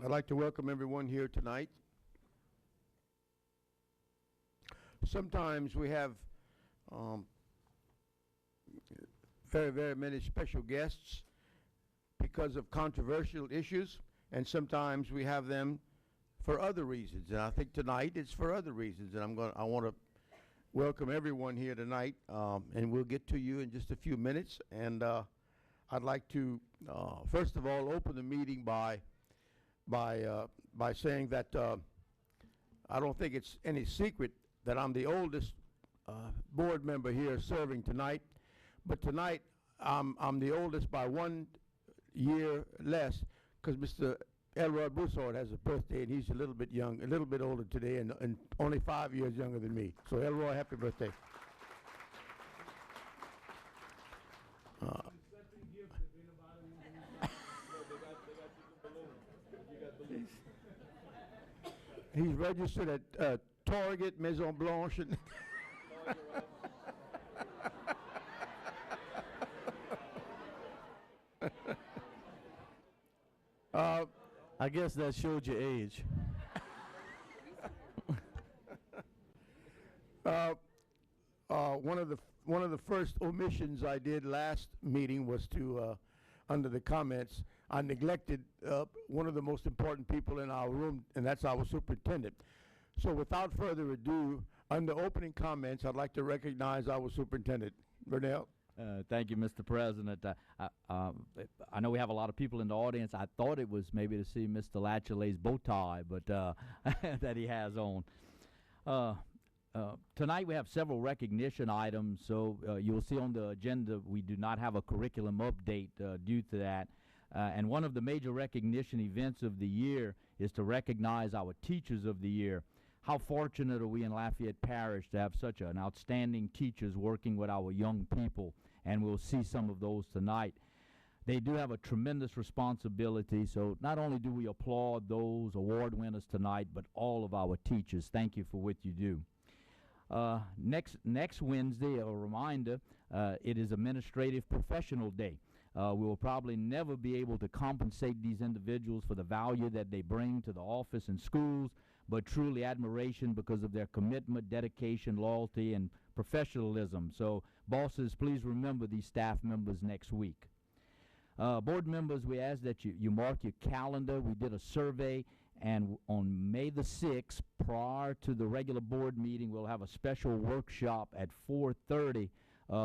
I'd like to welcome everyone here tonight. Sometimes we have very many special guests because of controversial issues, and sometimes we have them for other reasons. And I think tonight it's for other reasons, and I want to welcome everyone here tonight, and we'll get to you in just a few minutes. And I'd like to first of all open the meeting by saying that I don't think it's any secret that I'm the oldest board member here serving tonight, but tonight I'm the oldest by 1 year less, because Mr. Elroy Broussard has a birthday, and he's a little bit young, a little bit older today, and only 5 years younger than me. So Elroy, happy birthday. He's registered at Target, Maison Blanche. And I guess that showed your age. One of the first omissions I did last meeting was to, under the comments, I neglected one of the most important people in our room, and that's our superintendent. So without further ado, under opening comments, I'd like to recognize our superintendent. Vernell. Thank you, Mr. President. I know we have a lot of people in the audience. I thought it was maybe to see Mr. Latchley's bow tie, but that he has on. Tonight we have several recognition items, so you'll see on the agenda we do not have a curriculum update due to that. And one of the major recognition events of the year is to recognize our Teachers of the Year. How fortunate are we in Lafayette Parish to have such an outstanding teachers working with our young people, and we'll see some of those tonight. They do have a tremendous responsibility, so not only do we applaud those award winners tonight, but all of our teachers. Thank you for what you do. Next Wednesday, a reminder, it is Administrative Professional Day. We will probably never be able to compensate these individuals for the value that they bring to the office and schools, but truly admiration because of their commitment, dedication, loyalty, and professionalism. So, bosses, please remember these staff members next week. Board members, we ask that you mark your calendar. We did a survey, and on May the 6th, prior to the regular board meeting, we'll have a special workshop at 4:30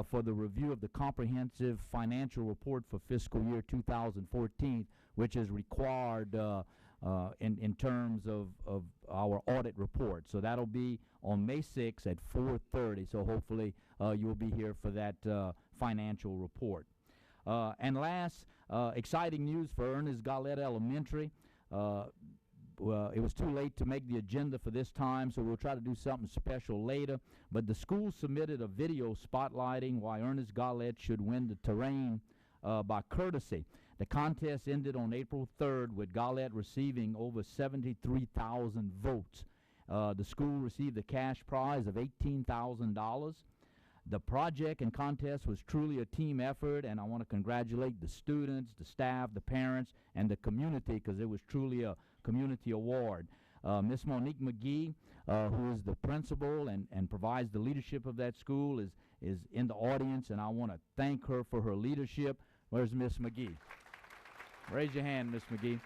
for the review of the comprehensive financial report for fiscal year 2014, which is required in terms of our audit report. So that'll be on May 6th at 4:30. So hopefully you'll be here for that financial report. And last, exciting news for Ernest Gallette Elementary. Well, it was too late to make the agenda for this time, so we'll try to do something special later. But the school submitted a video spotlighting why Ernest Gallette should win the terrain by courtesy. The contest ended on April 3rd with Gallette receiving over 73,000 votes. The school received a cash prize of $18,000. The project and contest was truly a team effort, and I want to congratulate the students, the staff, the parents, and the community, because it was truly a community award. Miss Monique McGee, who is the principal and provides the leadership of that school, is in the audience, and I want to thank her for her leadership. Where's Miss McGee? Raise your hand, Miss McGee.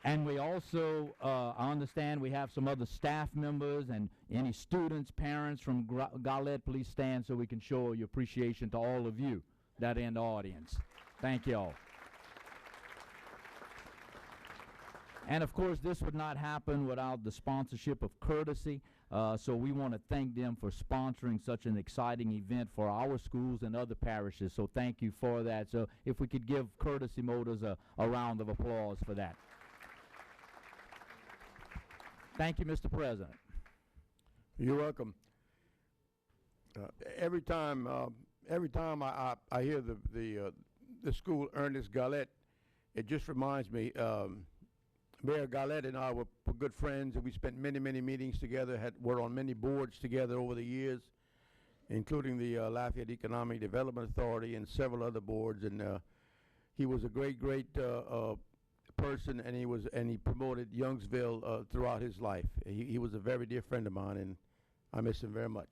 And we also, I understand we have some other staff members and any students, parents from Gallette. Please stand so we can show your appreciation to all of you that are in the audience. Thank you all. And of course, this would not happen without the sponsorship of Courtesy. So we want to thank them for sponsoring such an exciting event for our schools and other parishes. So thank you for that. So if we could give Courtesy Motors a round of applause for that. Thank you, Mr. President. You're welcome. Every time I hear the school Ernest Gallette, it just reminds me. Mayor Gallette and I were good friends, and we spent many meetings together. Were on many boards together over the years, including the Lafayette Economic Development Authority and several other boards. And He was a great person, and he promoted Youngsville throughout his life. He was a very dear friend of mine, and I miss him very much.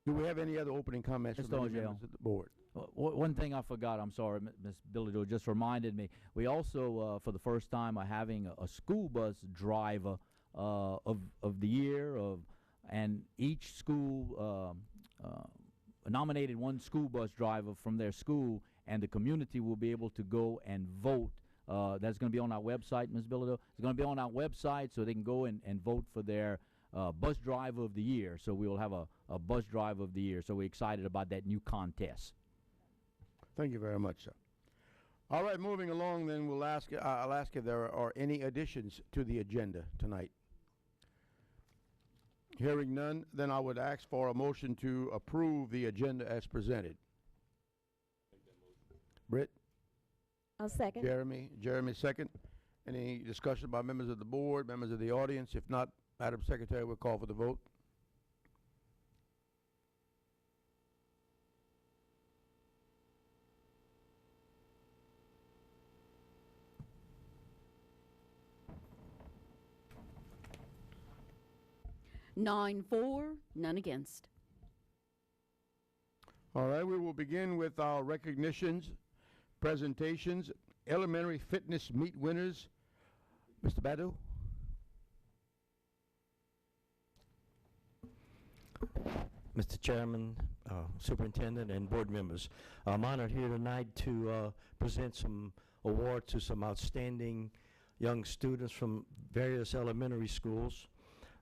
Do we have any other opening comments from any members of the board? One thing I forgot, I'm sorry, Ms. Billy Jo just reminded me. We also, for the first time, are having a school bus driver of the year, and each school nominated one school bus driver from their school, and the community will be able to go and vote. That's going to be on our website, Ms. Billy Jo. It's going to be on our website, so they can go and vote for their bus driver of the year. So we will have a bus driver of the year. So we're excited about that new contest. Thank you very much, sir. All right, moving along, then I'll ask if there are any additions to the agenda tonight. Hearing none, then I would ask for a motion to approve the agenda as presented. Britt? I'll second. Jeremy second. Any discussion by members of the board, members of the audience? If not, Madam Secretary, we'll call for the vote. Nine for, none against. All right, we will begin with our recognitions, presentations, elementary fitness meet winners. Mr. Badu? Mr. Chairman, Superintendent, and board members, I'm honored here tonight to present some awards to some outstanding young students from various elementary schools.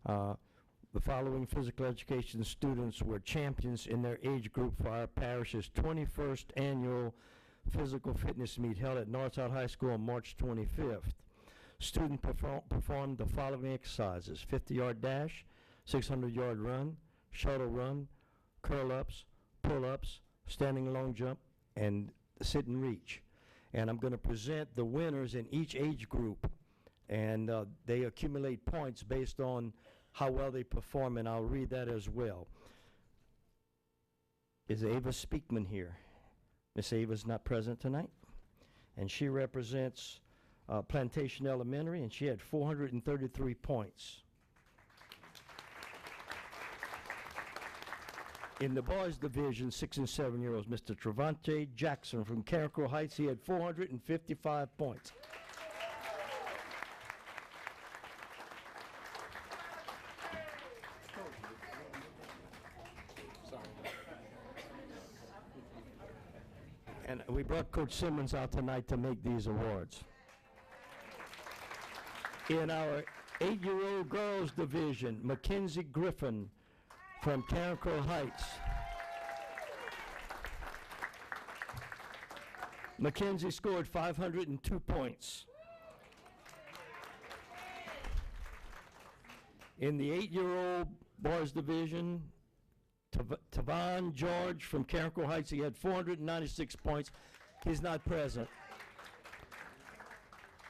The following physical education students were champions in their age group for our parish's 21st annual physical fitness meet held at Northside High School on March 25th. Students performed the following exercises: 50-yard dash, 600-yard run, shuttle run, curl-ups, pull-ups, standing long jump, and sit and reach. And I'm going to present the winners in each age group, and they accumulate points based on how well they perform, and I'll read that as well. Is Ava Speakman here? Miss Ava's not present tonight, and she represents Plantation Elementary, and she had 433 points. In the boys division, 6 and 7-year-olds, Mr. Trevante Jackson from Carrico Heights, he had 455 points. And we brought Coach Simmons out tonight to make these awards. In our 8-year-old girls division, Mackenzie Griffin from Carrico Heights. Mackenzie scored 502 points. In the 8-year-old boys division, Tavon George from Carrico Heights, he had 496 points. He's not present.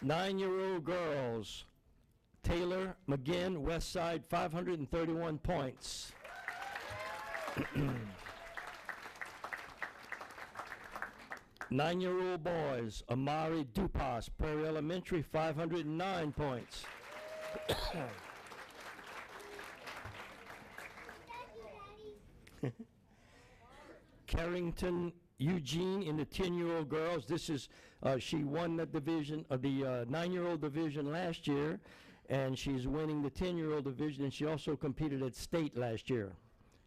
9-year-old girls, Taylor McGinn, West Side, 531 points. 9-year-old boys, Amari Dupas, Prairie Elementary, 509 points. Carrington Eugene in the 10-year-old girls. This is, she won the division of the 9-year-old division last year, and she's winning the 10-year-old division, and she also competed at state last year.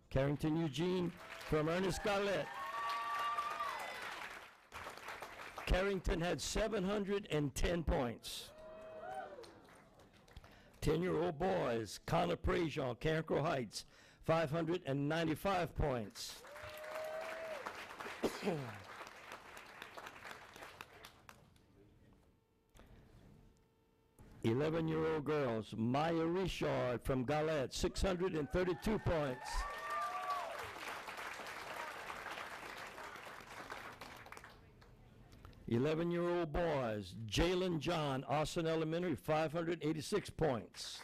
Carrington Eugene from Ernest Garlett. Carrington had 710 points. 10-year-old boys, Connor Prejean, Carrico Heights, 595 points. 11-year-old girls, Maya Richard from Galette, 632 points. Eleven-year-old boys, Jalen John, Austin Elementary, 586 points.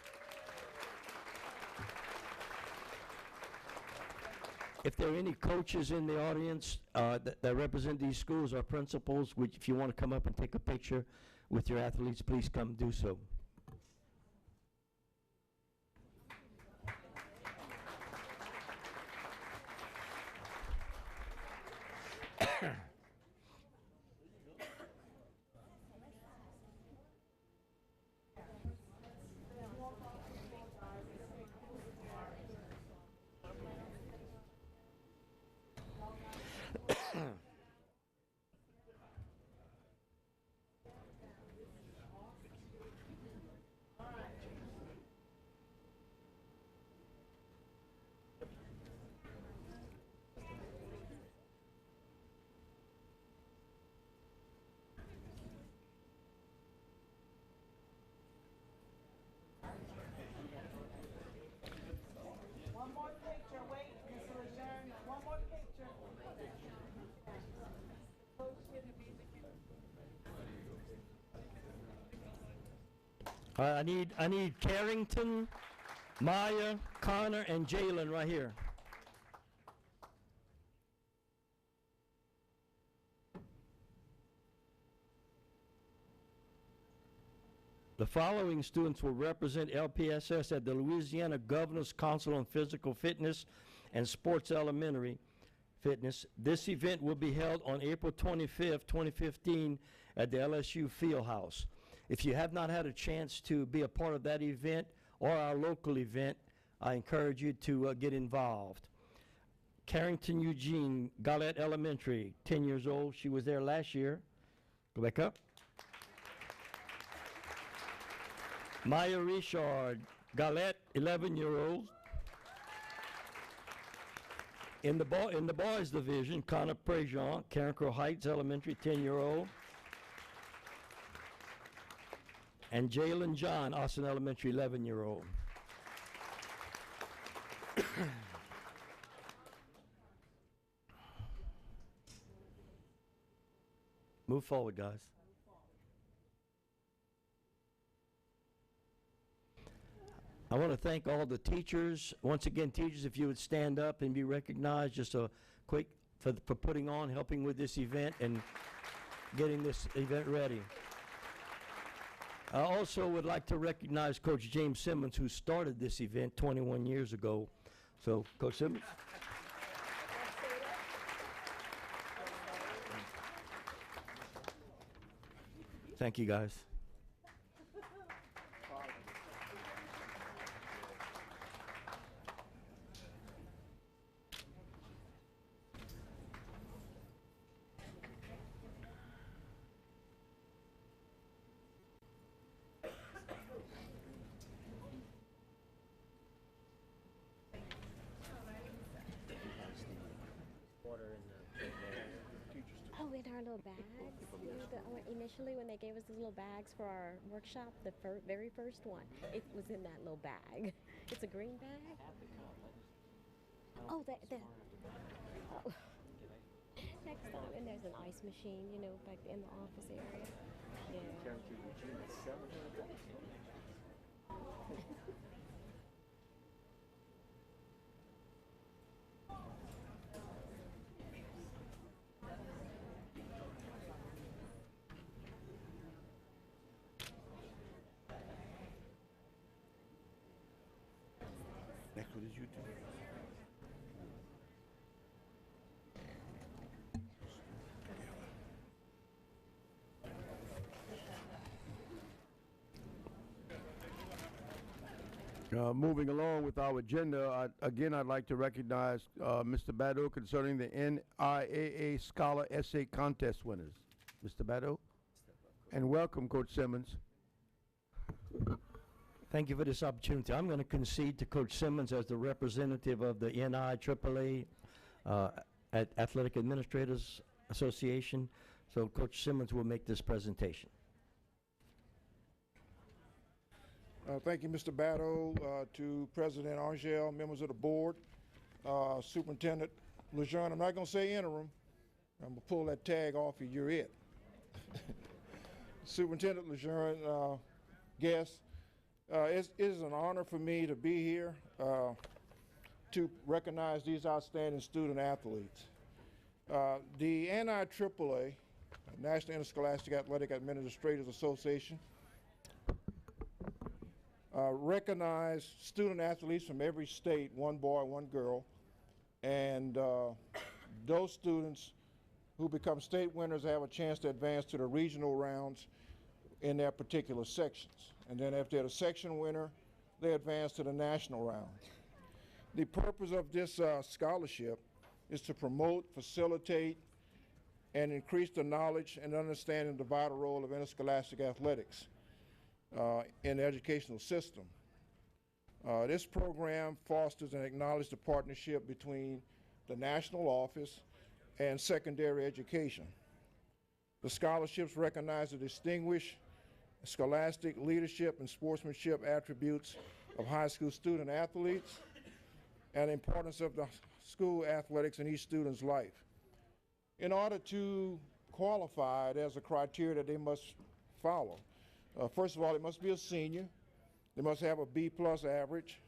if there are any coaches in the audience that represent these schools or principals, which if you want to come up and take a picture with your athletes, please come do so. I need Carrington, Maya, Connor, and Jalen right here. The following students will represent LPSS at the Louisiana Governor's Council on Physical Fitness and Sports Elementary Fitness. This event will be held on April 25th, 2015 at the LSU Fieldhouse. If you have not had a chance to be a part of that event or our local event, I encourage you to get involved. Carrington Eugene, Galette Elementary, 10 years old. She was there last year. Go back up. Maya Richard, Galette, 11-year-old. In the boys division, Connor Prejean, Carencro Heights Elementary, 10-year-old. And Jalen John, Austin Elementary, 11-year-old. Move forward, guys. I want to thank all the teachers. Once again, teachers, if you would stand up and be recognized, just a quick for putting on, helping with this event and getting this event ready. I also would like to recognize Coach James Simmons, who started this event 21 years ago. So, Coach Simmons. Thank you, guys. Oh, in our little bags. You know, initially, when they gave us the little bags for our workshop, the very first one, it was in that little bag. It's a green bag. Oh, oh. Next time, and there's an ice machine, you know, back in the office area. Yeah. Next one is you two. Moving along with our agenda, I'd like to recognize Mr. Badeau concerning the NIAA Scholar Essay Contest winners. Mr. Badeau? And welcome, Coach Simmons. Thank you for this opportunity. I'm going to concede to Coach Simmons as the representative of the NIAAA Athletic Administrators Association. So Coach Simmons will make this presentation. Thank you, Mr. Badeau, to President Angel, members of the board, Superintendent Lejeune. I'm not going to say interim. I'm going to pull that tag off of you're it. Superintendent Lejeune, guests, it is an honor for me to be here to recognize these outstanding student athletes. The NIAAA, National Interscholastic Athletic Administrators Association, recognize student athletes from every state, one boy, one girl, and those students who become state winners have a chance to advance to the regional rounds in their particular sections. And then if they're the section winner, they advance to the national round. The purpose of this scholarship is to promote, facilitate, and increase the knowledge and understanding of the vital role of interscholastic athletics in the educational system. This program fosters and acknowledges the partnership between the national office and secondary education. The scholarships recognize the distinguished scholastic leadership and sportsmanship attributes of high school student athletes and the importance of the school athletics in each student's life. In order to qualify, there's a criteria that they must follow. First of all, they must be a senior. They must have a B+ average.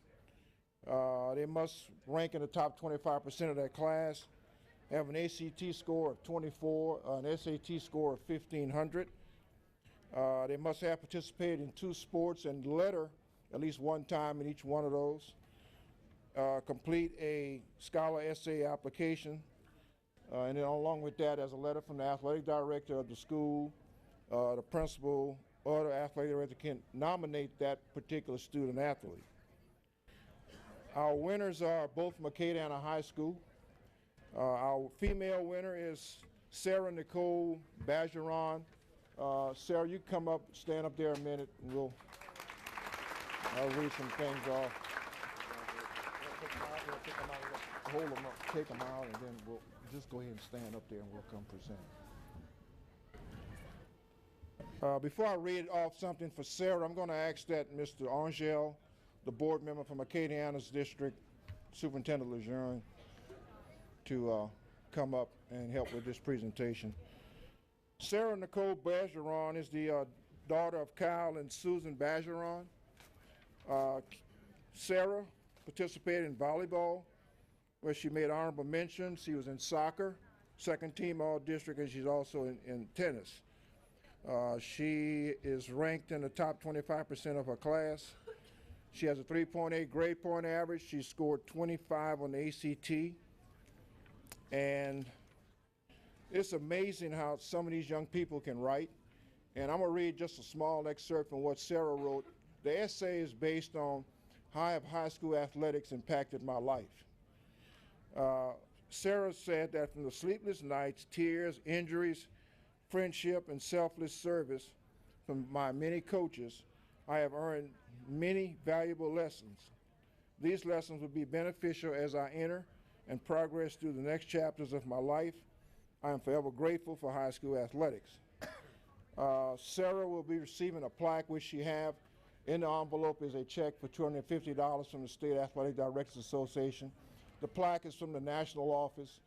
They must rank in the top 25% of their class, have an ACT score of 24, an SAT score of 1500. They must have participated in 2 sports and letter at least one time in each one of those. Complete a scholar essay application. And then along with that, there's a letter from the athletic director of the school, the principal, or the athletic director can nominate that particular student athlete. Our winners are both from Acadiana High School. Our female winner is Sarah Nicole Bajeron. Sarah, you come up, stand up there a minute, and I'll read some things off. Hold them up, take them out, and then we'll just go ahead and stand up there and we'll come present. Before I read off something for Sarah, I'm going to ask that Mr. Angel, the board member from Acadiana's district, Superintendent Lejeune, to come up and help with this presentation. Sarah Nicole Bajeron is the daughter of Kyle and Susan Bajeron. Sarah participated in volleyball, where she made honorable mention. She was in soccer, second team all-district, and she's also in tennis. She is ranked in the top 25% of her class. She has a 3.8 grade point average. She scored 25 on the ACT. And it's amazing how some of these young people can write. And I'm going to read just a small excerpt from what Sarah wrote. The essay is based on how have high school athletics impacted my life. Sarah said that from the sleepless nights, tears, injuries, friendship, and selfless service from my many coaches, I have earned many valuable lessons. These lessons will be beneficial as I enter and progress through the next chapters of my life. I am forever grateful for high school athletics. Sarah will be receiving a plaque, which she have. In the envelope is a check for $250 from the State Athletic Directors Association. The plaque is from the national office.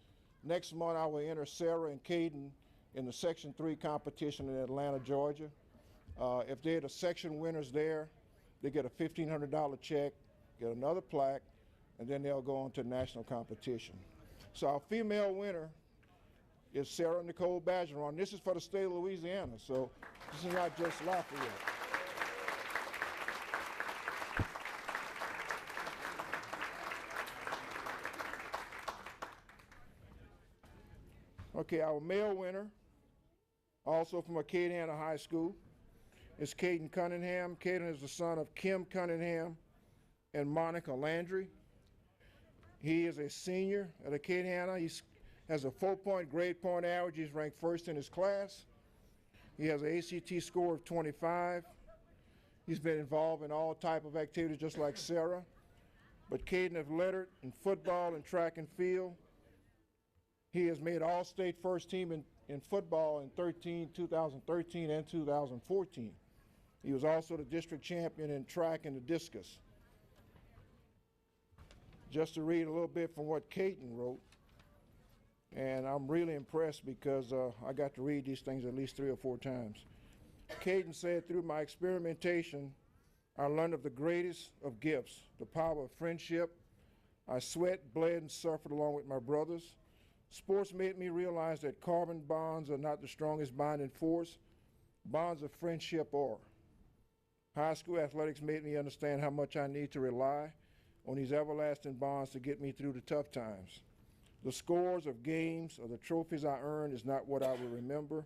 Next month, I will enter Sarah and Caden in the Section 3 competition in Atlanta, Georgia. If they're the section winners there, they get a $1,500 check, get another plaque, and then they'll go on to national competition. So our female winner is Sarah Nicole Bajeron. This is for the state of Louisiana, so this is not just Lafayette. Okay, our male winner, also from Acadiana High School, is Caden Cunningham. Caden is the son of Kim Cunningham and Monica Landry. He is a senior at Acadiana. He has a 4-point grade point average. He's ranked first in his class. He has an ACT score of 25. He's been involved in all type of activities just like Sarah. But Caden has lettered in football and track and field. He has made all-state first team in football in 2013 and 2014. He was also the district champion in track and the discus. Just to read a little bit from what Caden wrote, and I'm really impressed because I got to read these things at least 3 or 4 times. Caden said, through my experimentation, I learned of the greatest of gifts, the power of friendship. I sweat, bled, and suffered along with my brothers. Sports made me realize that carbon bonds are not the strongest binding force. Bonds of friendship are. High school athletics made me understand how much I need to rely on these everlasting bonds to get me through the tough times. The scores of games or the trophies I earned is not what I will remember.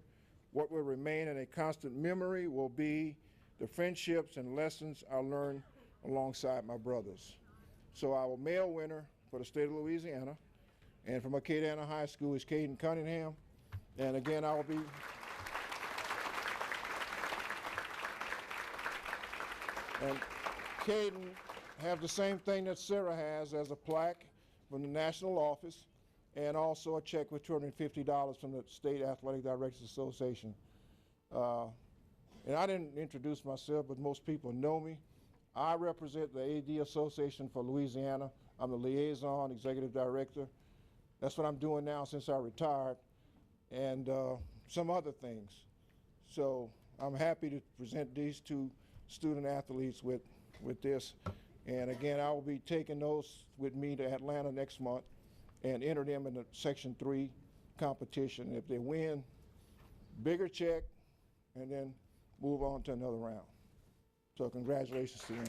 What will remain in a constant memory will be the friendships and lessons I learned alongside my brothers. So our male winner for the state of Louisiana and from Acadiana High School is Caden Cunningham. And again, I will be and Caden have the same thing that Sarah has as a plaque from the national office and also a check with $250 from the State Athletic Directors Association. And I didn't introduce myself, but most people know me. I represent the AD Association for Louisiana. I'm the liaison executive director. That's what I'm doing now since I retired, and some other things. So I'm happy to present these two student athletes with this. And again, I will be taking those with me to Atlanta next month and enter them in the Section 3 competition. If they win, bigger check, and then move on to another round. So congratulations to them.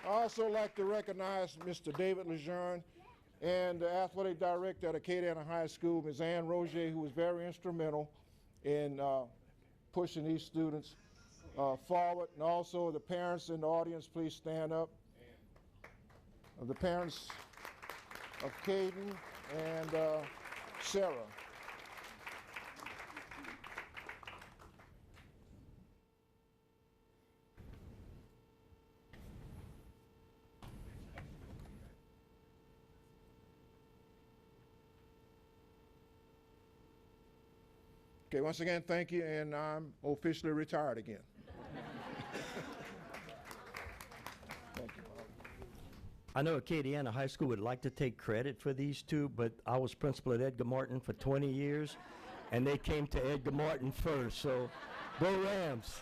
I also like to recognize Mr. David Lejeune and the athletic director at Acadiana High School, Ms. Ann Roger, who was very instrumental in pushing these students forward. And also the parents in the audience, please stand up. The parents of Caden and Sarah. Okay, once again, thank you, and I'm officially retired again. Thank you, Bob. I know Acadiana High School would like to take credit for these two, but I was principal at Edgar Martin for 20 years, and they came to Edgar Martin first, so go Rams.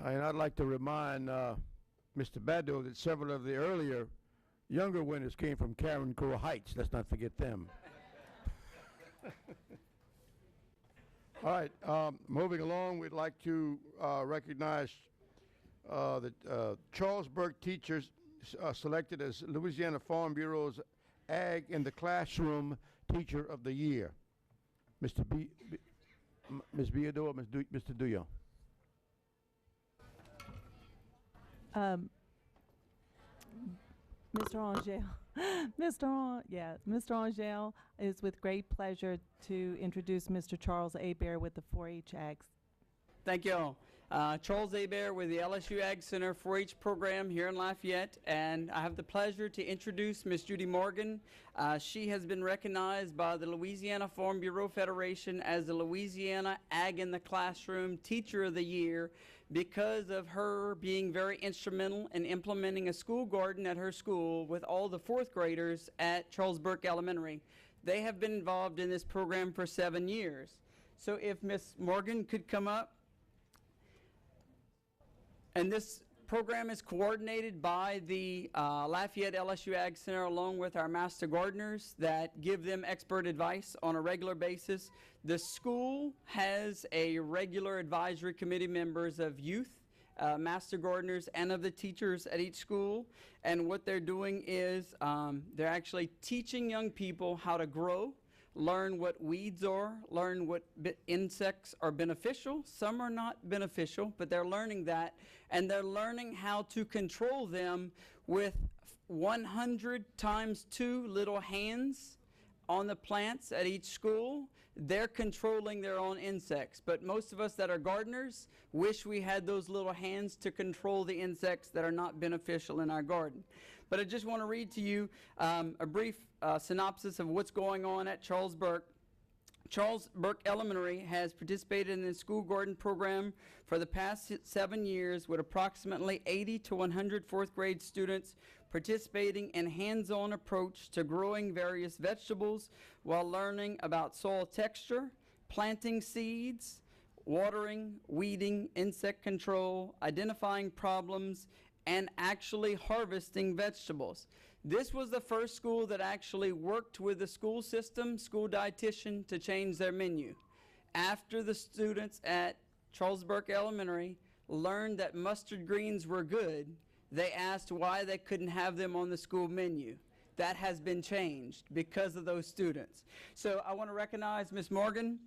And I'd like to remind Mr. Bado that several of the earlier younger winners came from Karen Crow Heights. Let's not forget them. All right, moving along, we'd like to recognize the Charles Burke teachers selected as Louisiana Farm Bureau's Ag in the Classroom Teacher of the Year. Ms. Biado or Mr. Duyo? Mr. Angel, Mr. Angel, is with great pleasure to introduce Mr. Charles Hebert with the 4-H Ags. Thank you all. Charles Hebert with the LSU Ag Center 4-H program here in Lafayette, and I have the pleasure to introduce Ms. Judy Morgan. She has been recognized by the Louisiana Farm Bureau Federation as the Louisiana Ag in the Classroom Teacher of the Year because of her being very instrumental in implementing a school garden at her school with all the 4th graders at Charles Burke Elementary. They have been involved in this program for 7 years. So if Ms. Morgan could come up. And this program is coordinated by the Lafayette LSU Ag Center along with our master gardeners that give them expert advice on a regular basis. The school has a regular advisory committee members of youth, master gardeners, and of the teachers at each school. And what they're doing is they're actually teaching young people how to grow, learn what weeds are, learn what insects are beneficial. Some are not beneficial, but they're learning that, and they're learning how to control them with 100 times 2 little hands on the plants at each school. They're controlling their own insects, but most of us that are gardeners wish we had those little hands to control the insects that are not beneficial in our garden. But I just want to read to you a brief synopsis of what's going on at Charles Burke. Charles Burke Elementary has participated in the school garden program for the past 7 years, with approximately 80 to 100 fourth grade students participating in hands-on approach to growing various vegetables while learning about soil texture, planting seeds, watering, weeding, insect control, identifying problems, and actually harvesting vegetables. This was the first school that actually worked with the school system, school dietitian, to change their menu. After the students at Charles Burke Elementary learned that mustard greens were good, they asked why they couldn't have them on the school menu. That has been changed because of those students. So I want to recognize Ms. Morgan,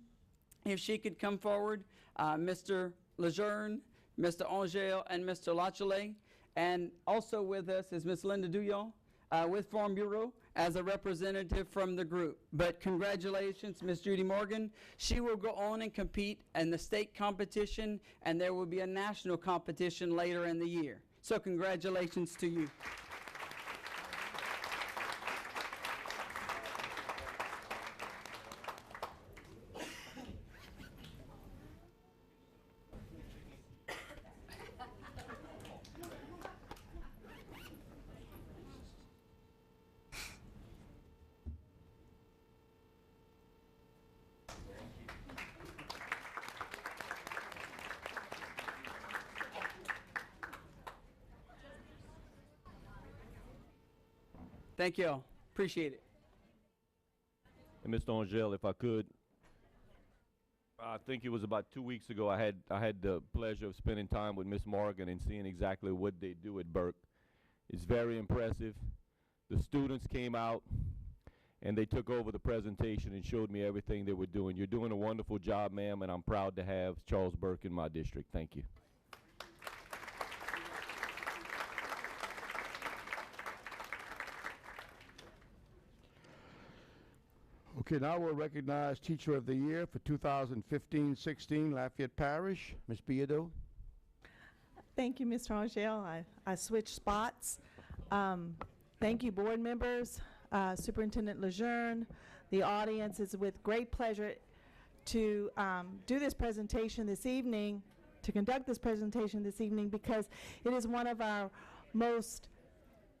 if she could come forward, Mr. Lejeune, Mr. Angel, and Mr. Lachelet. And also with us is Ms. Linda Douillon with Farm Bureau as a representative from the group. But congratulations, Ms. Judy Morgan. She will go on and compete in the state competition, and there will be a national competition later in the year. So congratulations to you. Thank you all. Appreciate it. And Mr. Angel, if I could, I think it was about 2 weeks ago I had the pleasure of spending time with Miss Morgan and seeing exactly what they do at Burke. It's very impressive. The students came out and they took over the presentation and showed me everything they were doing. You're doing a wonderful job, ma'am, and I'm proud to have Charles Burke in my district. Thank you. Okay, now we'll recognize Teacher of the Year for 2015-16, Lafayette Parish, Ms. Biado. Thank you, Mr. Angel. I switched spots. Thank you, board members, Superintendent Lejeune, the audience. It's with great pleasure to do this presentation this evening, to conduct this presentation this evening, because it is one of our most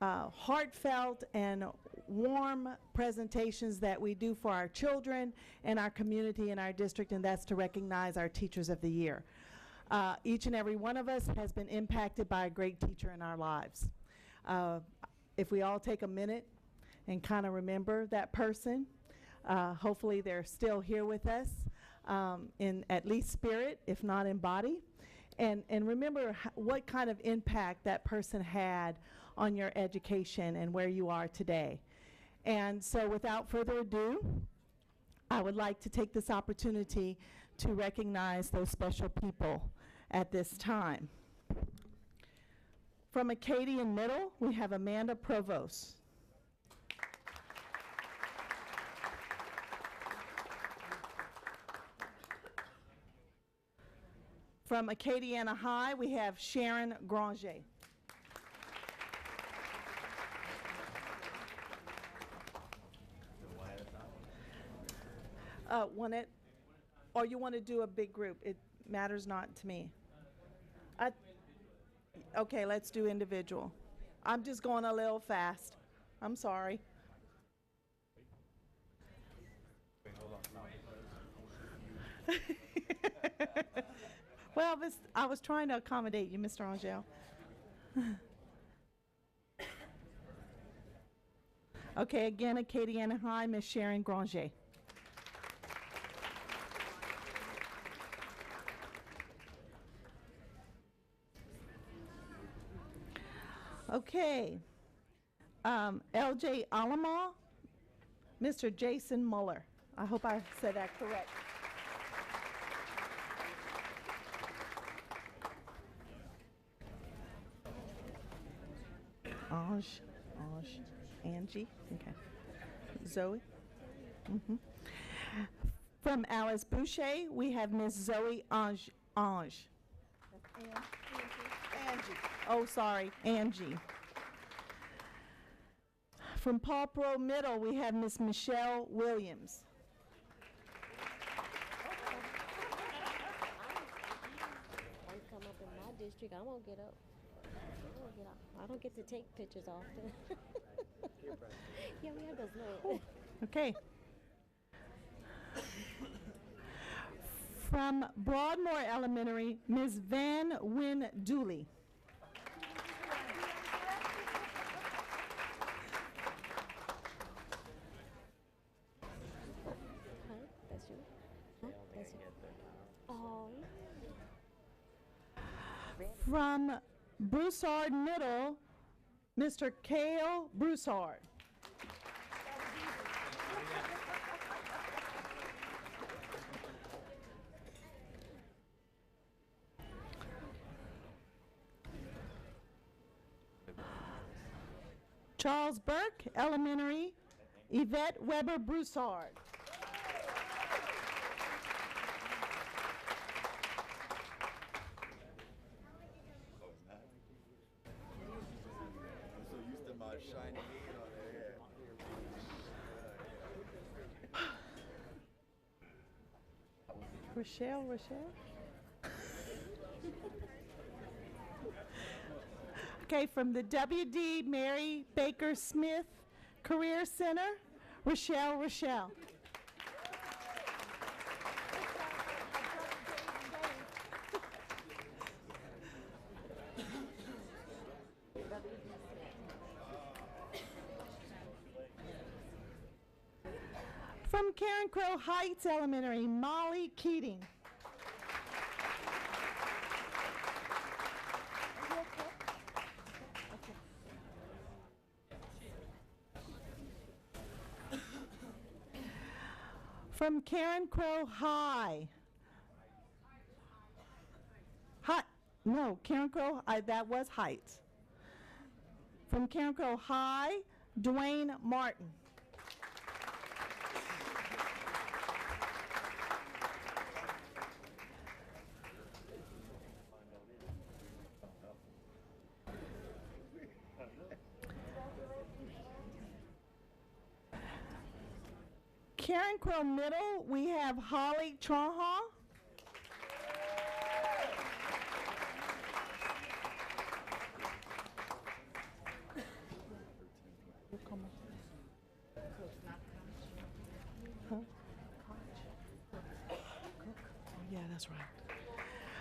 heartfelt and warm presentations that we do for our children and our community and our district, and that's to recognize our Teachers of the Year. Each and every one of us has been impacted by a great teacher in our lives. If we all take a minute and kind of remember that person, hopefully they're still here with us in at least spirit, if not in body, and remember what kind of impact that person had on your education and where you are today. And so without further ado, I would like to take this opportunity to recognize those special people at this time. From Acadian Middle, we have Amanda Provost. From Acadiana High, we have Sharon Granger. Or you want to do a big group? It matters not to me. Okay, let's do individual. I'm just going a little fast. I'm sorry. Well, I was trying to accommodate you, Mr. Angel. Okay, again, Acadiana High, Miss Sharon Granger. Okay, LJ Alama, Mr. Jason Muller. I hope I said that correct. Angie, okay. Zoe. From Alice Boucher, we have Miss Zoe Ange. Angie. Oh, sorry, Angie. From Paul Pro Middle, we have Miss Michelle Williams. streak. I won't get up. I won't get up. I don't get to take pictures often. Yeah, we have those little. Okay. From Broadmoor Elementary, Ms. Van Wyn Dooley. Huh? That's you? Huh? That's you. Oh. From Broussard Middle, Mr. Cale Broussard. Charles Burke Elementary, Yvette Weber Broussard. Rochelle. Okay, from the W.D. Mary Baker Smith Career Center, Rochelle. From Karen Crow Heights Elementary, Molly Keating. From Karen Crow High. No, Karen Crow, that was Heights. From Karen Crow High, Dwayne Martin. Karen Crow Middle, we have Holly Traha. Huh? Yeah, that's right.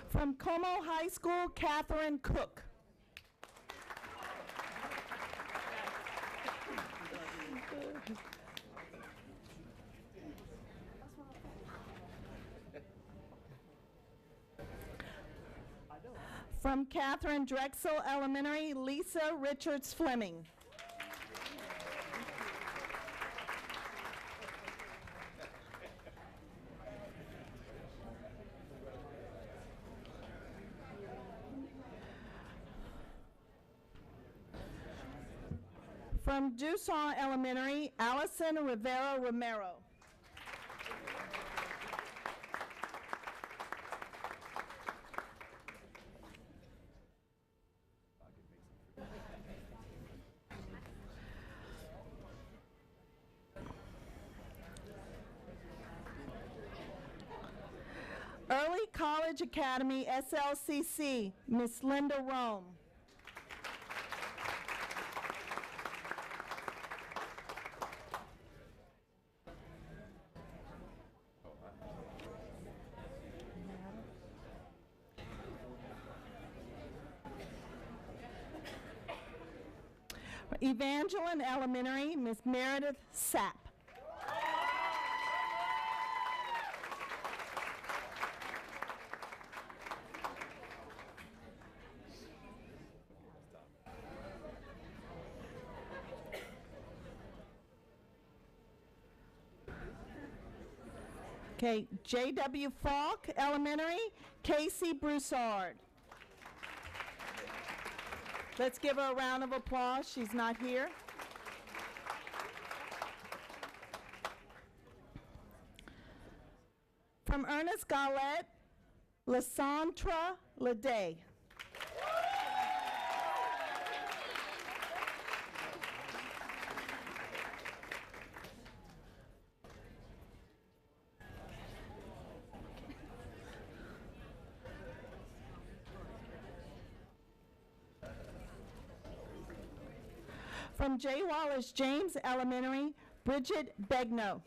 From Como High School, Catherine Cook. From Catherine Drexel Elementary, Lisa Richards Fleming. From Dusson Elementary, Allison Rivera Romero. Early College Academy, SLCC, Miss Linda Rome. Evangeline Elementary, Miss Meredith Sapp. Okay, J.W. Falk Elementary, Casey Broussard. Let's give her a round of applause. She's not here. From Ernest Gallet, Lysandra Leday. From J. Wallace James Elementary, Bridget Begno.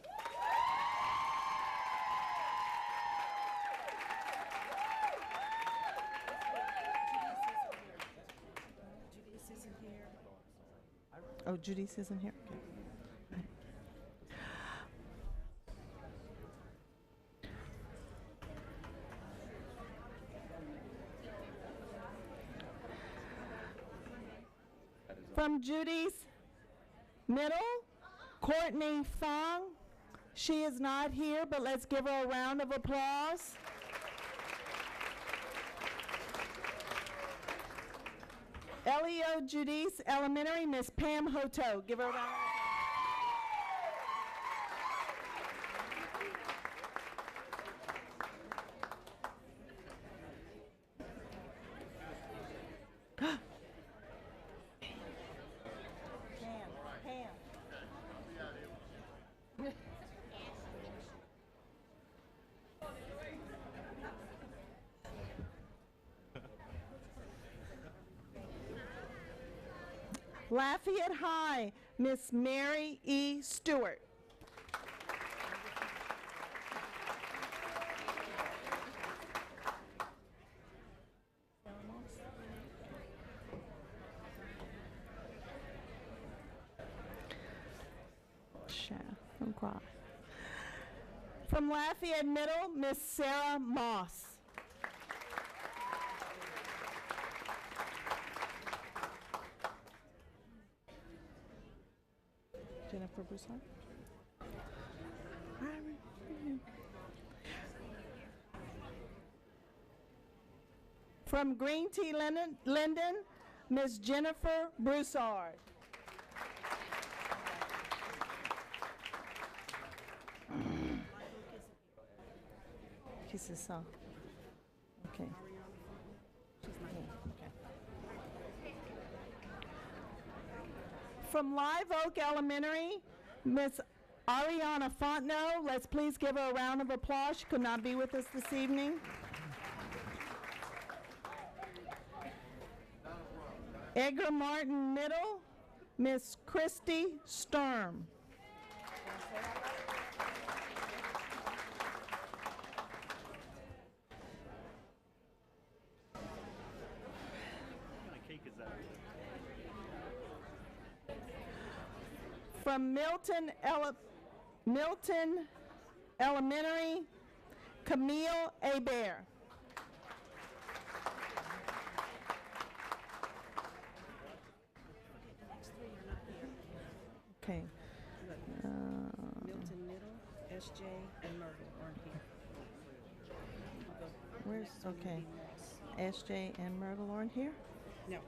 Oh, Judy's isn't here? Okay. From Judy's Middle, Courtney Fong. She is not here, but let's give her a round of applause. Elio Judice Elementary, Miss Pam Hoto. Give her a round of applause. Lafayette High, Miss Mary E. Stewart. Don't cry. From Lafayette Middle, Miss Sarah Moss. Jennifer Broussard. From Green Tea Linden, Miss Jennifer Broussard. Kisses song. Okay. From Live Oak Elementary, Miss Ariana Fontenot. Let's please give her a round of applause. She could not be with us this evening. Edgar Martin Middle, Miss Christy Sturm. From Milton Elementary, Camille Hebert. Okay. Milton Middle, SJ, and Myrtle aren't here. Where's, okay. SJ and Myrtle aren't here? No.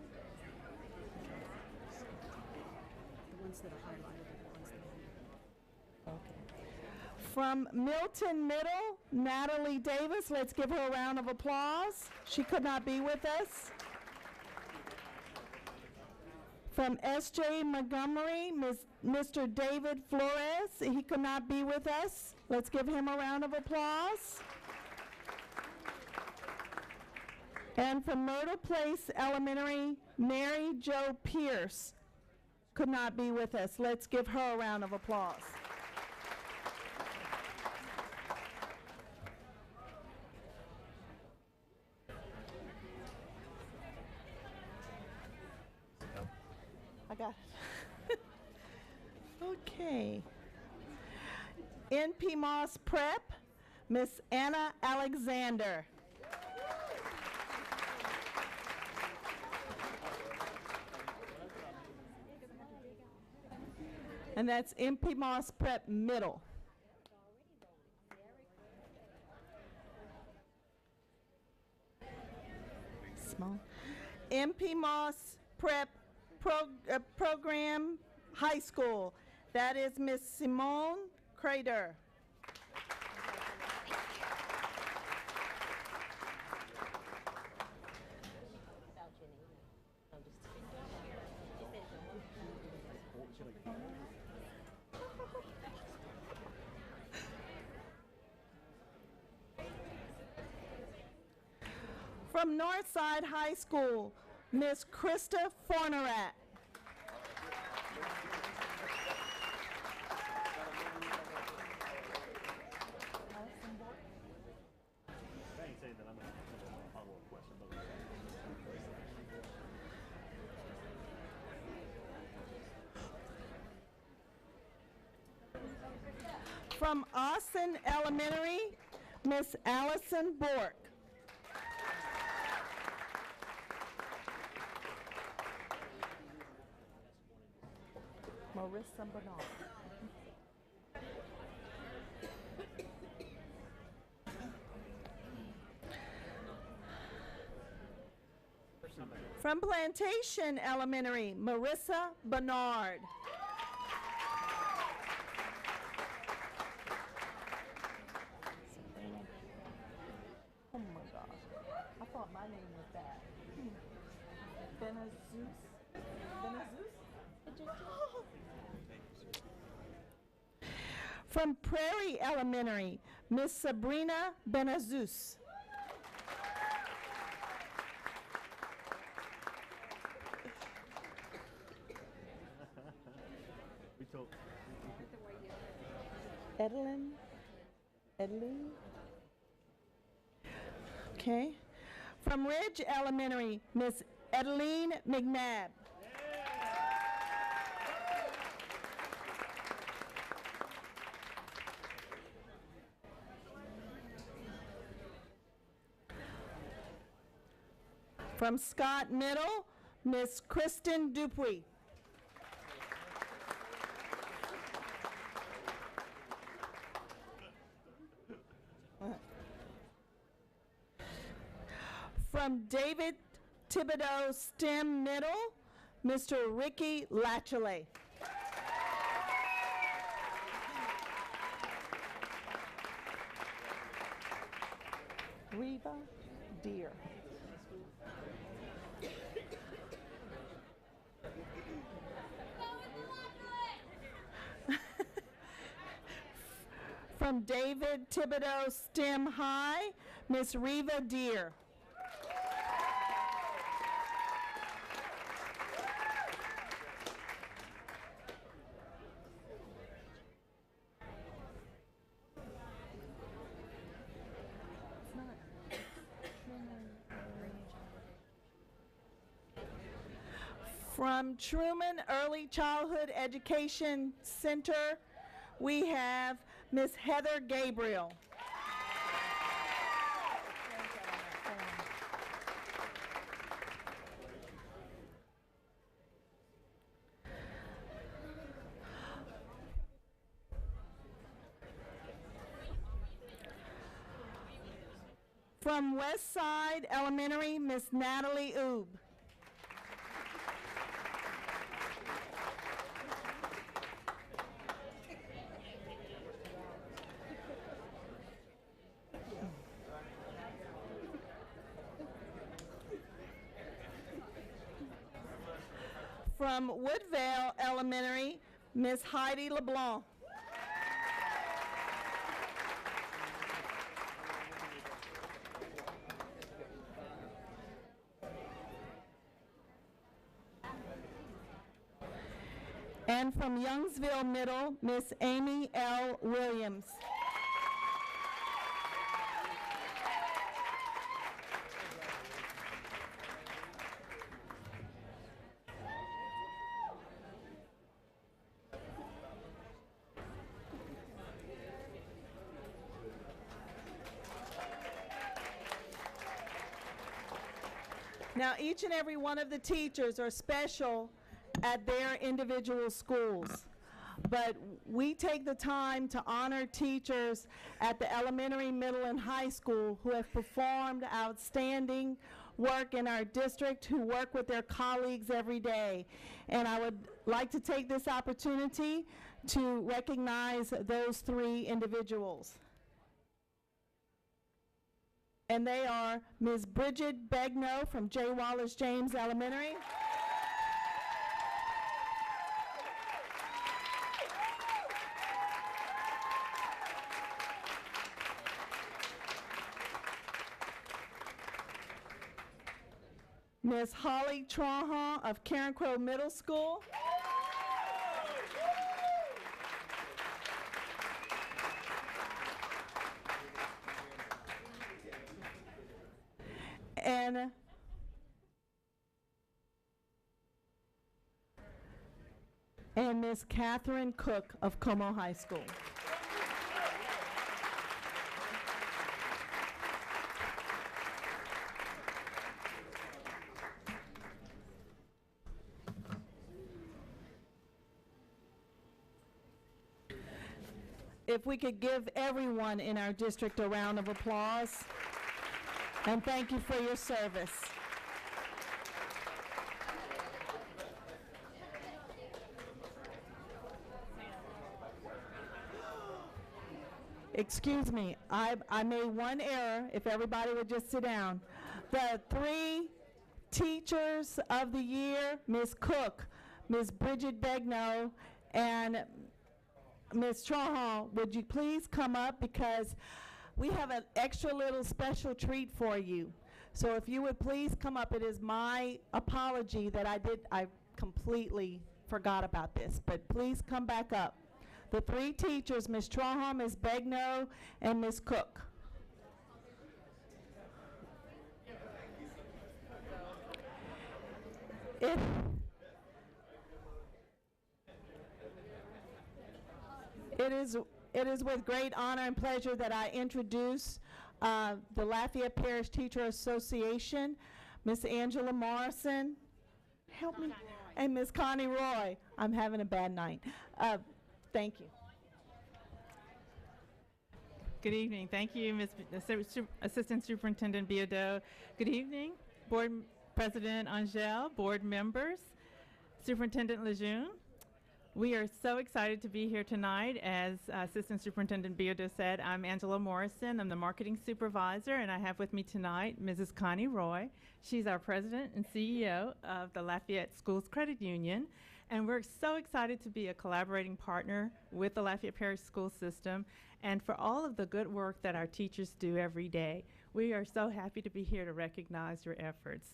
The ones that are highlighted are the ones that are Okay. From Milton Middle, Natalie Davis. Let's give her a round of applause. She could not be with us. From S.J. Montgomery, Mr. David Flores. He could not be with us. Let's give him a round of applause. And from Myrtle Place Elementary, Mary Jo Pierce could not be with us. Let's give her a round of applause. I got it. Okay. NP Moss Prep, Miss Anna Alexander. And that's MP Moss Prep Middle. Small. MP Moss Prep Program High School. That is Miss Simone Crater. From Northside High School, Miss Krista Fornerat. From Austin Elementary, Miss Allison Bork. Marissa Bernard. From Plantation Elementary, Marissa Bernard. Oh my gosh, I thought my name was that. Benazus? From Prairie Elementary, Miss Sabrina Benazus. Edelyn? Okay. From Ridge Elementary, Miss Edeline McNabb. From Scott Middle, Miss Kristen Dupuy. From David Thibodeau STEM Middle, Mr. Ricky Latchley. Reva Deer. From David Thibodeau STEM High, Miss Reva Deer. From Truman Early Childhood Education Center, we have Miss Heather Gabriel. From Westside Elementary, Miss Natalie Oob. From Woodvale Elementary, Miss Heidi LeBlanc. And from Youngsville Middle, Miss Amy L. Williams. Now, each and every one of the teachers are special at their individual schools, but we take the time to honor teachers at the elementary, middle, and high school who have performed outstanding work in our district, who work with their colleagues every day. And I would like to take this opportunity to recognize those three individuals. And they are Ms. Bridget Begno from J. Wallace James Elementary. Ms. Holly Trahan of Karen Crow Middle School. And Ms. Catherine Cook of Como High School. if we could give everyone in our district a round of applause. And thank you for your service. Excuse me, I made one error, if everybody would just sit down. The 3 teachers of the year, Ms. Cook, Ms. Bridget Begnaud, and Ms. Trahan, would you please come up, because we have an extra little special treat for you. So if you would please come up, it is my apology that I completely forgot about this, but please come back up. The 3 teachers, Ms. Trahan, Ms. Begnaud, and Ms. Cook. It is with great honor and pleasure that I introduce the Lafayette Parish Teacher Association, Ms. Angela Morrison, help me, and Ms. Connie Roy. I'm having a bad night. Thank you. Good evening. Thank you, Ms. Assistant Superintendent Biadeau. Good evening, Board President Angel, board members, Superintendent Lejeune. We are so excited to be here tonight. As Assistant Superintendent Biadeau said, I'm Angela Morrison. I'm the marketing supervisor, and I have with me tonight Mrs. Connie Roy. She's our president and CEO of the Lafayette Schools Credit Union. And we're so excited to be a collaborating partner with the Lafayette Parish School System and for all of the good work that our teachers do every day. We are so happy to be here to recognize your efforts.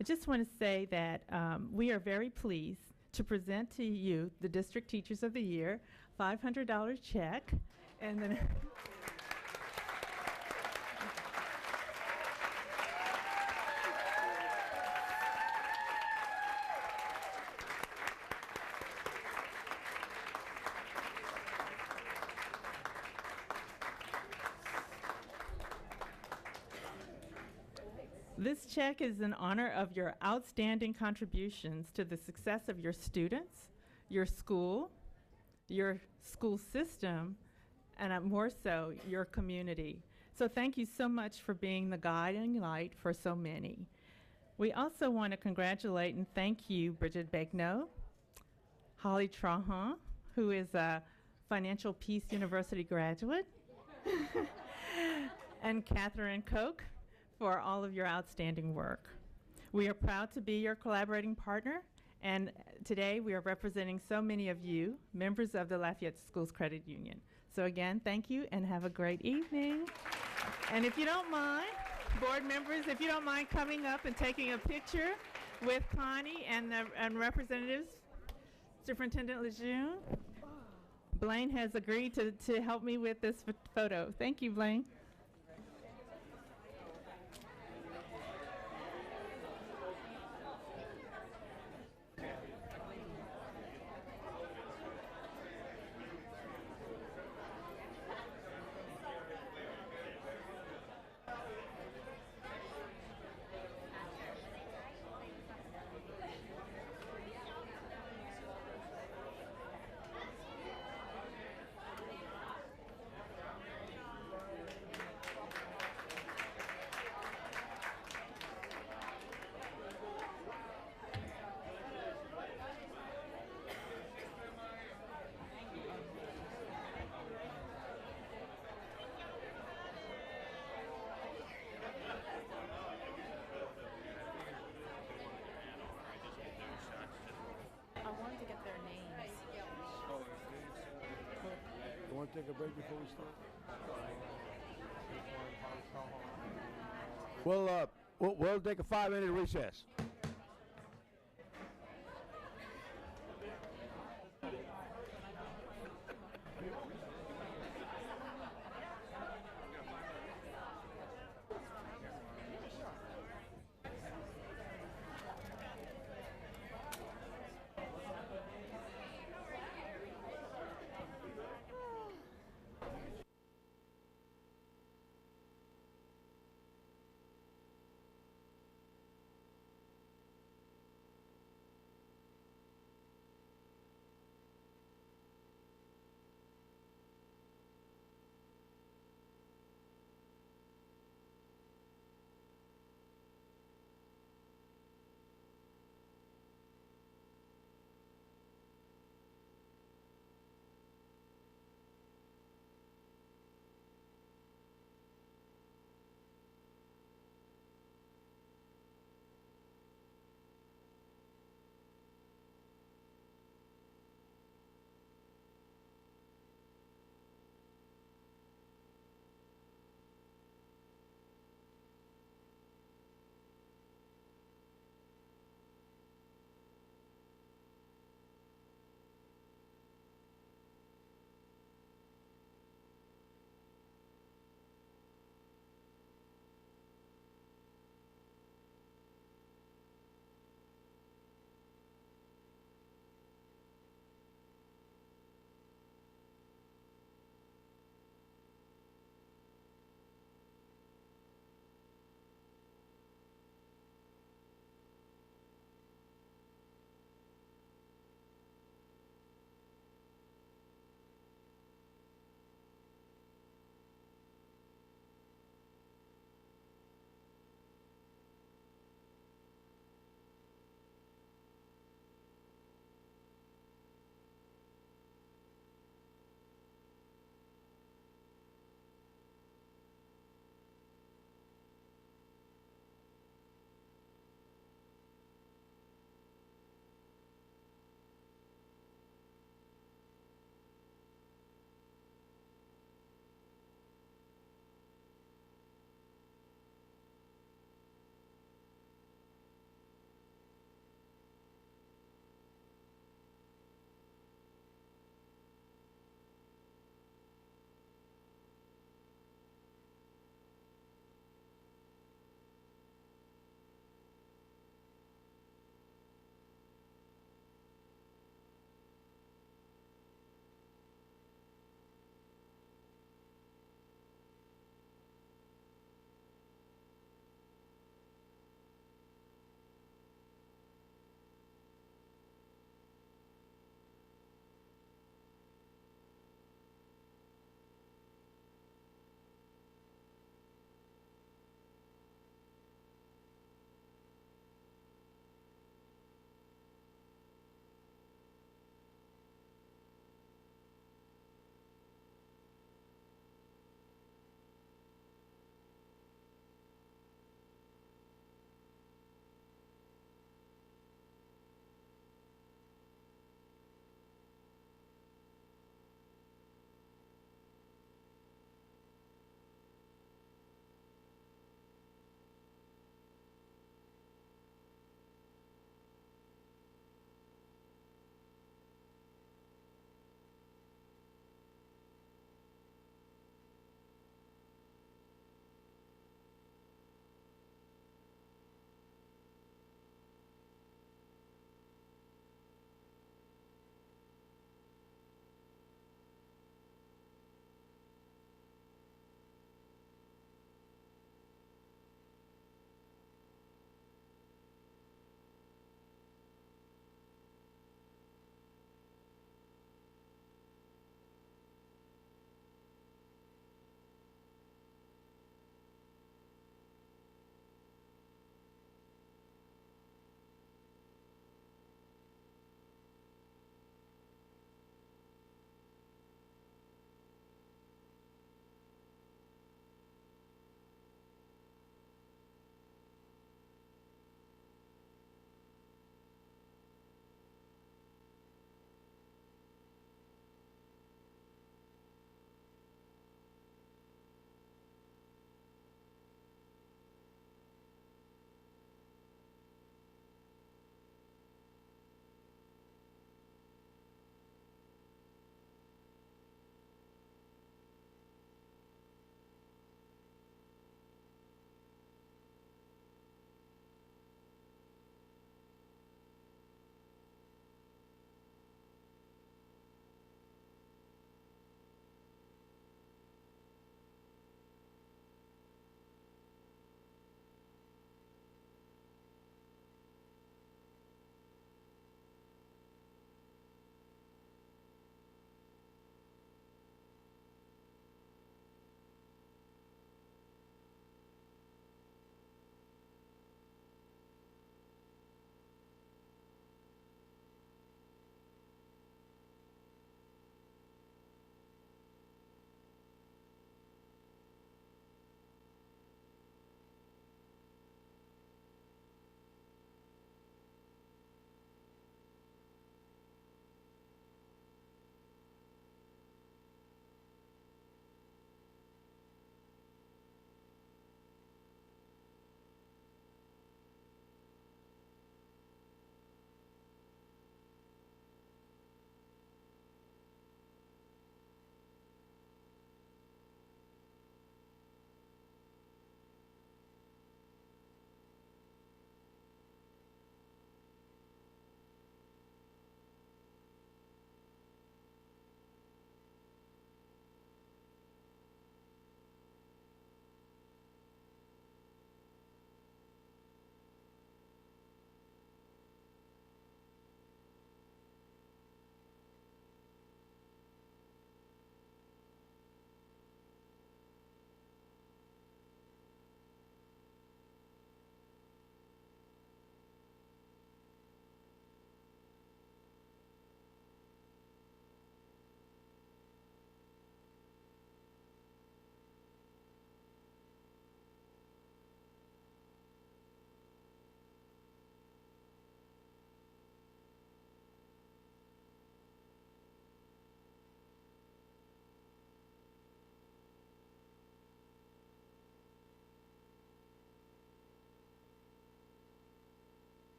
I just want to say that we are very pleased to present to you the District Teachers of the Year, $500 check, and then this check is in honor of your outstanding contributions to the success of your students, your school system, and more so, your community. So thank you so much for being the guiding light for so many. We also want to congratulate and thank you, Bridget Begnaud, Holly Trahan, who is a Financial Peace University graduate, and Catherine Koch, for all of your outstanding work. We are proud to be your collaborating partner, and today we are representing so many of you, members of the Lafayette Schools Credit Union. So again, thank you and have a great evening. And if you don't mind, board members, if you don't mind coming up and taking a picture with Connie and representatives, Superintendent Lejeune. Blaine has agreed to help me with this photo. Thank you, Blaine. Want to take a break before we start? We'll take a 5-minute recess.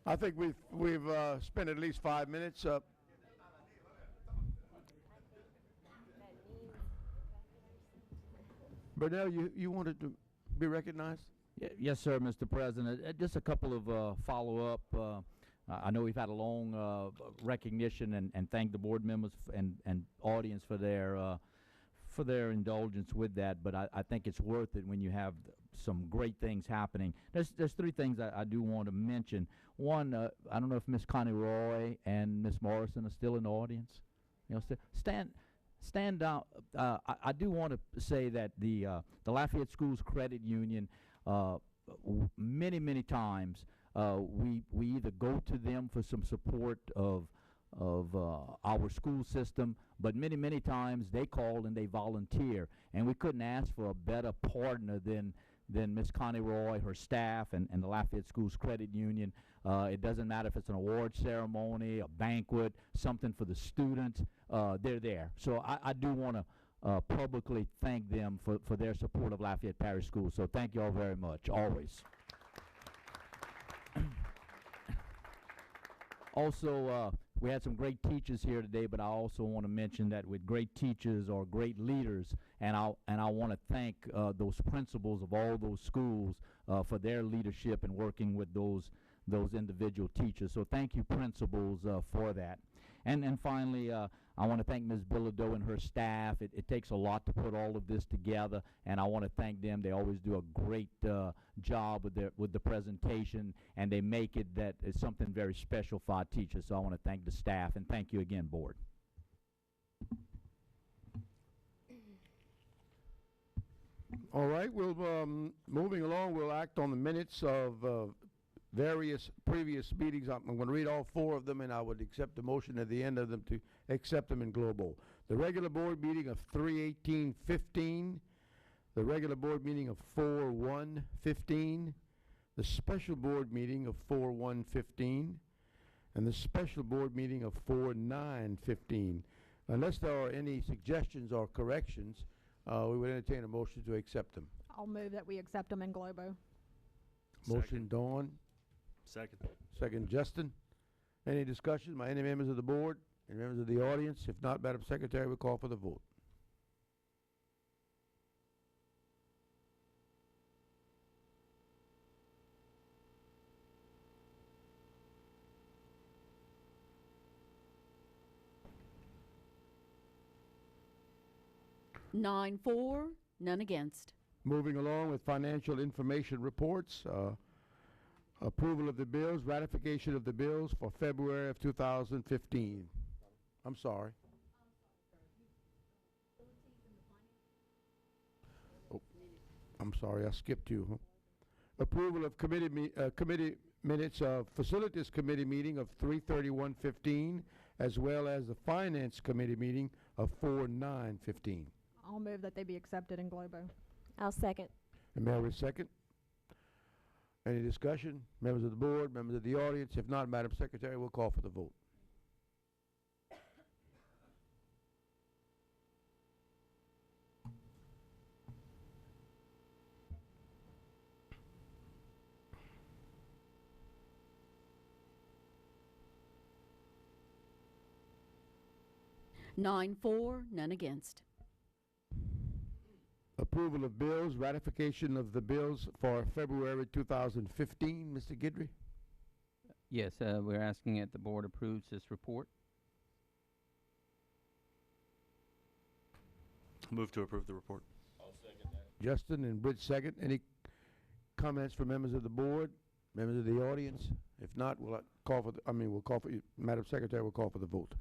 I think we've spent at least 5 minutes. Burnell, you wanted to be recognized? Yes, sir, Mr. President. Just a couple of follow-up. I know we've had a long recognition and thank the board members and audience for their indulgence with that. But I think it's worth it when you have some great things happening. There's three things I do want to mention. One, I don't know if Miss Connie Roy and Miss Morrison are still in the audience. You know, stand down. I do want to say that the Lafayette Schools Credit Union, many times we either go to them for some support of our school system, but many times they call and they volunteer, and we couldn't ask for a better partner than Miss Connie Roy, her staff, and the Lafayette Schools Credit Union. It doesn't matter if it's an award ceremony, a banquet, something for the students, they're there. So I do want to publicly thank them for their support of Lafayette Parish Schools. So thank you all very much, always. Also, we had some great teachers here today, but I also want to mention that with great teachers are great leaders, and I want to thank those principals of all those schools for their leadership and working with those individual teachers. So thank you, principals, for that. And finally, I want to thank Ms. Bilodeau and her staff. It takes a lot to put all of this together, and I want to thank them. They always do a great job with the presentation, and they make it that it's something very special for our teachers. So I want to thank the staff, and thank you again, board. All right, we'll moving along. We'll act on the minutes of various previous meetings. I'm going to read all four of them, and I would accept the motion at the end of them to accept them in global. The regular board meeting of 3/18/15, the regular board meeting of 4/1/15, the special board meeting of 4/1/15, and the special board meeting of 4/9/15. Unless there are any suggestions or corrections, we would entertain a motion to accept them. I'll move that we accept them in globo. Motion, Dawn. Second. Second, Justin. Any discussion by any members of the board and members of the audience? If not, Madam Secretary, we call for the vote. Nine for, none against. Moving along with financial information reports, approval of the bills, ratification of the bills for February of 2015. I'm sorry. Oh, I'm sorry, I skipped you. Huh? Approval of committee minutes of Facilities Committee meeting of 3/31/15, as well as the Finance Committee meeting of 4/9/15. I'll move that they be accepted in globo. I'll second. And Mary, second. Any discussion? Members of the board, members of the audience? If not, Madam Secretary, we'll call for the vote. Nine for, none against. Approval of bills, ratification of the bills for February 2015. Mr. Guidry? Yes, we're asking that the board approves this report. Move to approve the report. I'll second that. Justin and Britt second. Any comments from members of the board, members of the audience? If not, we'll call for we'll call for you, Madam Secretary, we'll call for the vote.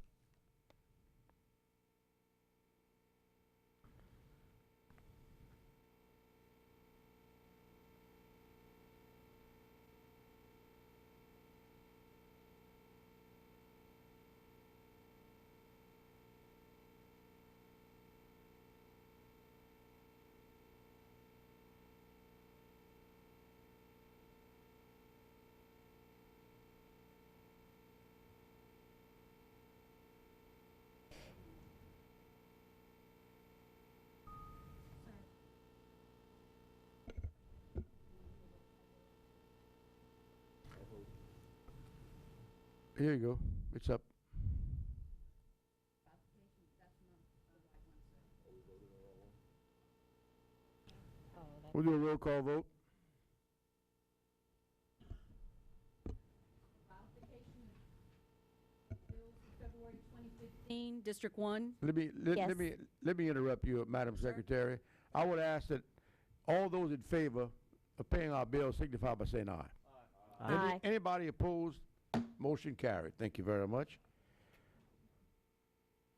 Here you go. It's up. We'll do a roll call vote. District 1. Let me interrupt you, Madam Secretary. I would ask that all those in favor of paying our bills signify by saying aye. Aye. Anybody opposed? Motion carried. Thank you very much.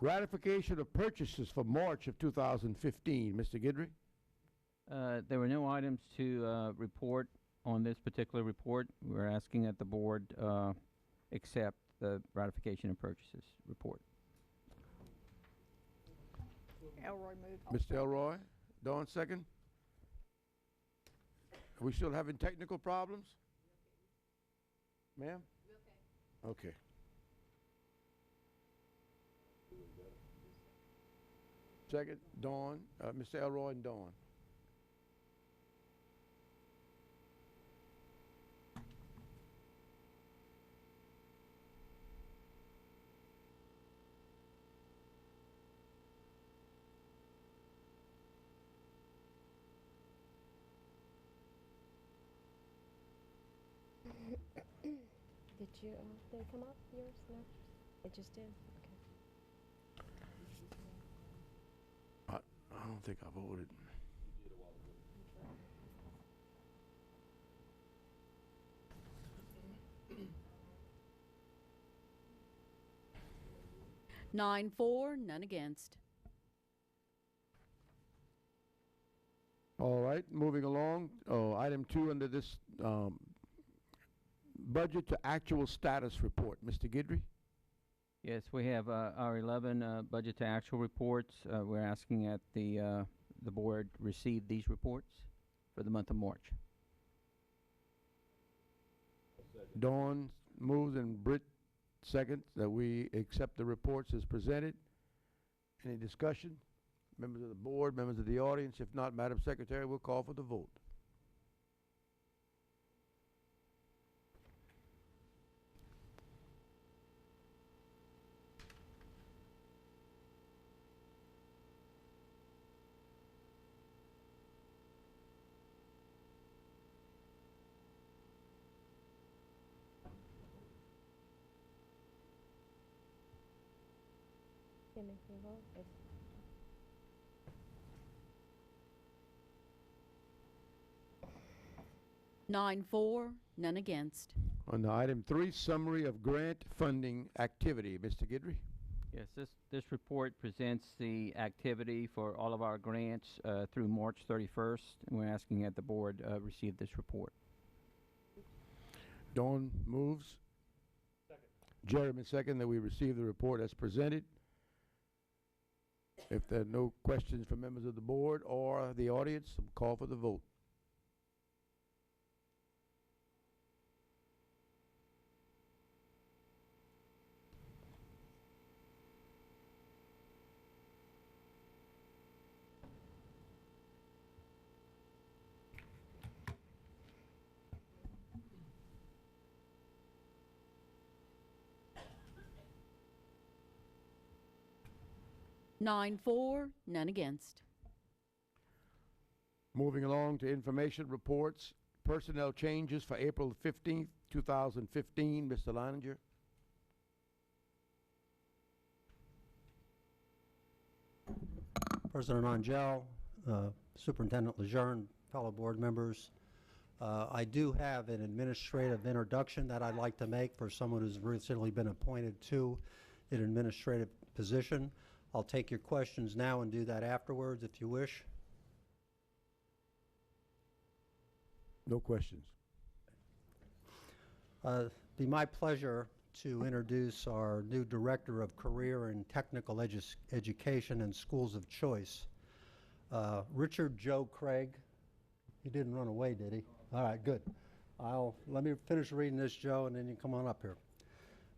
Ratification of purchases for March of 2015. Mr. Guidry? There were no items to report on this particular report. We're asking that the board accept the ratification of purchases report. Elroy moved. Mr. Elroy? Dawn second? Are we still having technical problems? Ma'am? Okay. Second, Dawn, Mr. Elroy and Dawn. Did you, did it come up, yours? No? It just did? Okay. I don't think I voted. Nine for, none against. All right, moving along. Item 2 under this budget to actual status report. Mr. Guidry? Yes, we have our 11 budget to actual reports. We're asking that the board receive these reports for the month of March. Dawn moves and Britt seconds that we accept the reports as presented. Any discussion? Members of the board, members of the audience? If not, Madam Secretary, we'll call for the vote. Can you make me vote? If 9 for, none against. On the item 3, summary of grant funding activity. Mr. Guidry? Yes, this report presents the activity for all of our grants through March 31st, and we're asking that the board receive this report. Dawn moves. Second. Jeremy second that we receive the report as presented. If there are no questions from members of the board or the audience, I'll call for the vote. Nine for, none against. Moving along to information reports, personnel changes for April 15th, 2015. Mr. Leininger. President Angel, Superintendent Lejeune, fellow board members, I do have an administrative introduction that I'd like to make for someone who's recently been appointed to an administrative position. I'll take your questions now and do that afterwards if you wish. No questions. Be my pleasure to introduce our new Director of Career and Technical Education and Schools of Choice, Richard Joe Craig. He didn't run away, did he? All right, good. Let me finish reading this, Joe, and then you come on up here.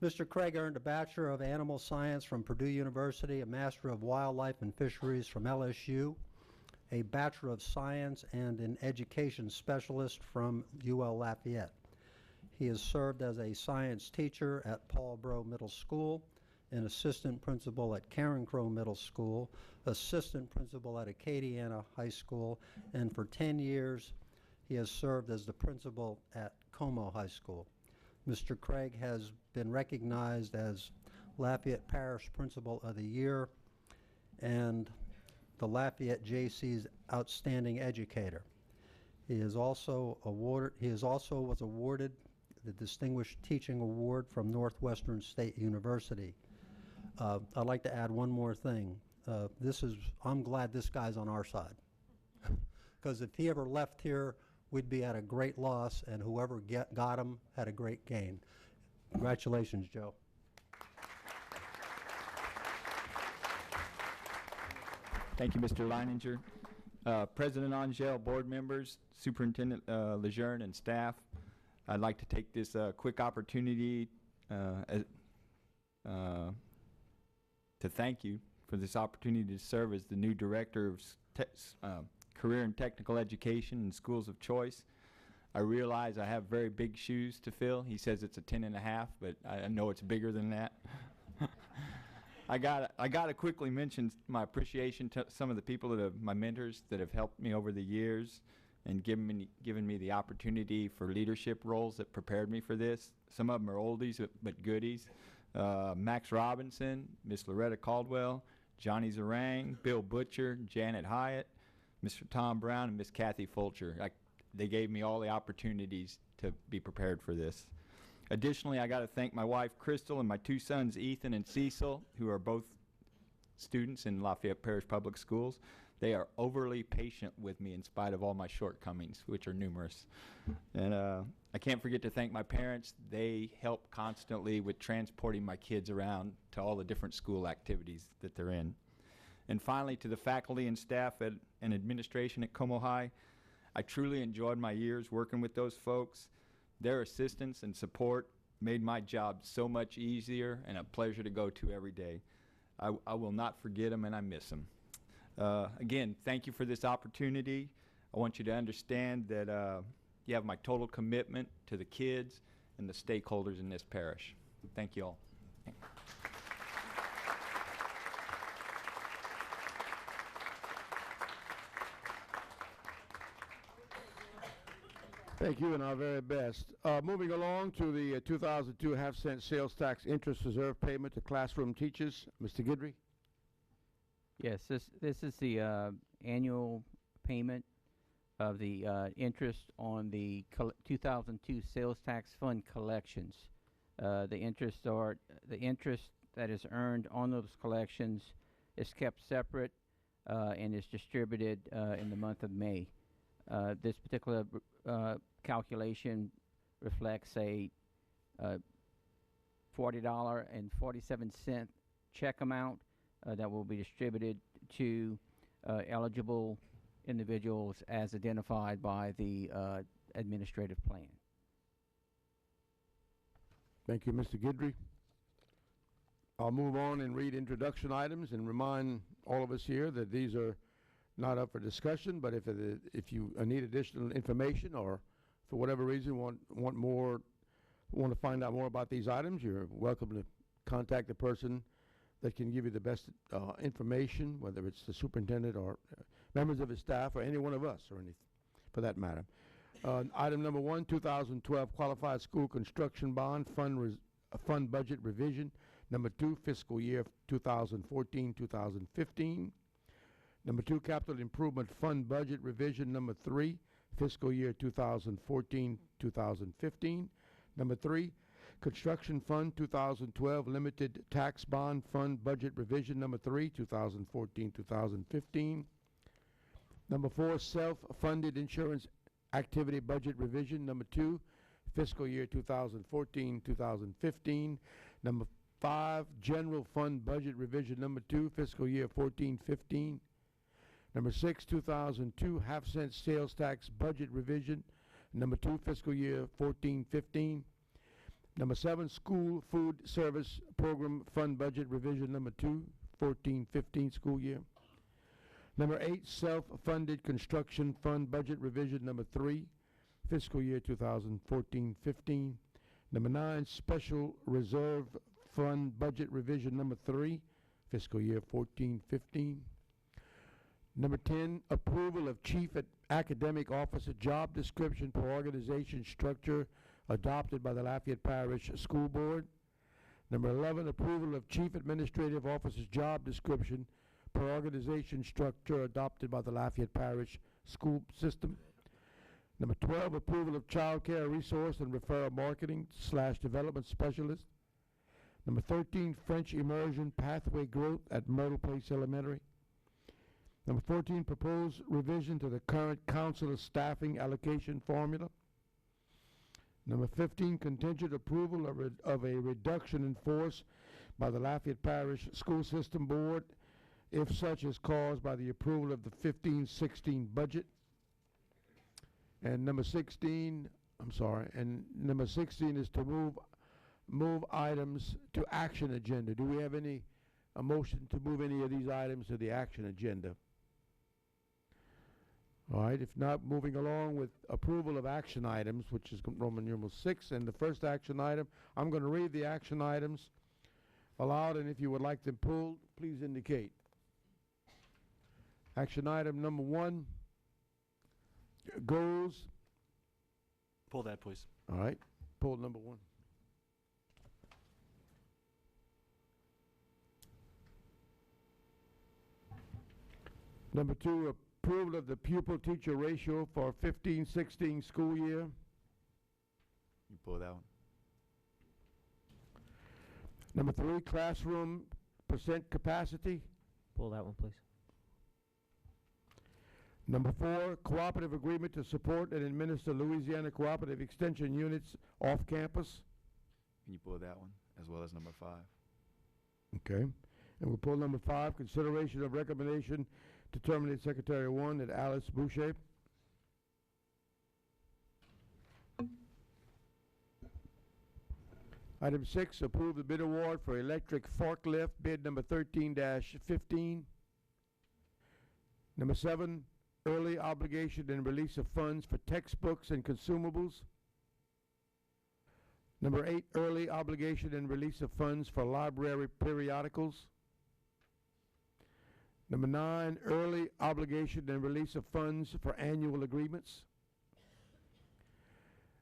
Mr. Craig earned a Bachelor of Animal Science from Purdue University, a Master of Wildlife and Fisheries from LSU, a Bachelor of Science and an Education Specialist from UL Lafayette. He has served as a science teacher at Paul Bro Middle School, an assistant principal at Karen Crow Middle School, assistant principal at Acadiana High School, and for 10 years he has served as the principal at Como High School. Mr. Craig has been recognized as Lafayette Parish Principal of the Year and the Lafayette JC's Outstanding Educator. He also was awarded the Distinguished Teaching Award from Northwestern State University. I'd like to add one more thing. I'm glad this guy's on our side, because if he ever left here, we'd be at a great loss, and whoever got him had a great gain. Congratulations, Joe. Thank you, Mr. Leininger. President Angel, board members, Superintendent Lejeune, and staff, I'd like to take this quick opportunity to thank you for this opportunity to serve as the new Director of Career and Technical Education and Schools of Choice. I realize I have very big shoes to fill. He says it's a 10.5, but I know it's bigger than that. I gotta quickly mention my appreciation to some of the people my mentors that have helped me over the years and given me the opportunity for leadership roles that prepared me for this. Some of them are oldies but goodies. Max Robinson, Miss Loretta Caldwell, Johnny Zarang, Bill Butcher, Janet Hyatt, Mr. Tom Brown, and Miss Kathy Fulcher. They gave me all the opportunities to be prepared for this. Additionally, I got to thank my wife, Crystal, and my two sons, Ethan and Cecil, who are both students in Lafayette Parish Public Schools. They are overly patient with me in spite of all my shortcomings, which are numerous. And I can't forget to thank my parents. They help constantly with transporting my kids around to all the different school activities that they're in. And finally, to the faculty and staff and administration at Como High, I truly enjoyed my years working with those folks. Their assistance and support made my job so much easier and a pleasure to go to every day. I will not forget them, and I miss them. Again, thank you for this opportunity. I want you to understand that you have my total commitment to the kids and the stakeholders in this parish. Thank you all. Thank you, and our very best. Moving along to the 2002 half-cent sales tax interest reserve payment to classroom teachers. Mr. Guidry? Yes, this is the annual payment of the interest on the 2002 sales tax fund collections. The interest that is earned on those collections is kept separate and is distributed in the month of May. This particular calculation reflects a $40.47 check amount that will be distributed to eligible individuals as identified by the administrative plan. Thank you, Mr. Guidry. I'll move on and read introduction items and remind all of us here that these are not up for discussion, but if you need additional information or for whatever reason want to find out more about these items, you're welcome to contact the person that can give you the best information, whether it's the superintendent or members of his staff or any one of us or anything for that matter. Item number 1, 2012 qualified school construction bond fund budget revision. Number 2, fiscal year 2014-2015. Number 2, capital improvement fund budget revision. Number 3, fiscal year 2014-2015. Number 3, construction fund 2012 limited tax bond fund budget revision. Number 3, 2014-2015. Number 4, self-funded insurance activity budget revision. Number 2, fiscal year 2014-2015. Number 5, general fund budget revision. Number 2, fiscal year 14-15. Number 6, 2002 half-cent sales tax budget revision. Number 2, fiscal year 14-15. Number 7, school food service program fund budget revision. Number 2, 14-15 school year. Number 8, self-funded construction fund budget revision. Number 3, fiscal year 2014-15. Number 9, Special Reserve Fund Budget Revision Number 3, fiscal year 14-15. Number 10, approval of Chief Academic Officer job description per organization structure adopted by the Lafayette Parish School Board. Number 11, approval of Chief Administrative Officer's job description per organization structure adopted by the Lafayette Parish School System. Number 12, approval of Child Care Resource and Referral Marketing / Development Specialist. Number 13, French Immersion Pathway Growth at Myrtle Place Elementary. Number 14, proposed revision to the current counselor staffing allocation formula. Number 15, contingent approval of a reduction in force by the Lafayette Parish School System Board, if such is caused by the approval of the 15-16 budget. And number 16 is to move items to action agenda. Do we have a motion to move any of these items to the action agenda? All right, if not, moving along with approval of action items, which is Roman numeral 6, and the first action item, I'm going to read the action items aloud, and if you would like them pulled, please indicate. Action item number 1, goals. Pull that, please. All right, pull number 1. Number 2, approval of the pupil-teacher ratio for 15-16 school year. You pull that one. Number 3, classroom percent capacity. Pull that one, please. Number 4, cooperative agreement to support and administer Louisiana cooperative extension units off campus. Can you pull that one, as well as number 5? Okay. And we'll pull number 5, consideration of recommendation to terminate Secretary 1 at Alice Boucher. Item 6, approve the bid award for electric forklift, bid number 13-15. Number 7, early obligation and release of funds for textbooks and consumables. Number 8, early obligation and release of funds for library periodicals. Number 9, early obligation and release of funds for annual agreements.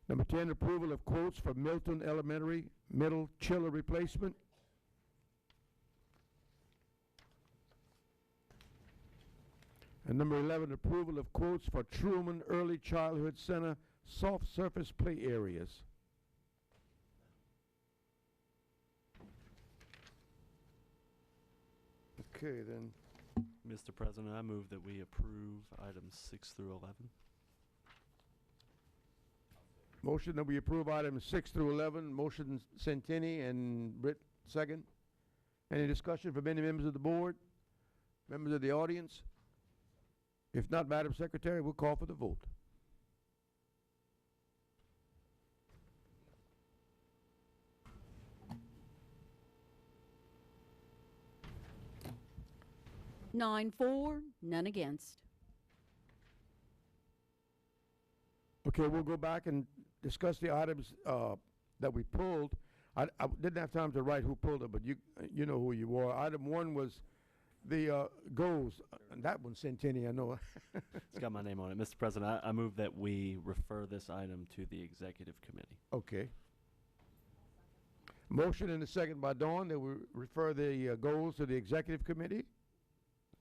Number 10, approval of quotes for Milton Elementary middle chiller replacement. And number 11, approval of quotes for Truman Early Childhood Center soft surface play areas. Okay, then. Mr. President, I move that we approve items 6 through 11. Motion that we approve items 6 through 11. Motion Centini and Britt second. Any discussion from any members of the board? Members of the audience? If not, Madam Secretary, we'll call for the vote. Nine for, none against. Okay, we'll go back and discuss the items that we pulled. I didn't have time to write who pulled it, but you know who you were. Item 1 was the goals. And that one, Centini, I know. It's got my name on it. Mr. President, I move that we refer this item to the executive committee. Okay. Motion and a second by Dawn that we refer the goals to the executive committee.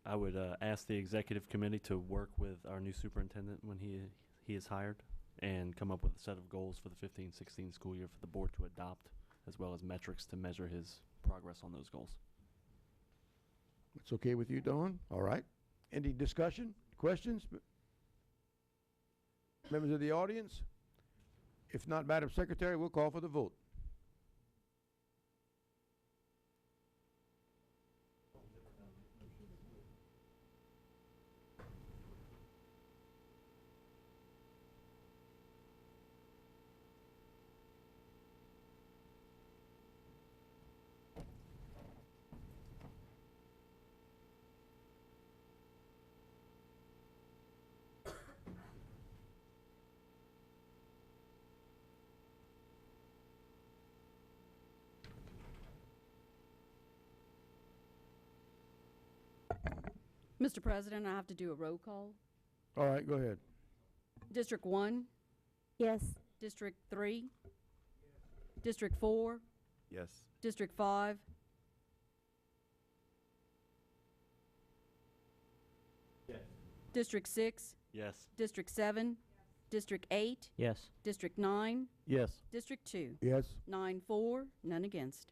I would ask the executive committee to work with our new superintendent when he is hired and come up with a set of goals for the 15-16 school year for the board to adopt, as well as metrics to measure his progress on those goals. It's okay with you, Dawn? All right. Any discussion, questions? Members of the audience? If not, Madam Secretary, we'll call for the vote. Mr. President, I have to do a roll call. All right, go ahead. District 1, Yes. District 3, District 4, Yes. District 5, District 6, Yes. District 7, District 8, Yes. District 9, Yes. District 2. Yes. 9-4, none against.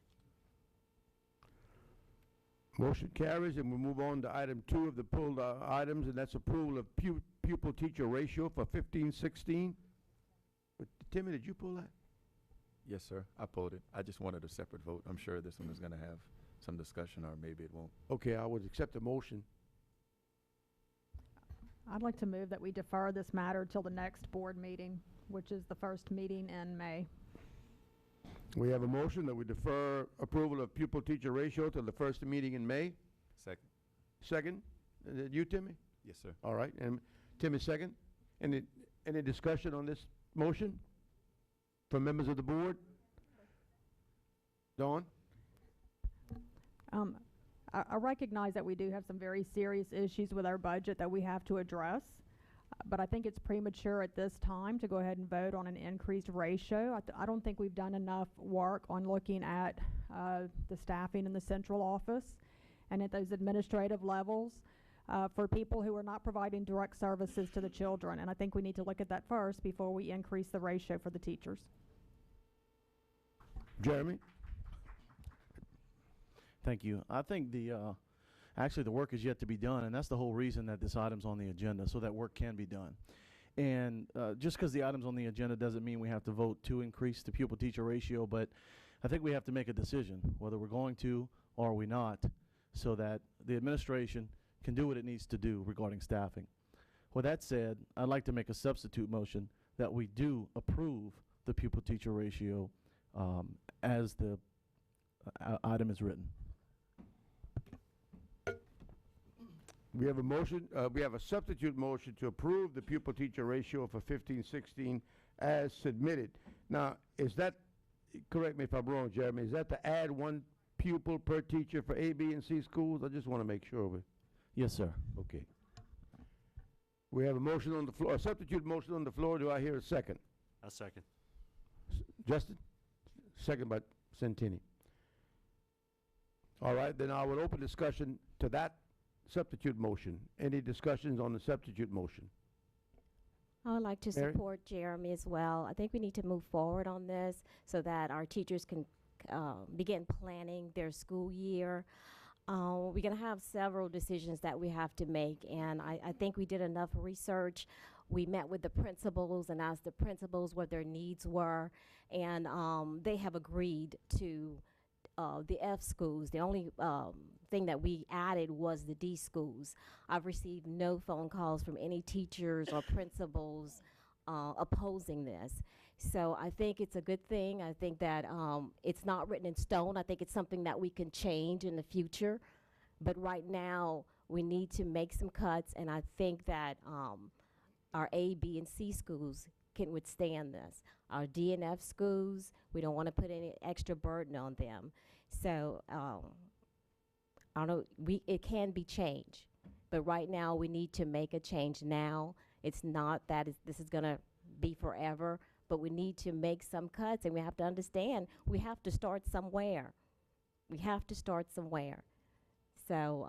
Motion carries, and we move on to item 2 of the pulled items, and that's approval of pupil-teacher ratio for 15-16. But Timmy, did you pull that? Yes, sir. I pulled it. I just wanted a separate vote. I'm sure this one is going to have some discussion, or maybe it won't. Okay, I would accept the motion. I'd like to move that we defer this matter till the next board meeting, which is the first meeting in May. We have a motion that we defer approval of pupil-teacher ratio till the first meeting in May. Second. Second? Is it you, Timmy? Yes, sir. All right, and Timmy second. Any discussion on this motion from members of the board? Dawn? I recognize that we do have some very serious issues with our budget that we have to address, but I think it's premature at this time to go ahead and vote on an increased ratio. I don't think we've done enough work on looking at the staffing in the central office and at those administrative levels for people who are not providing direct services to the children. And I think we need to look at that first before we increase the ratio for the teachers. Jeremy? Thank you. I think actually the work is yet to be done, and that's the whole reason that this item's on the agenda, so that work can be done. And just because the item's on the agenda doesn't mean we have to vote to increase the pupil-teacher ratio, but I think we have to make a decision whether we're going to or are we not, so that the administration can do what it needs to do regarding staffing. With that said, I'd like to make a substitute motion that we do approve the pupil-teacher ratio as the item is written. We have a motion, we have a substitute motion to approve the pupil-teacher ratio for 15-16 as submitted. Now, is that, correct me if I'm wrong, Jeremy, is that to add 1 pupil per teacher for A, B, and C schools? I just want to make sure. Yes, sir. Okay. We have a motion on the floor, a substitute motion on the floor. Do I hear a second? A second. Justin? Second by Santini. All right, then I will open discussion to that substitute motion. Any discussions on the substitute motion? I would like to Mary? support Jeremy as well. I think we need to move forward on this so that our teachers can begin planning their school year. We're going to have several decisions that we have to make, and I think we did enough research. We met with the principals and asked the principals what their needs were, and they have agreed to the F schools. The only thing that we added was the D schools. I've received no phone calls from any teachers or principals opposing this. So I think it's a good thing. I think that it's not written in stone. I think it's something that we can change in the future. But right now, we need to make some cuts, and I think that our A, B, and C schools can withstand this. Our D and F schools, we don't want to put any extra burden on them. So I don't know, it can be changed, but right now we need to make a change now. It's not that this is going to be forever, but we need to make some cuts, and we have to understand we have to start somewhere. We have to start somewhere. So,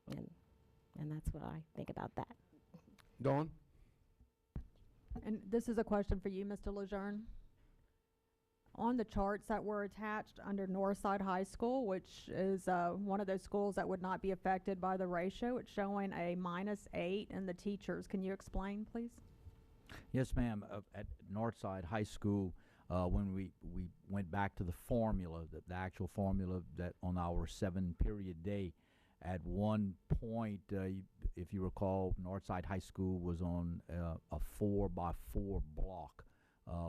and that's what I think about that. Dawn? And this is a question for you, Mr. Lejeune. On the charts that were attached under Northside High School, which is one of those schools that would not be affected by the ratio, it's showing a -8 in the teachers. Can you explain, please? Yes, ma'am. At Northside High School, when we went back to the formula, the actual formula that on our 7-period day, at one point, if you recall, Northside High School was on a 4x4 block,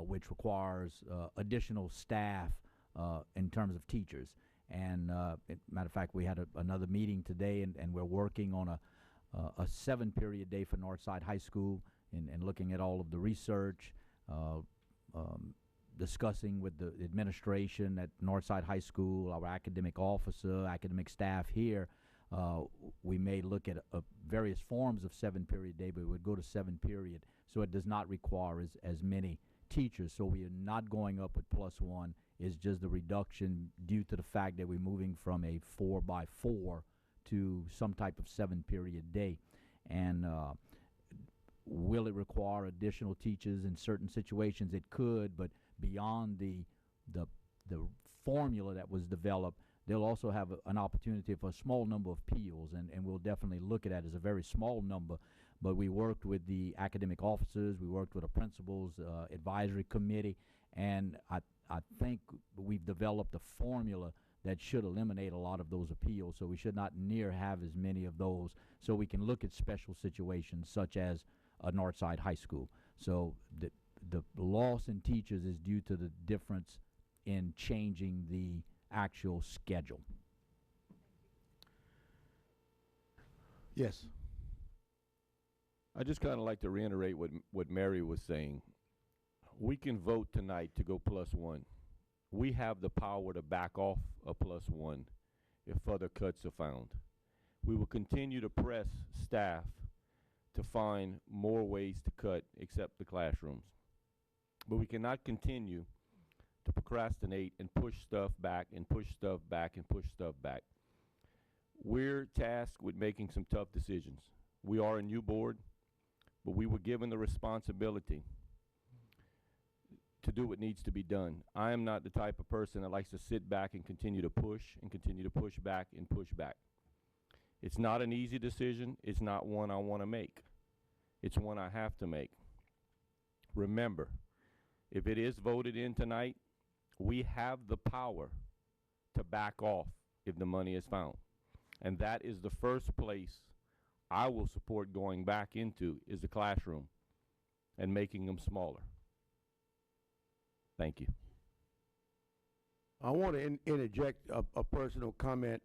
which requires additional staff in terms of teachers. And matter of fact, we had another meeting today, and we're working on a 7-period day for Northside High School, and looking at all of the research, discussing with the administration at Northside High School, our academic officer, academic staff here, We may look at various forms of 7-period day, but we would go to 7-period, so it does not require as many teachers. So we are not going up with +1. It's just the reduction due to the fact that we're moving from a 4x4 to some type of 7-period day. And will it require additional teachers in certain situations? It could, but beyond the formula that was developed, they'll also have an opportunity for a small number of appeals, and we'll definitely look at that as a very small number. But we worked with the academic officers, we worked with the principals advisory committee, and I think we've developed a formula that should eliminate a lot of those appeals, so we should not near have as many of those, so we can look at special situations such as Northside High School. So the loss in teachers is due to the difference in changing the actual schedule. Yes. I just kind of like to reiterate what Mary was saying. We can vote tonight to go +1. We have the power to back off a +1 if further cuts are found. We will continue to press staff to find more ways to cut except the classrooms. But we cannot continue to procrastinate and push stuff back and push stuff back and push stuff back. We're tasked with making some tough decisions. We are a new board, but we were given the responsibility to do what needs to be done. I am not the type of person that likes to sit back and continue to push back and push back. It's not an easy decision. It's not one I want to make. It's one I have to make. Remember, if it is voted in tonight, we have the power to back off if the money is found. And that is the first place I will support going back into, is the classroom and making them smaller. Thank you. I want to interject a personal comment.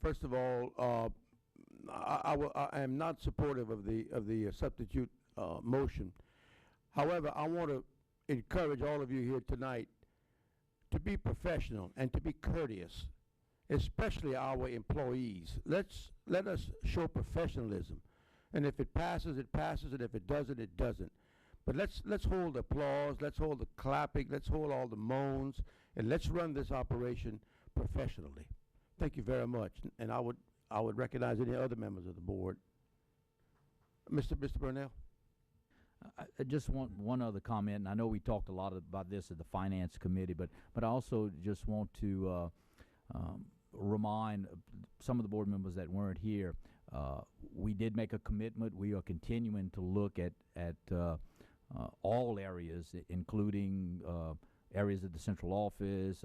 First of all, I am not supportive of the substitute motion. However, I want to encourage all of you here tonight to be professional and to be courteous, especially our employees. Let us show professionalism, and if it passes, it passes, and if it doesn't, it doesn't. But let's hold the applause, let's hold the clapping, let's hold all the moans, and let's run this operation professionally. Thank you very much, and I would recognize any other members of the board. Mr. Burnell. I just want one other comment, and I know we talked a lot about this at the Finance Committee, but I also just want to remind some of the board members that weren't here, we did make a commitment. We are continuing to look at all areas, including areas of the central office,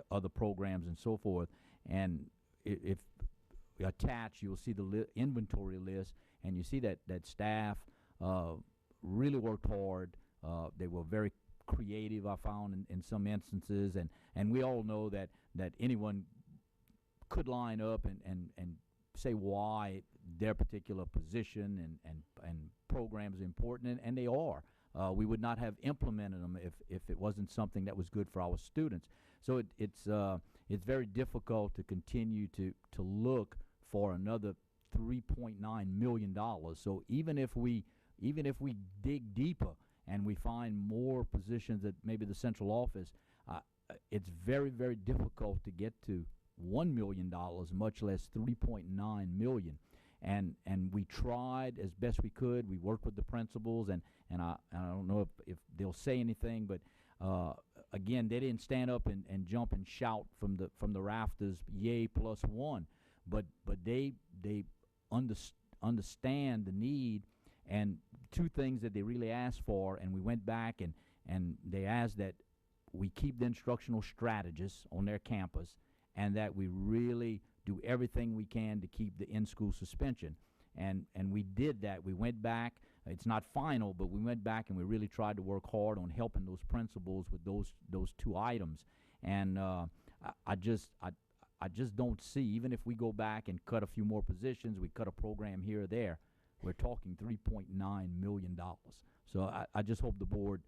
other programs, and so forth. And if attached, you'll see the inventory list, and you see that staff really worked hard. They were very creative, I found, in some instances, and we all know that anyone could line up and say why their particular position and programs are important, and they are. We would not have implemented them if it wasn't something that was good for our students. So it's very difficult to continue to look for another $3.9 million. So even if we dig deeper and we find more positions at maybe the central office, it's very, very difficult to get to $1 million, much less $3.9 million. And we tried as best we could. We worked with the principals, and I don't know if they'll say anything, but again, they didn't stand up and jump and shout from the rafters, yay +1, but they understand the need. And two things that they really asked for, and we went back and they asked that we keep the instructional strategists on their campus, and that we really do everything we can to keep the in-school suspension. And we did that. We went back. It's not final, but we went back and we really tried to work hard on helping those principals with those two items. And I just don't see, even if we go back and cut a few more positions, we cut a program here or there, we're talking $3.9 million. So I just hope the board,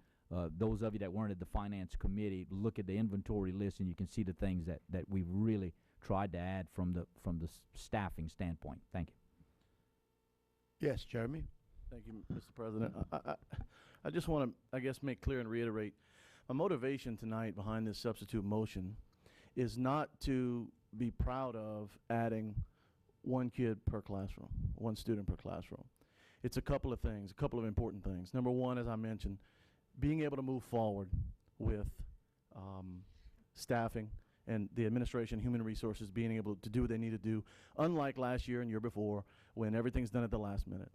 those of you that weren't at the Finance Committee, look at the inventory list and you can see the things that we've really tried to add from the staffing standpoint. Thank you. Yes, Jeremy. Thank you, Mr. President. I just want to, I guess, make clear and reiterate, my motivation tonight behind this substitute motion is not to be proud of adding one kid per classroom, one student per classroom. It's a couple of things, a couple of important things. Number one, as I mentioned, being able to move forward with staffing and the administration, human resources being able to do what they need to do, unlike last year and year before when everything's done at the last minute.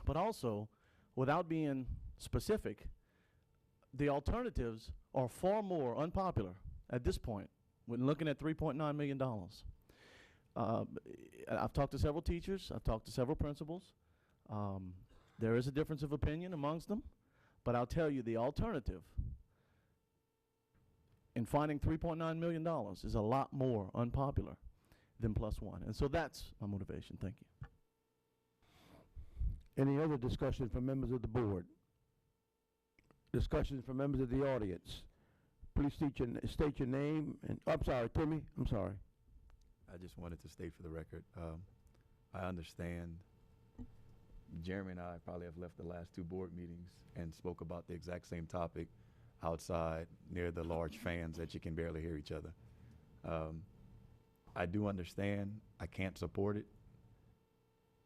But also, without being specific, the alternatives are far more unpopular at this point when looking at $3.9 million. I've talked to several teachers, I've talked to several principals. There is a difference of opinion amongst them, but I'll tell you the alternative in finding $3.9 million is a lot more unpopular than +1. And so that's my motivation. Thank you. Any other discussion from members of the board? Discussions from members of the audience? Please state your name and, I'm sorry, Timmy, I'm sorry. I just wanted to state for the record, I understand Jeremy and I probably have left the last 2 board meetings and spoke about the exact same topic outside near the large fans that you can barely hear each other. I do understand. I can't support it.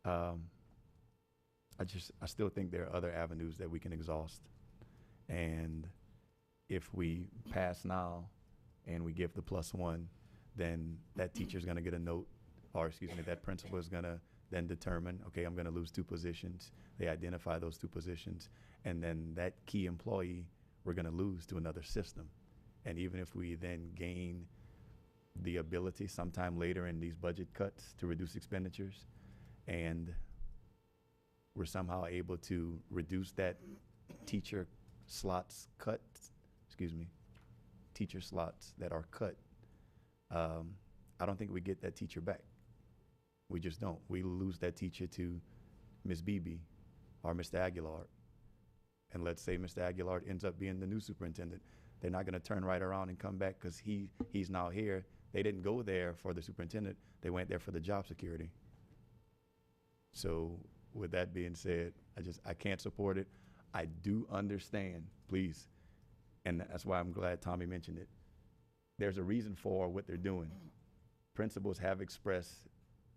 I still think there are other avenues that we can exhaust. And if we pass now and we give the +1, then that teacher's gonna get a note, or excuse me, that principal is gonna then determine, okay, I'm gonna lose 2 positions. They identify those 2 positions, and then that key employee we're gonna lose to another system. And even if we then gain the ability sometime later in these budget cuts to reduce expenditures, and we're somehow able to reduce that teacher slots cut, teacher slots that are cut, I don't think we get that teacher back. We just don't. We lose that teacher to Ms. Beebe or Mr. Aguilar. And let's say Mr. Aguilar ends up being the new superintendent. They're not gonna turn right around and come back because he's now here. They didn't go there for the superintendent. They went there for the job security. So with that being said, I can't support it. I do understand, please, and that's why I'm glad Tommy mentioned it. There's a reason for what they're doing. Principals have expressed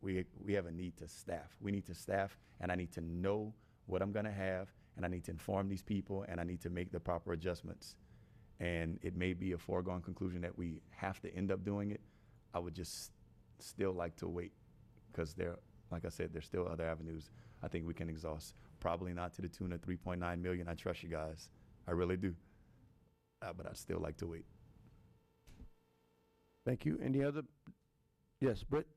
we have a need to staff. We need to staff, and I need to know what I'm gonna have, and I need to inform these people, and I need to make the proper adjustments. And it may be a foregone conclusion that we have to end up doing it. I would just still like to wait, because like I said, there's still other avenues I think we can exhaust. Probably not to the tune of $3.9 million. I trust you guys. I really do. But I'd still like to wait. Thank you. Any other? Yes, Britt?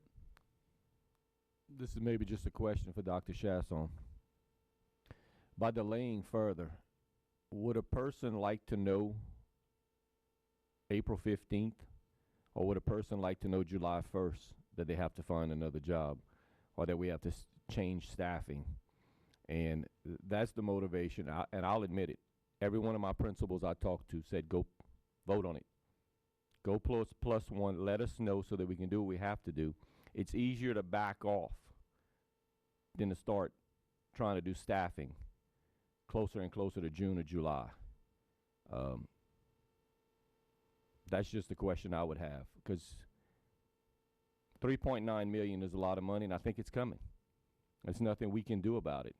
This is maybe just a question for Dr. Chasson. By delaying further, would a person like to know April 15th, or would a person like to know July 1st that they have to find another job, or that we have to change staffing? And that's the motivation, and I'll admit it. Every one of my principals I talked to said, go vote on it. Go +1, let us know so that we can do what we have to do. It's easier to back off than to start trying to do staffing closer and closer to June or July. That's just the question I would have, because $3.9 million is a lot of money, and I think it's coming. There's nothing we can do about it,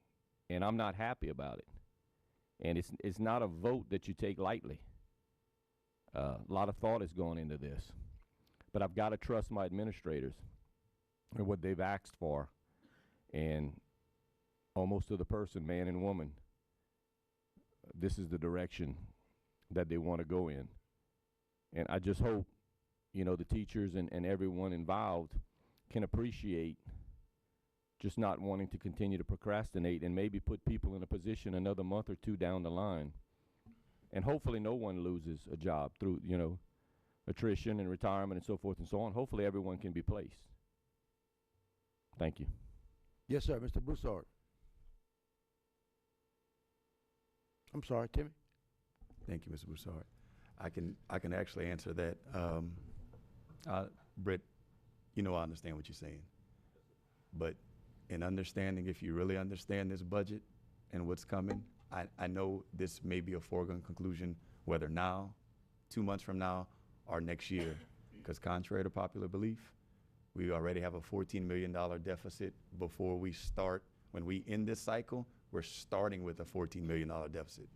and I'm not happy about it. And it's not a vote that you take lightly. A lot of thought is going into this, but I've got to trust my administrators and what they've asked for, and almost to the person, man and woman, this is the direction that they want to go in. And I just hope, the teachers and everyone involved can appreciate just not wanting to continue to procrastinate and maybe put people in a position another month or 2 down the line. And hopefully no one loses a job through, attrition and retirement and so forth and so on. Hopefully everyone can be placed. Thank you. Yes, sir. Mr. Broussard. I'm sorry, Timmy. Thank you, Mr. Broussard. I can actually answer that. Britt, you know I understand what you're saying. But in understanding, if you really understand this budget and what's coming, I know this may be a foregone conclusion, whether now, 2 months from now, or next year. Because contrary to popular belief, we already have a $14 million deficit before we start. When we end this cycle, we're starting with a $14 million deficit.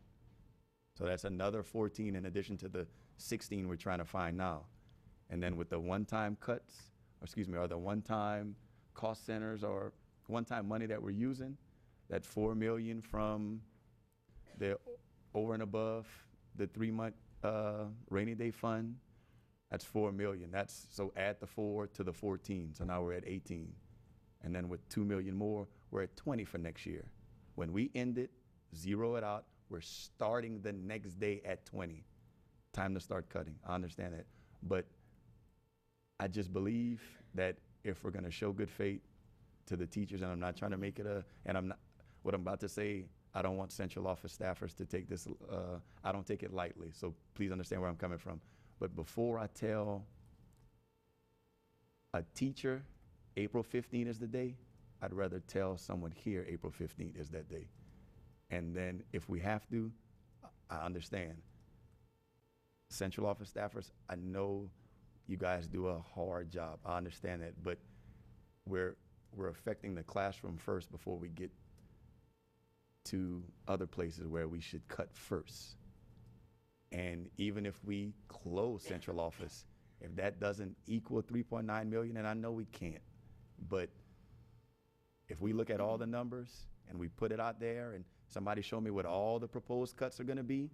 So that's another 14 in addition to the 16 we're trying to find now. And then with the one-time cuts, or the one-time cost centers or one-time money that we're using, that $4 million from the over and above the 3-month rainy day fund, that's $4 million. So add the 4 to the 14, so now we're at 18. And then with 2 million more, we're at 20 for next year. When we end it, zero it out, we're starting the next day at 20. Time to start cutting. I understand that. But I just believe that if we're gonna show good faith to the teachers, and I'm not trying to make it what I'm about to say, I don't want central office staffers to take this, I don't take it lightly, so please understand where I'm coming from. But before I tell a teacher April 15th is the day, I'd rather tell someone here April 15th is that day. And then if we have to, I understand. Central office staffers, I know you guys do a hard job. I understand that, but we're affecting the classroom first before we get to other places where we should cut first. And even if we close central office, if that doesn't equal 3.9 million, and I know we can't, but if we look at all the numbers and we put it out there and somebody show me what all the proposed cuts are gonna be,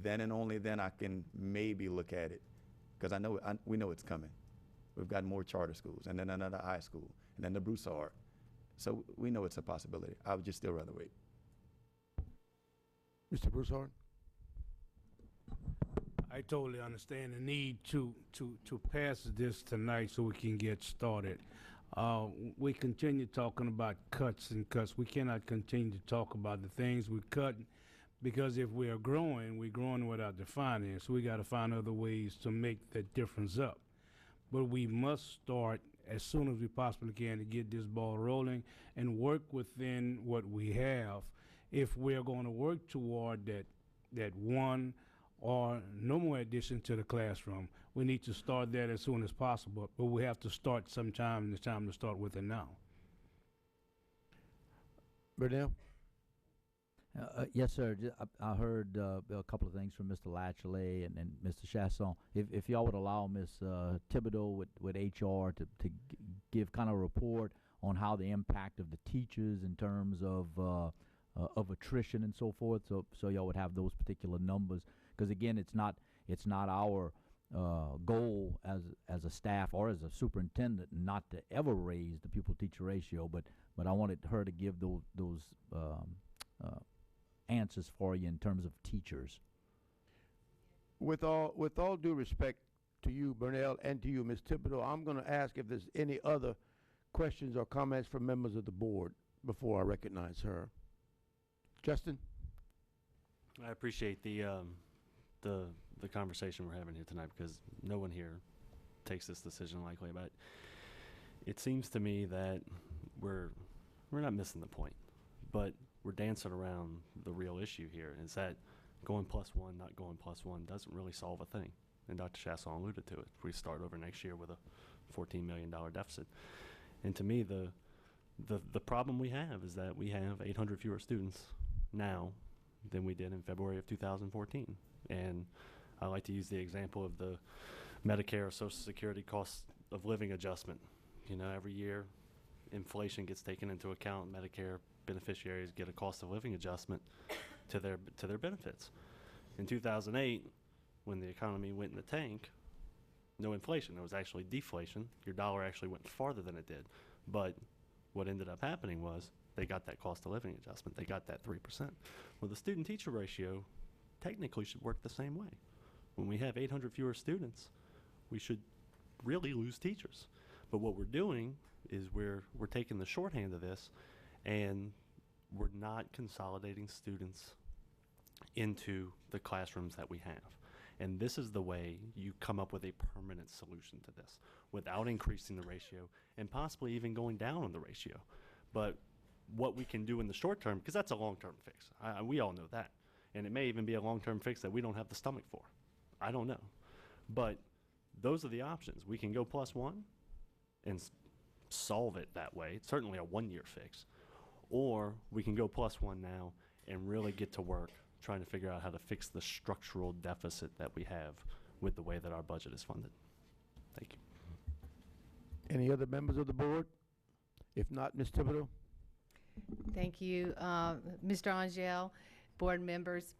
then and only then I can maybe look at it. Because we know it's coming. We've got more charter schools and then another high school and then the Broussard. So we know it's a possibility. I would just still rather wait. Mr. Broussard? I totally understand the need to pass this tonight so we can get started. We continue talking about cuts and cuts. We cannot continue to talk about the things we cut because if we are growing, we're growing without the finance. We got to find other ways to make that difference up. But we must start as soon as we possibly can to get this ball rolling and work within what we have. If we're going to work toward that one or no more addition to the classroom, we need to start that as soon as possible. But we have to start sometime, and it's time to start with it now. Burnell? Yes, sir. I heard a couple of things from Mr. Latchley and Mr. Chasson. If y'all would allow Ms. Thibodeau with HR to give kind of a report on how the impact of the teachers in terms of attrition and so forth, so y'all would have those particular numbers. Because again, it's not our goal as a staff or as a superintendent not to ever raise the pupil-teacher ratio, but I wanted her to give those answers for you in terms of teachers. With all due respect to you, Burnell, and to you, Ms. Thibodeau, I'm going to ask if there's any other questions or comments from members of the board before I recognize her. Justin? I appreciate the conversation we're having here tonight because no one here takes this decision lightly. But it seems to me that we're not missing the point, but we're dancing around the real issue here. Is that going +1, not going +1 doesn't really solve a thing. And Dr. Chasson alluded to it. We start over next year with a $14 million deficit. And to me, the problem we have is that we have 800 fewer students now than we did in February of 2014. And I like to use the example of the Medicare or Social Security cost of living adjustment. You know, every year inflation gets taken into account. Medicare beneficiaries get a cost of living adjustment to their benefits. In 2008, when the economy went in the tank, no inflation. There was actually deflation. Your dollar actually went farther than it did. But what ended up happening was they got that cost of living adjustment. They got that 3%. Well, the student-teacher ratio technically should work the same way. When we have 800 fewer students, we should really lose teachers. But what we're doing is we're taking the shorthand of this and we're not consolidating students into the classrooms that we have. And this is the way you come up with a permanent solution to this without increasing the ratio and possibly even going down on the ratio. But what we can do in the short term, because that's a long-term fix. We all know that. And it may even be a long-term fix that we don't have the stomach for. I don't know. But those are the options. We can go +1 and solve it that way. It's certainly a one-year fix. Or we can go +1 now and really get to work trying to figure out how to fix the structural deficit that we have with the way that our budget is funded. Thank you. Any other members of the board? If not, Ms. Thibodeau? Thank you, Mr. Angel, board members.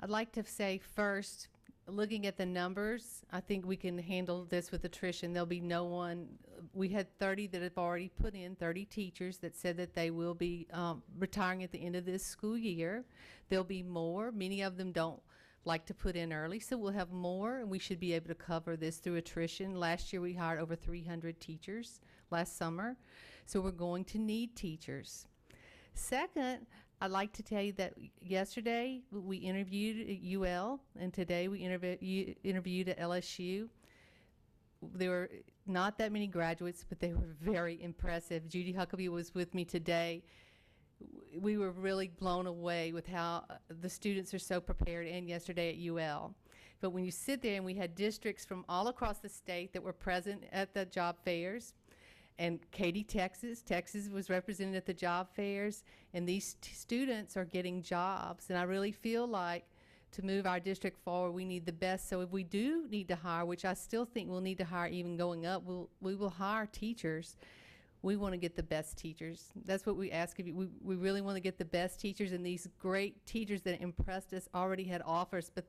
I'd like to say first, looking at the numbers, I think we can handle this with attrition. There'll be no one. We had 30 that have already put in, 30 teachers that said that they will be retiring at the end of this school year. There'll be more. Many of them don't like to put in early, so we'll have more, and we should be able to cover this through attrition. Last year we hired over 300 teachers last summer, so we're going to need teachers. Second, I'd like to tell you that yesterday we interviewed at UL, and today we interviewed at LSU. There were not that many graduates, but they were very impressive. Judy Huckabee was with me today. We were really blown away with how the students are so prepared, and yesterday at UL. But when you sit there, and we had districts from all across the state that were present at the job fairs, and Katy, Texas was represented at the job fairs, and these students are getting jobs. And I really feel like to move our district forward, we need the best. So if we do need to hire, which I still think we'll need to hire even going up, we will hire teachers. We want to get the best teachers. That's what we ask of you. We really want to get the best teachers, and these great teachers that impressed us already had offers, but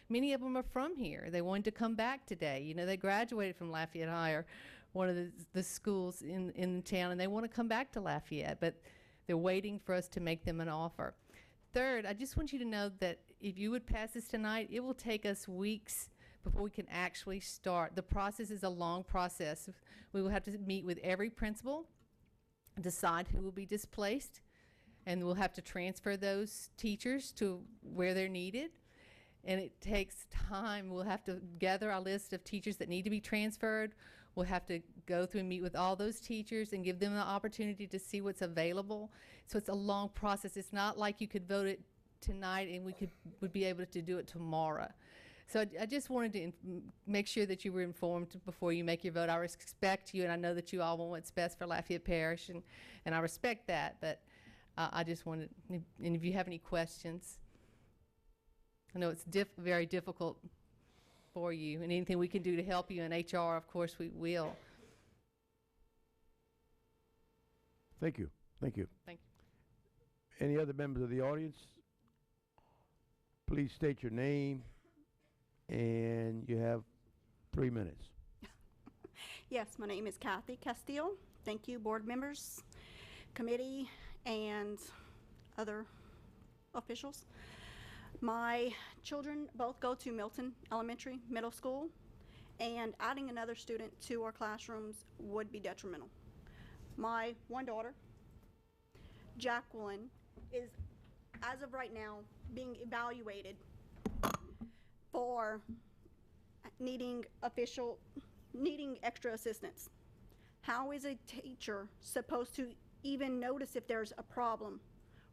many of them are from here. They wanted to come back today. You know, they graduated from Lafayette High or one of the schools in town, and they want to come back to Lafayette, but they're waiting for us to make them an offer. Third, I just want you to know that if you would pass this tonight, it will take us weeks before we can actually start. The process is a long process. We will have to meet with every principal, decide who will be displaced, and we'll have to transfer those teachers to where they're needed. And it takes time. We'll have to gather our list of teachers that need to be transferred. We'll have to go through and meet with all those teachers and give them the opportunity to see what's available. So it's a long process. It's not like you could vote it tonight and would be able to do it tomorrow. So I just wanted to make sure that you were informed before you make your vote. I respect you, and I know that you all want what's best for Lafayette Parish, and I respect that, but I just wanted, and if you have any questions, I know it's very difficult for you, and anything we can do to help you in HR, of course, we will. Thank you. Thank you. Thank you. Any other members of the audience? Please state your name, and you have 3 minutes. Yes, my name is Kathy Castillo. Thank you, board members, committee, and other officials. My children both go to Milton Elementary Middle School, and adding another student to our classrooms would be detrimental. My one daughter, Jacqueline, is, as of right now, being evaluated for needing extra assistance. How is a teacher supposed to even notice if there's a problem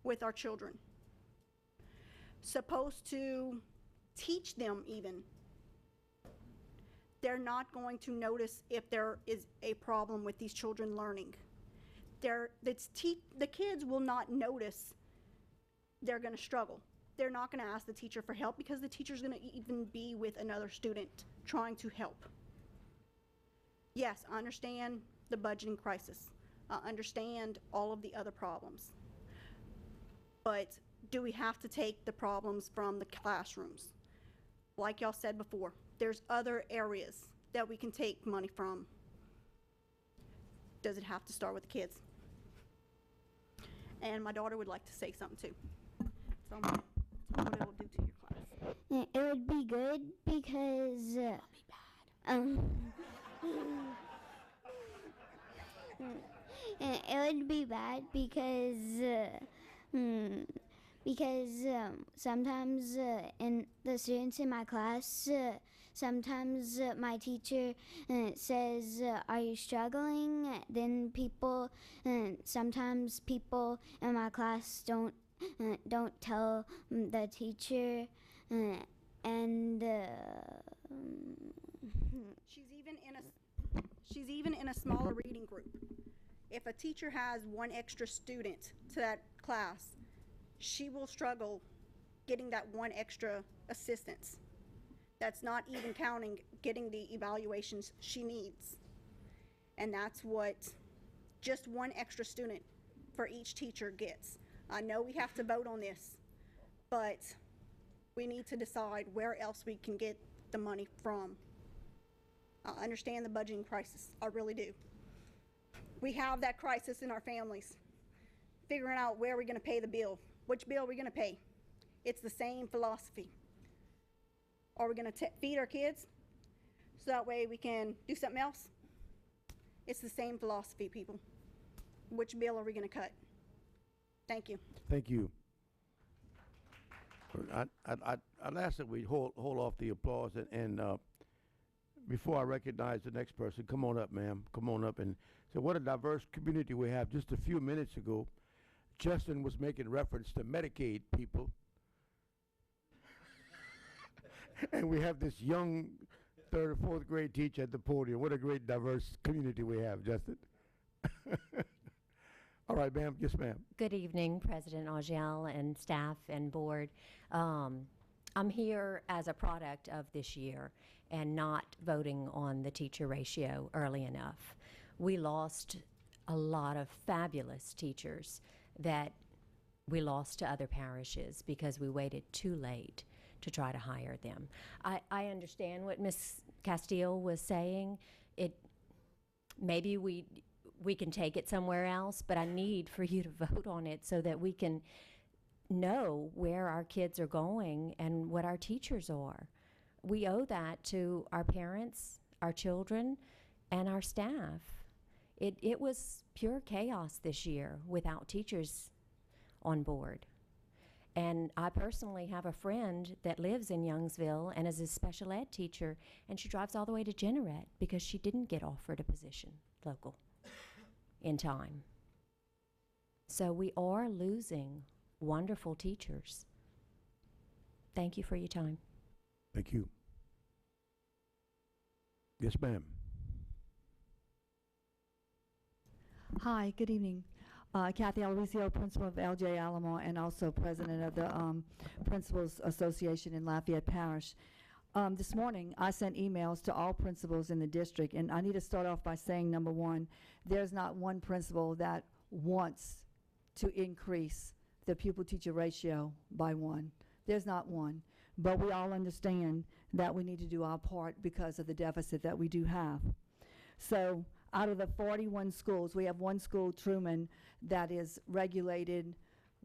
with our children? Supposed to teach them even. They're not going to notice if there is a problem with these children learning. The kids will not notice they're going to struggle. They're not going to ask the teacher for help because the teacher's going to even be with another student trying to help. Yes, I understand the budgeting crisis. I understand all of the other problems. But do we have to take the problems from the classrooms? Like y'all said before, there's other areas that we can take money from. Does it have to start with the kids? And my daughter would like to say something too. So tell me what it will do to your class. It would be good because it would be bad because because sometimes in the students in my class, sometimes my teacher says, "Are you struggling?" Then sometimes people in my class don't tell the teacher, and she's even in a smaller reading group. If a teacher has one extra student to that class, she will struggle getting that one extra assistance. That's not even counting getting the evaluations she needs. And that's what just one extra student for each teacher gets. I know we have to vote on this, but we need to decide where else we can get the money from. I understand the budgeting crisis, I really do. We have that crisis in our families, figuring out where we're gonna pay the bill, which bill we're gonna pay. It's the same philosophy. Are we gonna feed our kids so that way we can do something else? It's the same philosophy, people. Which bill are we gonna cut? Thank you. Thank you. I'd ask that we hold off the applause and before I recognize the next person, come on up, ma'am. Come on up. And so what a diverse community we have. Just a few minutes ago, Justin was making reference to Medicaid people. And we have this young third or fourth grade teacher at the podium. What a great diverse community we have, Justin. All right, ma'am. Yes, ma'am. Good evening, President Angel and staff and board. I'm here as a product of this year and not voting on the teacher ratio early enough. We lost a lot of fabulous teachers that we lost to other parishes because we waited too late to try to hire them. I understand what Ms. Castile was saying. Maybe we can take it somewhere else, but I need for you to vote on it so that we can know where our kids are going and what our teachers are. We owe that to our parents, our children, and our staff. It was pure chaos this year without teachers on board. And I personally have a friend that lives in Youngsville and is a special ed teacher, and she drives all the way to Jeanerette because she didn't get offered a position local in time. So we are losing wonderful teachers. Thank you for your time. Thank you. Yes, ma'am. Hi, good evening. Kathy Aloisio, principal of LJ Alamo and also president of the Principals Association in Lafayette Parish. This morning, I sent emails to all principals in the district, and I need to start off by saying, number one, there's not one principal that wants to increase the pupil-teacher ratio by 1. There's not one. But we all understand that we need to do our part because of the deficit that we do have. So out of the 41 schools, we have one school, Truman, that is regulated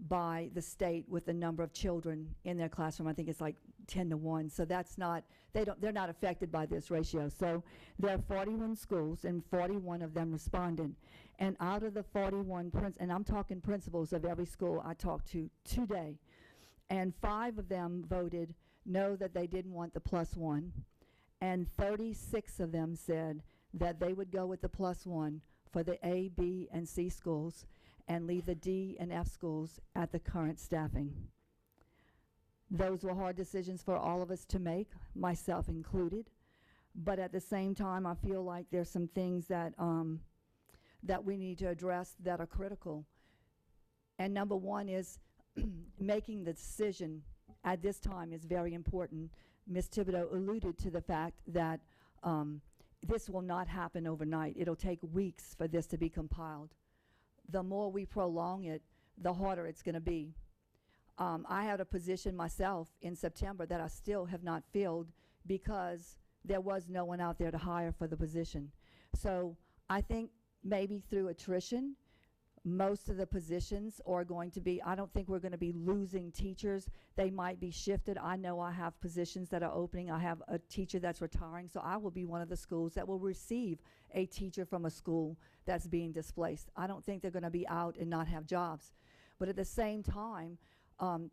by the state with the number of children in their classroom. I think it's like 10 to 1. So that's not, they're not affected by this ratio. So there are 41 schools and 41 of them responded. And out of the 41, and I'm talking principals of every school I talked to today, and 5 of them voted no, that they didn't want the +1, and 36 of them said that they would go with the +1 for the A, B, and C schools and leave the D and F schools at the current staffing. Those were hard decisions for all of us to make, myself included, but at the same time, I feel like there's some things that that we need to address that are critical. And number one is making the decision at this time is very important. Ms. Thibodeau alluded to the fact that this will not happen overnight. It'll take weeks for this to be compiled. The more we prolong it, the harder it's going to be. I had a position myself in September that I still have not filled because there was no one out there to hire for the position. So I think maybe through attrition, most of the positions are going to be, I don't think we're going to be losing teachers. They might be shifted. I know I have positions that are opening. I have a teacher that's retiring, so I will be one of the schools that will receive a teacher from a school that's being displaced. I don't think they're going to be out and not have jobs. But at the same time,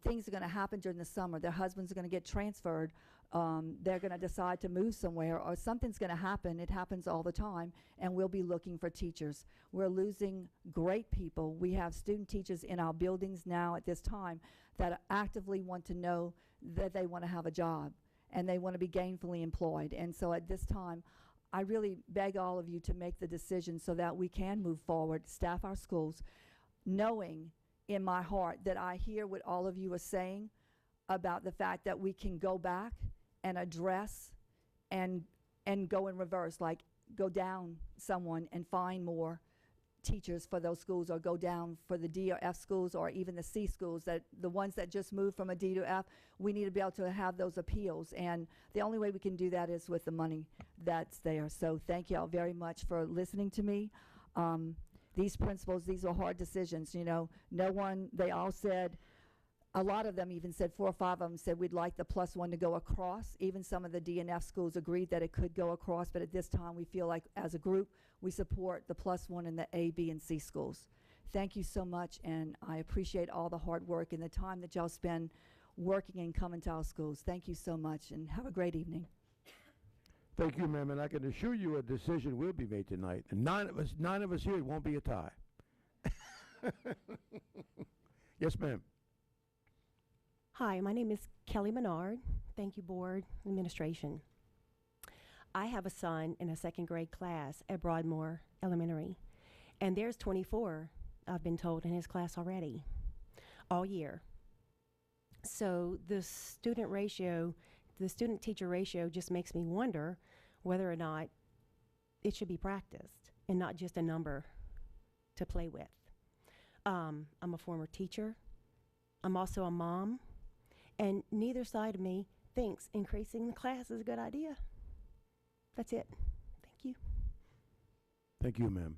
things are going to happen during the summer. Their husbands are going to get transferred. They're going to decide to move somewhere, or something's going to happen. It happens all the time, and we'll be looking for teachers. We're losing great people. We have student teachers in our buildings now at this time that actively want to know that they want to have a job and they want to be gainfully employed. And so at this time, I really beg all of you to make the decision so that we can move forward, staff our schools, knowing in my heart that I hear what all of you are saying about the fact that we can go back and address and go in reverse, like go down someone and find more teachers for those schools, or go down for the D or F schools, or even the C schools, that the ones that just moved from a D to F. We need to be able to have those appeals, and the only way we can do that is with the money that's there. So thank you all very much for listening to me. These principals, these are hard decisions, you know. No one, they all said, a lot of them even said, 4 or 5 of them said we'd like the +1 to go across. Even some of the D and F schools agreed that it could go across, but at this time we feel like as a group we support the +1 in the A, B, and C schools. Thank you so much, and I appreciate all the hard work and the time that y'all spend working and coming to our schools. Thank you so much, and have a great evening. Thank you, ma'am, and I can assure you a decision will be made tonight. And nine of us here, it won't be a tie. Yes, ma'am. Hi, my name is Kelly Menard. Thank you, Board Administration. I have a son in a 2nd grade class at Broadmoor Elementary, and there's 24, I've been told, in his class already, all year. So the student teacher ratio just makes me wonder whether or not it should be practiced and not just a number to play with. I'm a former teacher. I'm also a mom. And neither side of me thinks increasing the class is a good idea. That's it. Thank you. Thank you, ma'am.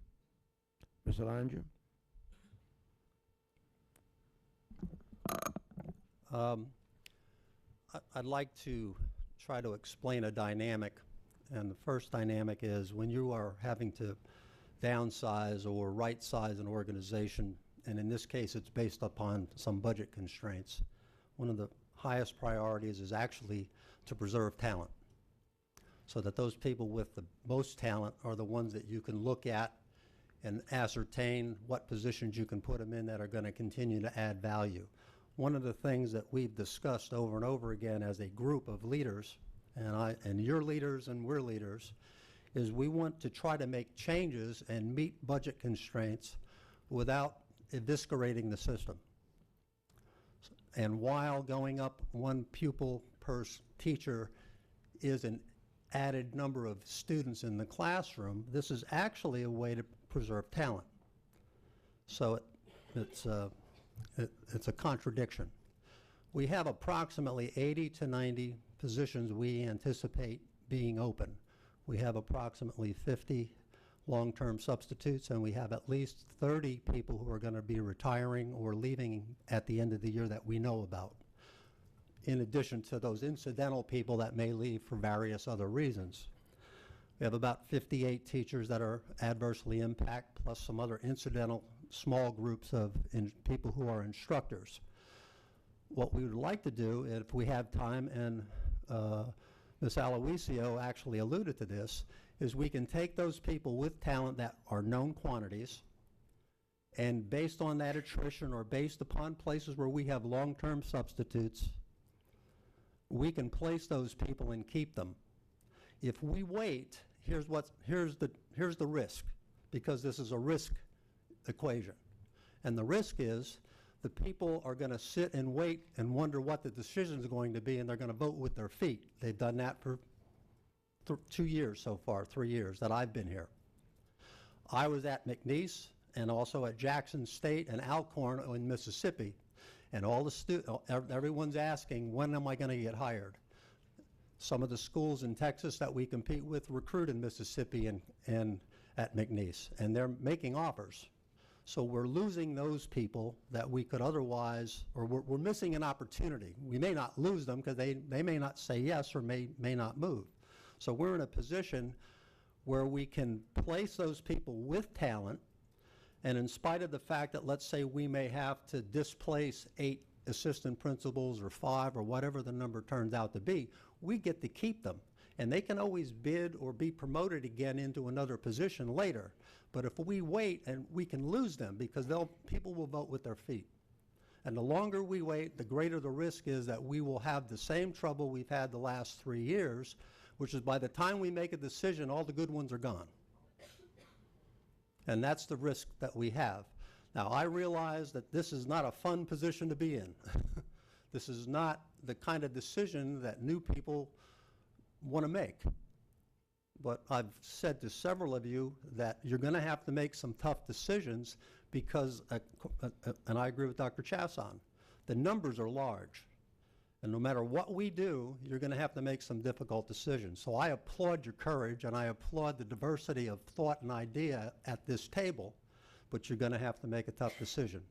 Mr. Langer? I'd like to try to explain a dynamic. And the first dynamic is when you are having to downsize or right-size an organization, and in this case it's based upon some budget constraints, one of the highest priorities is actually to preserve talent, so that those people with the most talent are the ones that you can look at and ascertain what positions you can put them in that are going to continue to add value. One of the things that we've discussed over and over again as a group of leaders, and you're leaders and we're leaders, is we want to try to make changes and meet budget constraints without eviscerating the system. And while going up 1 pupil per teacher is an added number of students in the classroom, this is actually a way to preserve talent. So it's a contradiction. We have approximately 80 to 90 positions we anticipate being open. We have approximately 50 long-term substitutes, and we have at least 30 people who are going to be retiring or leaving at the end of the year that we know about, in addition to those incidental people that may leave for various other reasons. We have about 58 teachers that are adversely impacted, plus some other incidental small groups of people who are instructors. What we would like to do, if we have time, and Ms. Aloisio actually alluded to this, is we can take those people with talent that are known quantities, and based on that attrition or based upon places where we have long-term substitutes, we can place those people and keep them. If we wait, here's the risk, because this is a risk equation. And the risk is the people are going to sit and wait and wonder what the decision is going to be, and they're going to vote with their feet. They've done that for 2 years so far, 3 years that I've been here. I was at McNeese and also at Jackson State and Alcorn in Mississippi, and everyone's asking, when am I going to get hired? Some of the schools in Texas that we compete with recruit in Mississippi and at McNeese, and they're making offers. So we're losing those people that we could otherwise, or we're missing an opportunity. We may not lose them because they may not say yes or may not move. So we're in a position where we can place those people with talent, and in spite of the fact that, let's say, we may have to displace 8 assistant principals or 5 or whatever the number turns out to be, we get to keep them. And they can always bid or be promoted again into another position later. But if we wait, and we can lose them because people will vote with their feet. And the longer we wait, the greater the risk is that we will have the same trouble we've had the last 3 years, which is by the time we make a decision, all the good ones are gone. And that's the risk that we have. Now, I realize that this is not a fun position to be in. This is not the kind of decision that new people want to make. But I've said to several of you that you're going to have to make some tough decisions because, and I agree with Dr. Chasson, the numbers are large. And no matter what we do, you're going to have to make some difficult decisions. So I applaud your courage, and I applaud the diversity of thought and idea at this table, but you're going to have to make a tough decision.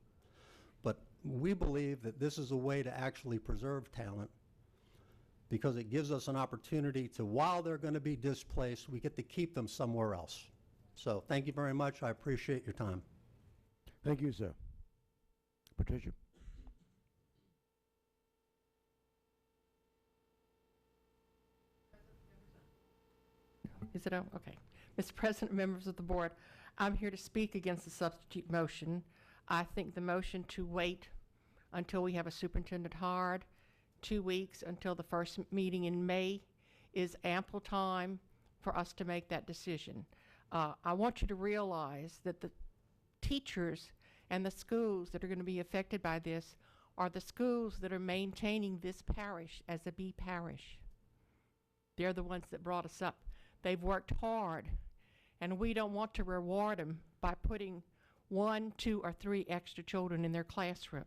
But we believe that this is a way to actually preserve talent because it gives us an opportunity to, while they're going to be displaced, we get to keep them somewhere else. So thank you very much. I appreciate your time. Thank you, sir. Patricia. Is it on? Okay. Mr. President, members of the board, I'm here to speak against the substitute motion. I think the motion to wait until we have a superintendent hired, 2 weeks until the first meeting in May, is ample time for us to make that decision. I want you to realize that the teachers and the schools that are going to be affected by this are the schools that are maintaining this parish as a B parish. They're the ones that brought us up. They've worked hard, and we don't want to reward them by putting 1, 2, or 3 extra children in their classroom.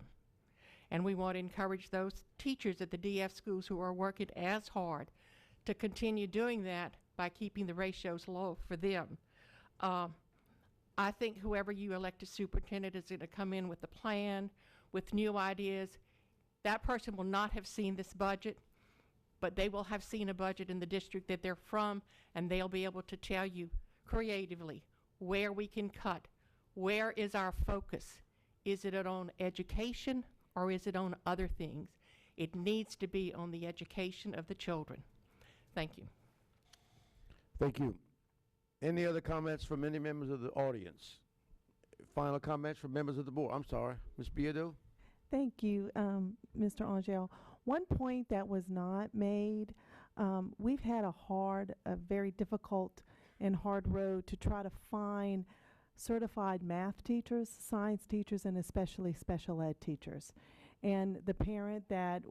And we want to encourage those teachers at the DF schools who are working as hard to continue doing that by keeping the ratios low for them. I think whoever you elect as superintendent is going to come in with a plan, with new ideas. That person will not have seen this budget, but they will have seen a budget in the district that they're from, and they'll be able to tell you creatively where we can cut. Where is our focus? Is it on education or is it on other things? It needs to be on the education of the children. Thank you. Thank you. Any other comments from any members of the audience? Final comments from members of the board? I'm sorry, Ms. Biado? Thank you, Mr. Angel. One point that was not made, we've had a very difficult and hard road to try to find certified math teachers, science teachers, and especially special ed teachers. And the parent that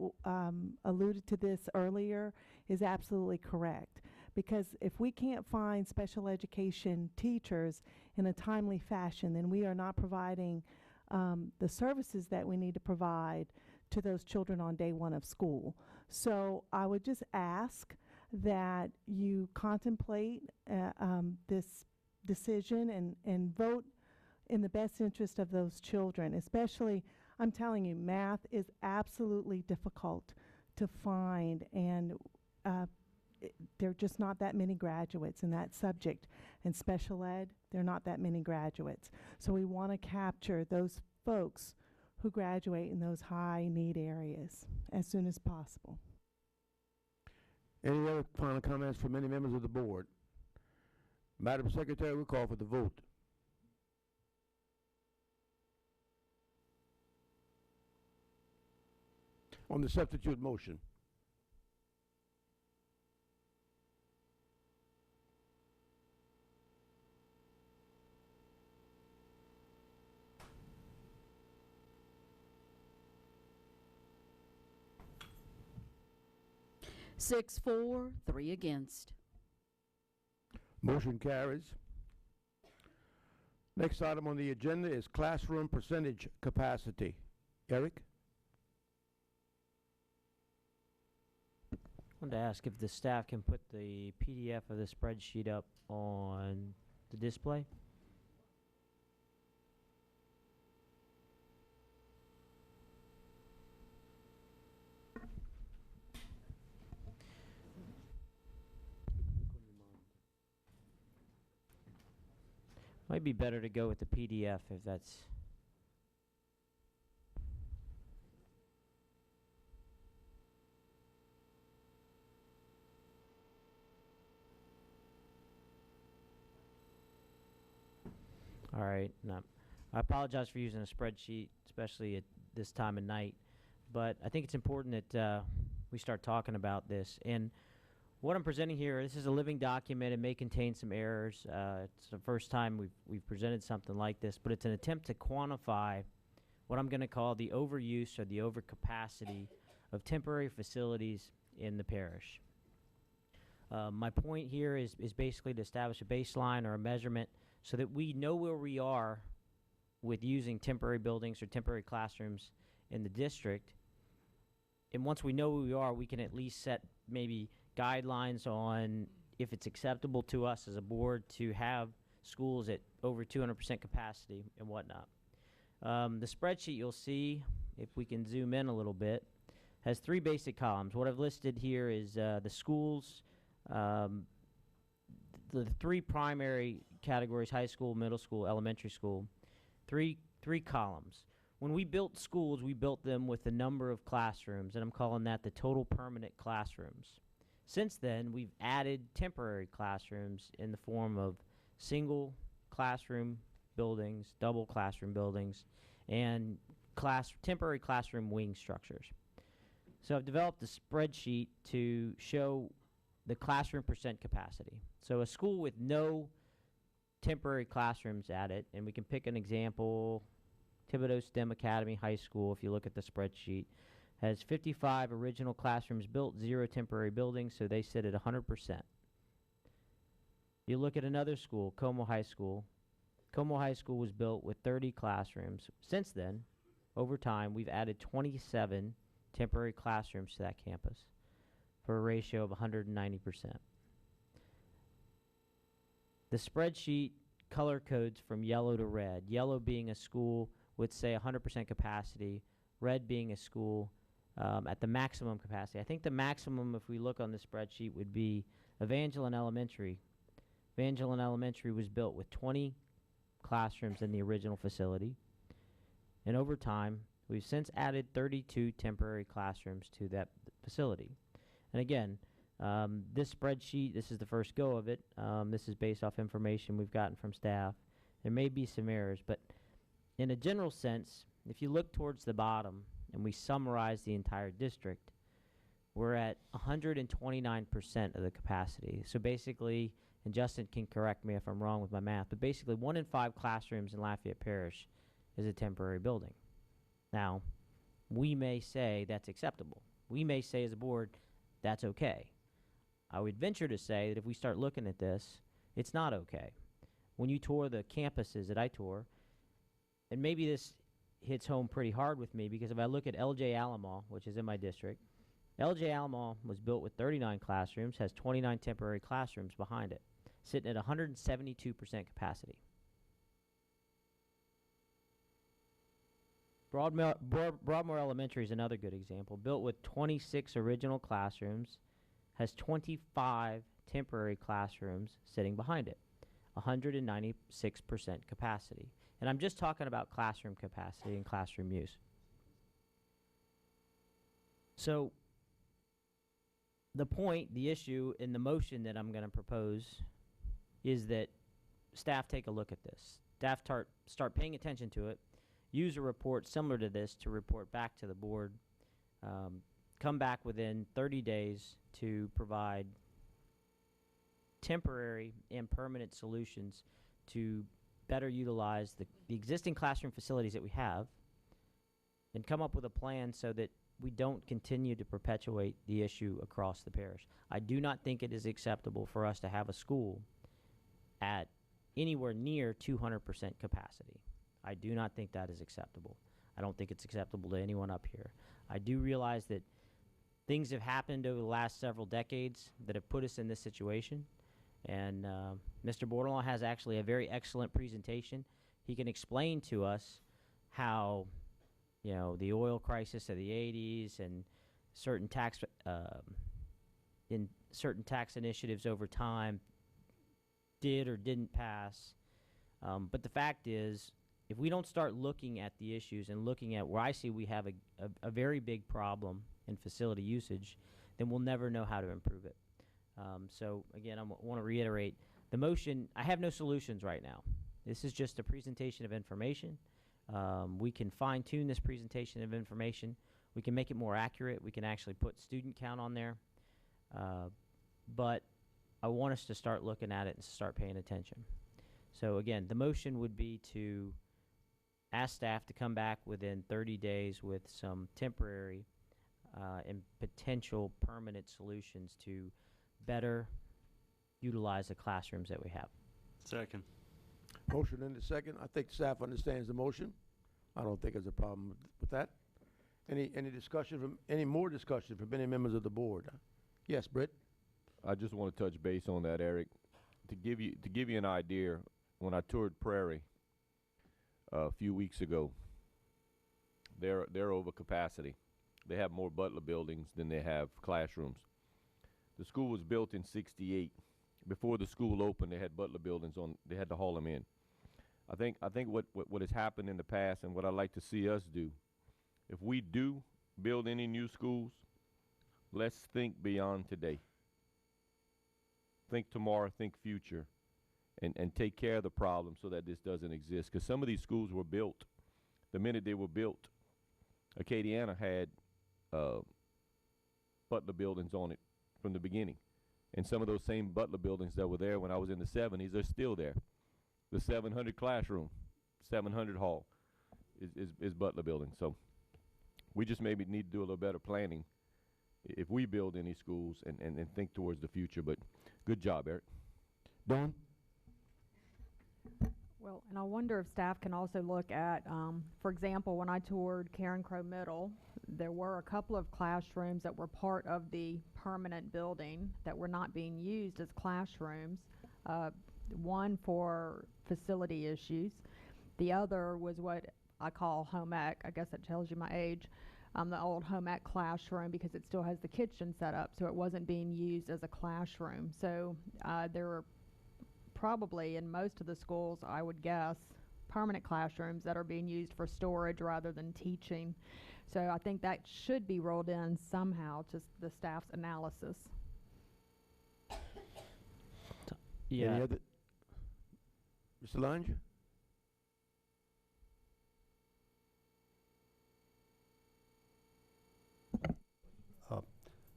alluded to this earlier is absolutely correct. Because if we can't find special education teachers in a timely fashion, then we are not providing the services that we need to provide to those children on day 1 of school. So I would just ask that you contemplate this decision and vote in the best interest of those children. Especially, I'm telling you, math is absolutely difficult to find, and there are just not that many graduates in that subject. And special ed, there are not that many graduates. So we want to capture those folks who graduate in those high need areas as soon as possible. Any other final comments from any members of the board? Madam Secretary, we'll call for the vote. On the substitute motion. Six for, 3 against. Motion carries. Next item on the agenda is classroom percentage capacity. Eric? I wanted to ask if the staff can put the PDF of the spreadsheet up on the display. Might be better to go with the PDF if that's... All right. No, I apologize for using a spreadsheet, especially at this time of night. But I think it's important that we start talking about this. And what I'm presenting here, this is a living document. It may contain some errors. It's the first time we've presented something like this, but it's an attempt to quantify what I'm going to call the overuse or the overcapacity of temporary facilities in the parish. My point here is basically to establish a baseline or a measurement so that we know where we are with using temporary buildings or temporary classrooms in the district. And once we know where we are, we can at least set maybe guidelines on if it's acceptable to us as a board to have schools at over 200% capacity and whatnot. The spreadsheet you'll see, if we can zoom in a little bit, has three basic columns. What I've listed here is the schools, the three primary categories: high school, middle school, elementary school. Three columns. When we built schools, we built them with the number of classrooms, and I'm calling that the total permanent classrooms. Since then, we've added temporary classrooms in the form of single classroom buildings, double classroom buildings, and temporary classroom wing structures. So I've developed a spreadsheet to show the classroom percent capacity. So a school with no temporary classrooms at it, and we can pick an example, Thibodeau STEM Academy High School, if you look at the spreadsheet, has 55 original classrooms built, 0 temporary buildings, so they sit at 100%. You look at another school, Como High School. Como High School was built with 30 classrooms. Since then, over time, we've added 27 temporary classrooms to that campus for a ratio of 190%. The spreadsheet color codes from yellow to red, yellow being a school with, say, 100% capacity, red being a school at the maximum capacity. I think the maximum, if we look on the spreadsheet, would be Evangeline Elementary. Evangeline Elementary was built with 20 classrooms in the original facility. And over time, we've since added 32 temporary classrooms to that facility. And again, this spreadsheet, this is the first go of it. This is based off information we've gotten from staff. There may be some errors, but in a general sense, if you look towards the bottom and we summarize the entire district, we're at 129% of the capacity. So basically, and Justin can correct me if I'm wrong with my math, but basically 1 in 5 classrooms in Lafayette Parish is a temporary building. Now, we may say that's acceptable. We may say as a board, that's okay. I would venture to say that if we start looking at this, it's not okay. When you tour the campuses that I tour, and maybe this hits home pretty hard with me, because if I look at LJ Alamo, which is in my district, LJ Alamo was built with 39 classrooms, has 29 temporary classrooms behind it, sitting at 172% capacity. Broadmoor Elementary is another good example. Built with 26 original classrooms, has 25 temporary classrooms sitting behind it, 196% capacity. And I'm just talking about classroom capacity and classroom use. So the point, the issue in the motion that I'm going to propose is that staff take a look at this. Staff start paying attention to it, use a report similar to this to report back to the board, come back within 30 days to provide temporary and permanent solutions to better utilize the existing classroom facilities that we have, and come up with a plan so that we don't continue to perpetuate the issue across the parish. I do not think it is acceptable for us to have a school at anywhere near 200% capacity. I do not think that is acceptable. I don't think it's acceptable to anyone up here. I do realize that things have happened over the last several decades that have put us in this situation. And Mr. Bordelon has actually a very excellent presentation. He can explain to us how, you know, the oil crisis of the 80s and certain tax initiatives over time did or didn't pass. But the fact is, if we don't start looking at the issues and looking at where I see we have a very big problem in facility usage, then we'll never know how to improve it. So again, I want to reiterate, the motion, I have no solutions right now. This is just a presentation of information. We can fine-tune this presentation of information. We can make it more accurate. We can actually put student count on there. But I want us to start looking at it and start paying attention. So again, the motion would be to ask staff to come back within 30 days with some temporary and potential permanent solutions to better utilize the classrooms that we have. Second. Motion and a second. I think staff understands the motion. I don't think there's a problem with that. Any discussion from, any more discussion from any members of the board? Yes, Britt? I just want to touch base on that, Eric. To give you an idea, when I toured Prairie a few weeks ago, they're over capacity. They have more Butler buildings than they have classrooms. The school was built in '68. Before the school opened, they had Butler buildings on. They had to haul them in. I think what has happened in the past, and what I'd like to see us do, if we do build any new schools, let's think beyond today. Think tomorrow, think future, and take care of the problem so that this doesn't exist. Because some of these schools were built, the minute they were built, Acadiana had Butler buildings on it from the beginning. And some of those same Butler buildings that were there when I was in the 70s are still there. The 700 classroom, 700 hall is Butler building. So we just maybe need to do a little better planning if we build any schools and think towards the future. But good job, Eric. Dawn? Well, and I wonder if staff can also look at, for example, when I toured Karen Crow Middle, there were a couple of classrooms that were part of the permanent building that were not being used as classrooms. One for facility issues. The other was what I call home ec. I guess that tells you my age. The old home ec classroom, because it still has the kitchen set up, so it wasn't being used as a classroom. So there were probably in most of the schools, I would guess, permanent classrooms that are being used for storage rather than teaching. So I think that should be rolled in somehow to the staff's analysis. Yeah. Any other? Mr. Lange?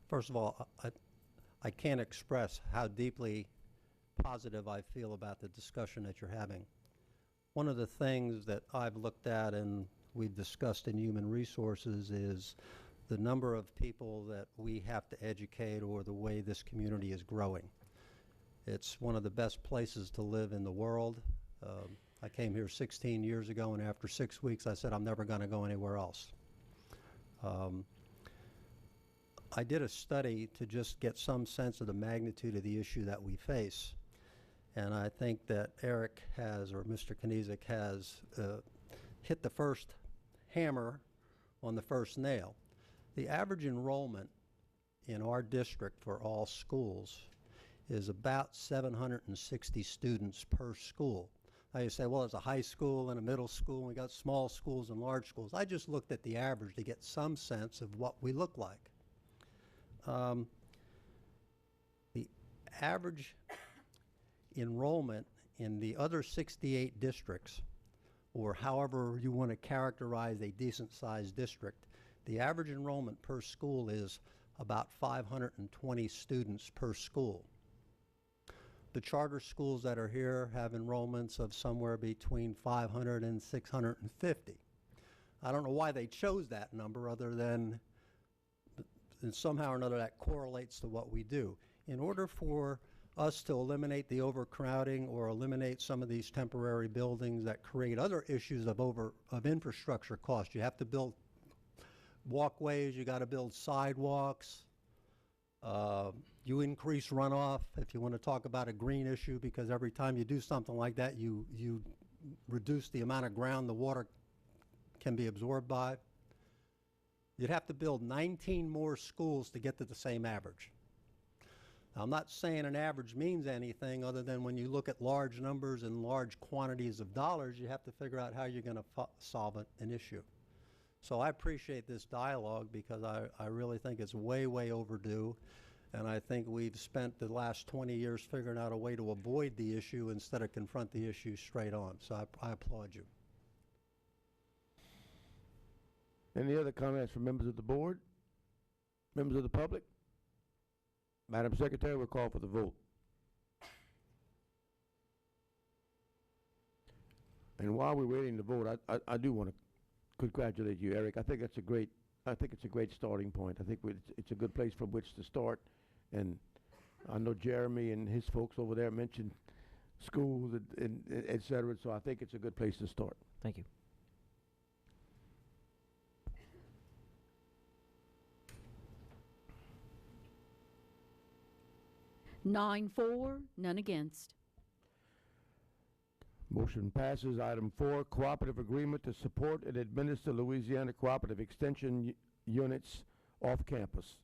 First of all, I can't express how deeply positive I feel about the discussion that you're having. One of the things that I've looked at and we've discussed in human resources is the number of people that we have to educate, or the way this community is growing. It's one of the best places to live in the world. I came here 16 years ago, and after 6 weeks I said I'm never going to go anywhere else. I did a study to just get some sense of the magnitude of the issue that we face. And I think that Eric has, or Mr. Kniezek has, hit the first hammer on the first nail. The average enrollment in our district for all schools is about 760 students per school. Now you say, well, there's a high school and a middle school, and we got small schools and large schools. I just looked at the average to get some sense of what we look like. The average enrollment in the other 68 districts, or however you want to characterize a decent-sized district, the average enrollment per school is about 520 students per school. The charter schools that are here have enrollments of somewhere between 500 and 650. I don't know why they chose that number, other than and somehow or another that correlates to what we do. In order for us to eliminate the overcrowding or eliminate some of these temporary buildings that create other issues of infrastructure cost, you have to build walkways, you got to build sidewalks, you increase runoff if you want to talk about a green issue, because every time you do something like that, you reduce the amount of ground the water can be absorbed by. You'd have to build 19 more schools to get to the same average. Now, I'm not saying an average means anything other than when you look at large numbers and large quantities of dollars, you have to figure out how you're going to solve an issue. So I appreciate this dialogue, because I really think it's way, way overdue. And I think we've spent the last 20 years figuring out a way to avoid the issue instead of confront the issue straight on. So I applaud you. Any other comments from members of the board? Members of the public? Madam Secretary, we'll call for the vote. And while we're waiting to vote, I do want to congratulate you, Eric. I think it's a great starting point. I think it's a good place from which to start. And I know Jeremy and his folks over there mentioned schools and et cetera, so I think it's a good place to start. Thank you. Nine for, none against. Motion passes. Item 4, cooperative agreement to support and administer Louisiana cooperative extension units off campus.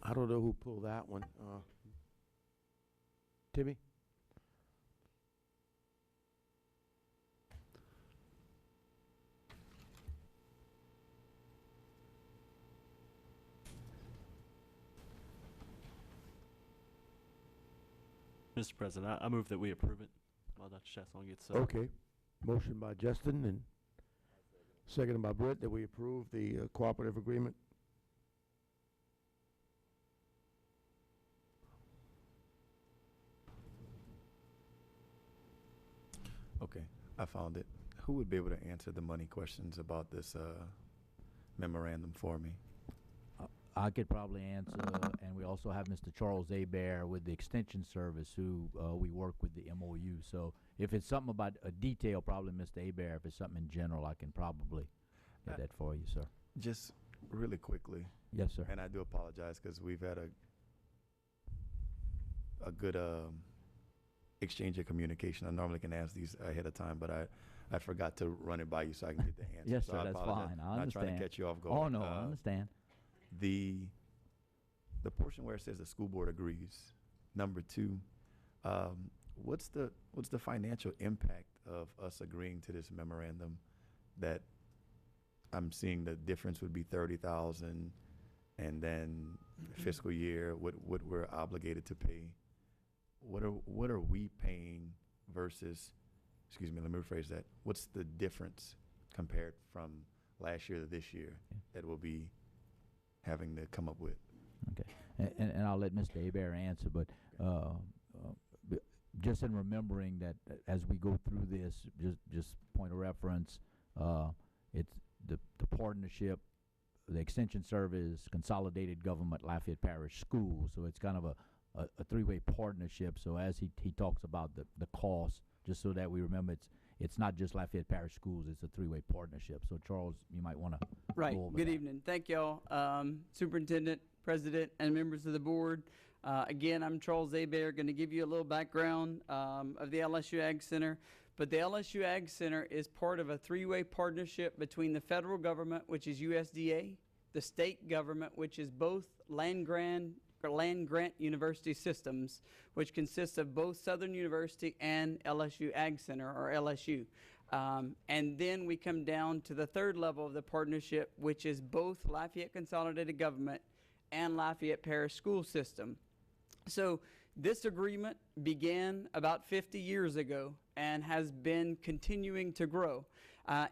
I don't know who pulled that one. Timmy? Mr. President, I move that we approve it while Dr. Chasson gets Okay. Motion by Justin and seconded by Britt that we approve the cooperative agreement. Okay, I found it. Who would be able to answer the money questions about this memorandum for me? I could probably answer, and we also have Mr. Charles Abair with the Extension Service, who we work with the MOU. So if it's something about a detail, probably Mr. Abair. If it's something in general, I can probably get that for you, sir. Just really quickly. Yes, sir. And I do apologize because we've had a good exchange of communication. I normally can ask these ahead of time, but I forgot to run it by you so I can get the answer. Yes, so sir, I that's apologize. fine. I Not understand. trying to catch you off guard. Oh, no, I understand. The portion where it says the school board agrees, number 2, what's the financial impact of us agreeing to this memorandum? That I'm seeing the difference would be 30,000, and then fiscal year what we're obligated to pay. What are we paying versus? Excuse me, let me rephrase that. What's the difference compared from last year to this year that we'll be having to come up with? Okay, and I'll let Mr. Abair answer, but just in remembering that as we go through this, just point of reference, it's the partnership, the Extension Service, Consolidated Government, Lafayette Parish Schools. So it's kind of a three-way partnership. So as he talks about the cost, just so that we remember it's not just Lafayette Parish Schools, it's a three-way partnership. So Charles, you might want to Right. go over Good that. evening. Thank y'all, Superintendent, President, and members of the board. Again, I'm Charles Abair, going to give you a little background of the LSU Ag Center. But the LSU Ag Center is part of a three-way partnership between the federal government, which is USDA, the state government, which is both land grant university systems, which consists of both Southern University and LSU Ag Center, or LSU. And then we come down to the third level of the partnership, which is both Lafayette Consolidated Government and Lafayette Parish School System. So this agreement began about 50 years ago and has been continuing to grow.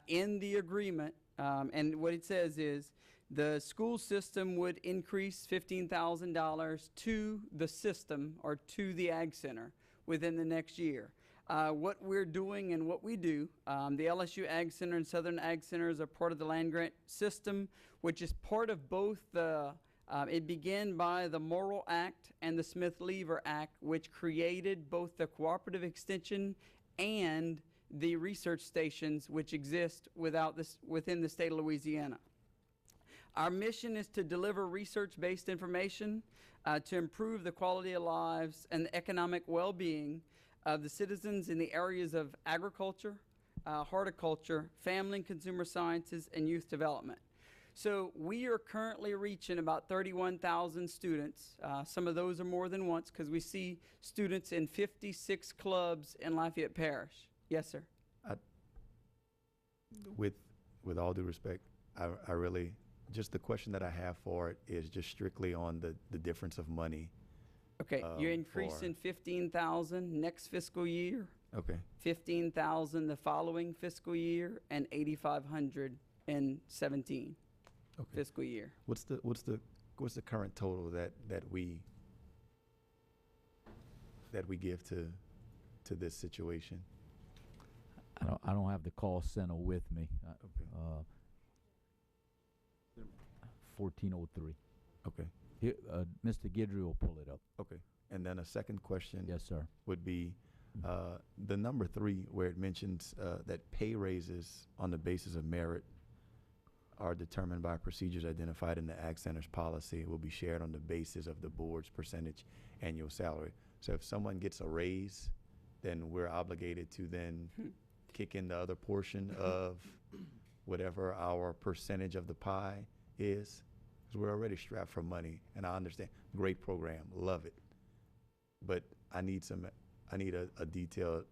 In the agreement, and what it says is, the school system would increase $15,000 to the system, or to the Ag Center, within the next year. What we're doing and what we do, the LSU Ag Center and Southern Ag Centers are part of the land grant system, which is part of both the, it began by the Morrill Act and the Smith-Lever Act, which created both the cooperative extension and the research stations which exist within the state of Louisiana. Our mission is to deliver research-based information to improve the quality of lives and the economic well-being of the citizens in the areas of agriculture, horticulture, family and consumer sciences, and youth development. So we are currently reaching about 31,000 students. Some of those are more than once because we see students in 56 clubs in Lafayette Parish. Yes, sir. with all due respect, I really, just the question that I have for it is just strictly on the difference of money. Okay, you're increasing 15,000 next fiscal year. Okay. 15,000 the following fiscal year, and 8,500 in 17 fiscal year. What's the current total that we give to this situation? I don't have the call center with me. 1403. Okay. Here, Mr. Guidry will pull it up. Okay. And then a second question. Yes, sir. Would be the number 3, where it mentions that pay raises on the basis of merit are determined by procedures identified in the Ag Center's policy, will be shared on the basis of the board's percentage annual salary. So if someone gets a raise, then we're obligated to then kick in the other portion of whatever our percentage of the pie is, because we're already strapped for money. And I understand, great program, love it, but I need a detailed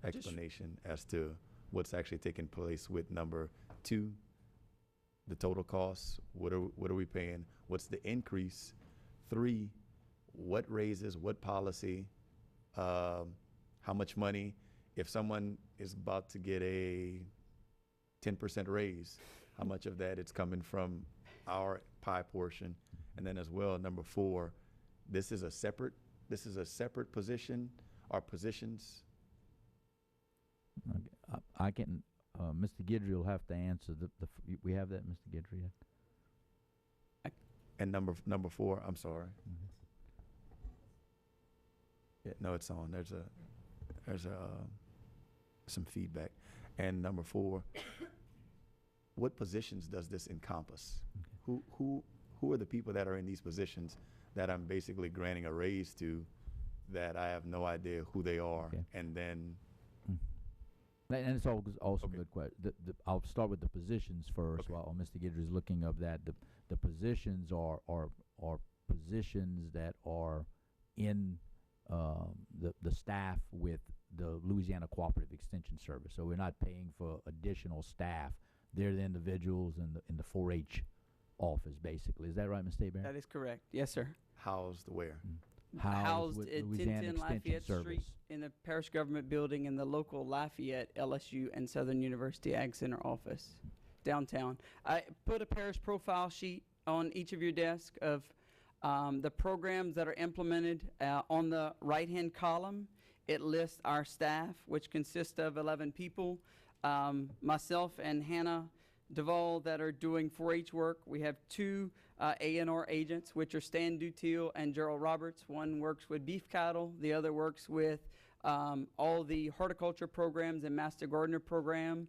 explanation as to what's actually taking place with number 2, the total costs. What are we paying? What's the increase? 3, what raises? What policy? How much money? If someone is about to get a 10% raise, how much of that is coming from our pie portion? And then as well, number 4, this is a separate position, or positions? I can, Mr. Guidry will have to answer we have that, Mr. Guidry? And number 4, I'm sorry. Yeah, no, it's on. There's some feedback. And number 4, what positions does this encompass? Who are the people that are in these positions that I'm basically granting a raise to, that I have no idea who they are? Okay. And then and it's also a good question. I'll start with the positions first. While Mr. Guidry is looking up that, the positions are positions that are in the staff with the Louisiana Cooperative Extension Service. So we're not paying for additional staff. They're the individuals in the 4-H office, basically. Is that right, Mr. Abear? That is correct. Yes, sir. Housed where? Housed with at Louisiana 1010 Extension Lafayette Service. Street in the parish government building in the local Lafayette, LSU, and Southern University Ag Center office downtown. I put a parish profile sheet on each of your desks of the programs that are implemented. On the right-hand column, it lists our staff, which consists of 11 people. Myself and Hannah Duvall that are doing 4-H work. We have 2 A&R agents, which are Stan Dutiel and Gerald Roberts. One works with beef cattle. The other works with all the horticulture programs and master gardener program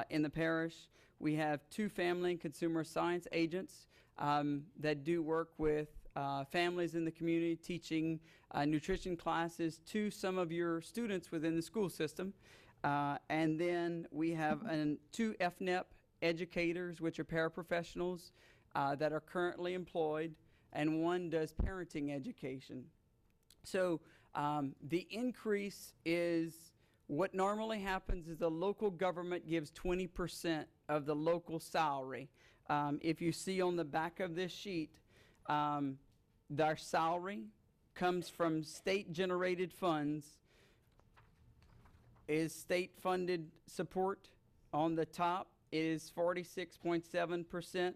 in the parish. We have 2 family and consumer science agents that do work with families in the community, teaching nutrition classes to some of your students within the school system. And then we have 2 FNEP educators, which are paraprofessionals that are currently employed, and 1 does parenting education. So the increase is, what normally happens is the local government gives 20% of the local salary. If you see on the back of this sheet, our salary comes from state-generated funds, is state-funded support. On the top is 46.7%.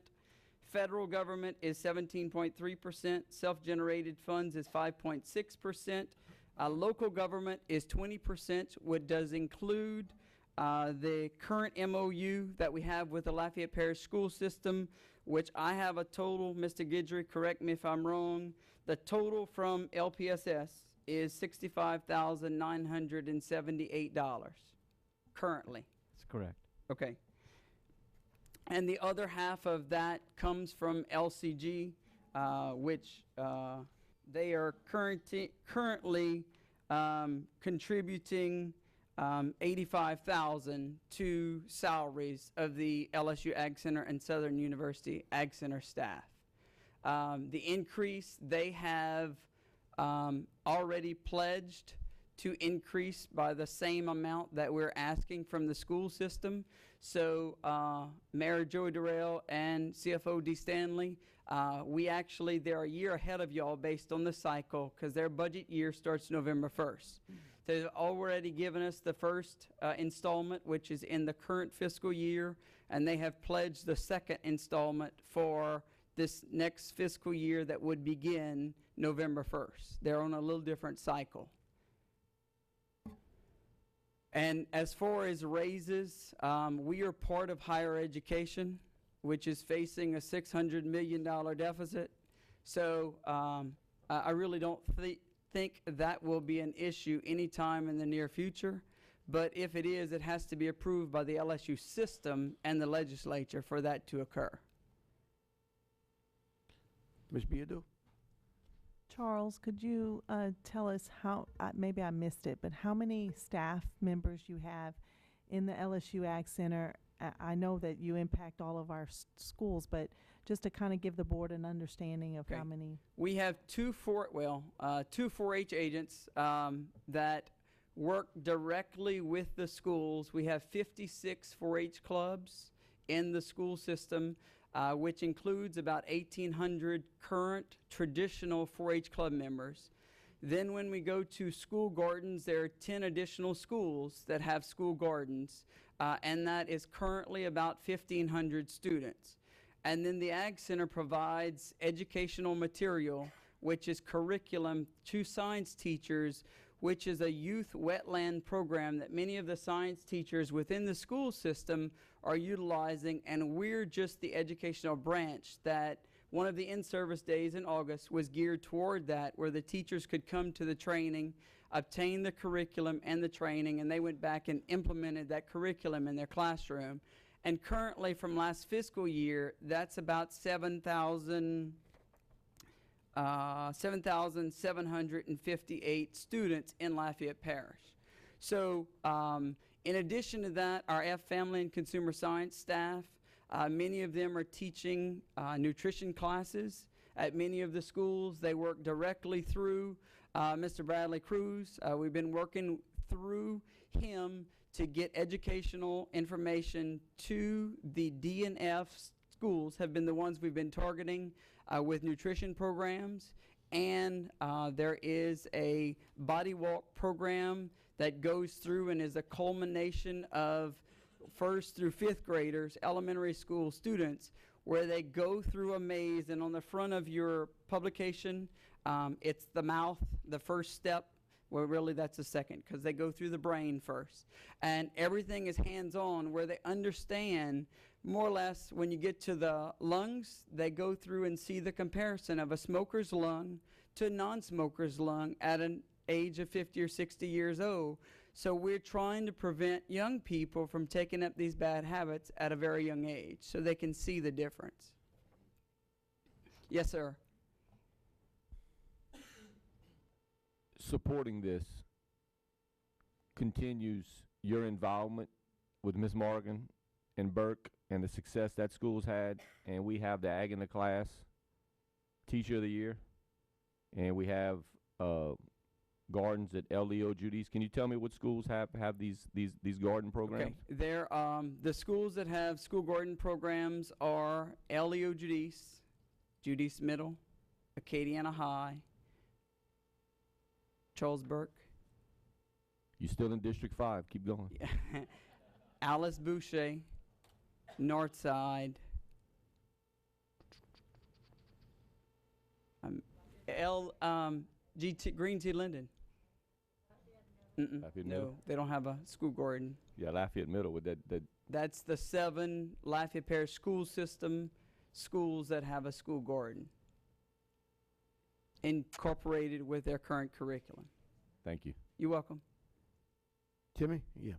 Federal government is 17.3%. Self-generated funds is 5.6%. Local government is 20%, which does include the current MOU that we have with the Lafayette Parish School System, which I have a total, Mr. Guidry, correct me if I'm wrong, the total from LPSS is $65,978 currently. That's correct. Okay. And the other half of that comes from LCG, which they are currently contributing $85,000 to salaries of the LSU Ag Center and Southern University Ag Center staff. The increase, they have already pledged to increase by the same amount that we're asking from the school system. So Mayor Joey Durrell and CFO D. Stanley, they're a year ahead of y'all based on the cycle because their budget year starts November 1st. They've already given us the first installment, which is in the current fiscal year, and they have pledged the second installment for this next fiscal year that would begin November 1st. They're on a little different cycle. And as far as raises, we are part of higher education, which is facing a $600 million deficit. So I really don't think that will be an issue anytime in the near future. But if it is, it has to be approved by the LSU system and the legislature for that to occur. Ms. Biado? Charles, could you tell us how, maybe I missed it, but how many staff members you have in the LSU Ag Center? I know that you impact all of our schools, but just to kind of give the board an understanding of how many. We have two 4-H agents that work directly with the schools. We have 56 4-H clubs in the school system, which includes about 1,800 current traditional 4-H club members. Then when we go to school gardens, there are 10 additional schools that have school gardens, and that is currently about 1,500 students. And then the Ag Center provides educational material, which is curriculum to science teachers, which is a youth wetland program that many of the science teachers within the school system are utilizing, and we're just the educational branch that one of the in-service days in August was geared toward that, where the teachers could come to the training, obtain the curriculum and the training, and they went back and implemented that curriculum in their classroom. And currently, from last fiscal year, that's about 7,758 students in Lafayette Parish. So in addition to that, our Family and Consumer Science staff, many of them are teaching nutrition classes at many of the schools. They work directly through Mr. Bradley Cruz. We've been working through him to get educational information to the D&F schools, have been the ones we've been targeting with nutrition programs. And there is a body walk program that goes through and is a culmination of 1st through 5th graders, elementary school students, where they go through a maze, and on the front of your publication, it's the mouth, the first step. Well, really, that's the second, because they go through the brain first. And everything is hands-on, where they understand more or less when you get to the lungs, they go through and see the comparison of a smoker's lung to a non-smoker's lung at an age of 50 or 60 years old. So we're trying to prevent young people from taking up these bad habits at a very young age so they can see the difference. Yes, sir. Supporting this continues your involvement with Ms. Morgan and Burke and the success that school's had, and we have the Ag in the Class Teacher of the Year, and we have gardens at LEO Judy's. Can you tell me what schools have these garden programs? Okay, there the schools that have school garden programs are LEO Judy's, Judy's Middle, Acadiana High, Charles Burke. You still in District 5? Keep going. Alice Boucher, Northside, Green Tea Linden. Lafayette Middle? No, they don't have a school garden. Yeah, Lafayette Middle with that. That's the 7 Lafayette Parish school system schools that have a school garden incorporated with their current curriculum. Thank you. You're welcome. Timmy? Yeah.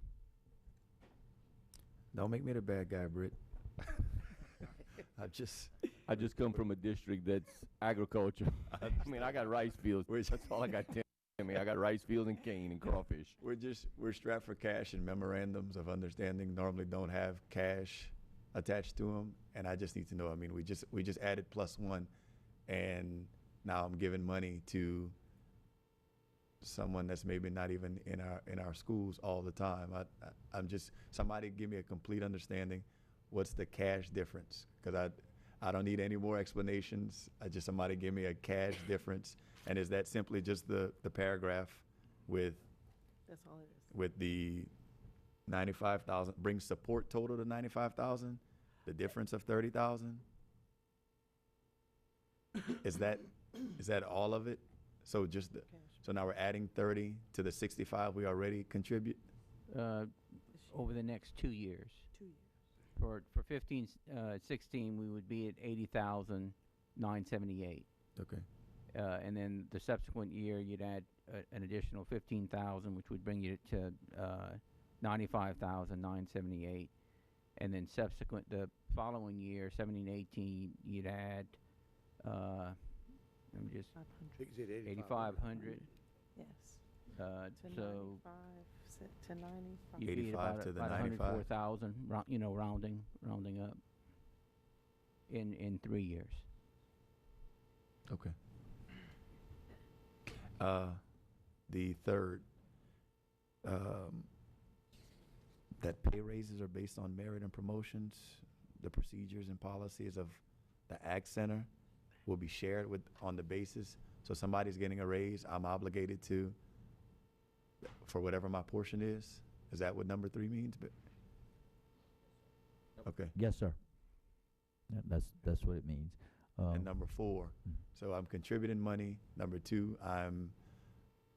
Don't make me the bad guy, Britt. I just come from a district that's agriculture. I mean, I got rice fields. That's all I got. Timmy, I got rice fields and cane and crawfish. We're strapped for cash, and memorandums of understanding normally don't have cash attached to them. And I just need to know. I mean, we just added +1, and now I'm giving money to someone that's maybe not even in our schools all the time. I'm just, somebody give me a complete understanding. What's the cash difference? Because I don't need any more explanations. Somebody give me a cash difference. And is that simply just the paragraph with That's all it is. with the 95,000 brings support total to 95,000? The difference of 30,000? Is that all of it? So just so now we're adding 30 to the 65 we already contribute? Over the next 2 years. 2 years. For 15, 16, we would be at 80,978. Okay. And then the subsequent year, you'd add an additional 15,000, which would bring you to 95,978. And then the following year, 17, 18, you'd add, let me just, 8,500. Yes. So 1095. you'd be at 85 to the 95. 104,000, rounding up in 3 years. Okay. The third, that pay raises are based on merit and promotions. The procedures and policies of the Ag Center will be shared on the basis. So somebody's getting a raise, I'm obligated to, for whatever my portion is. Is that what number 3 means? Okay. Yes, sir. That's what it means. And number 4, so I'm contributing money. Number 2, I'm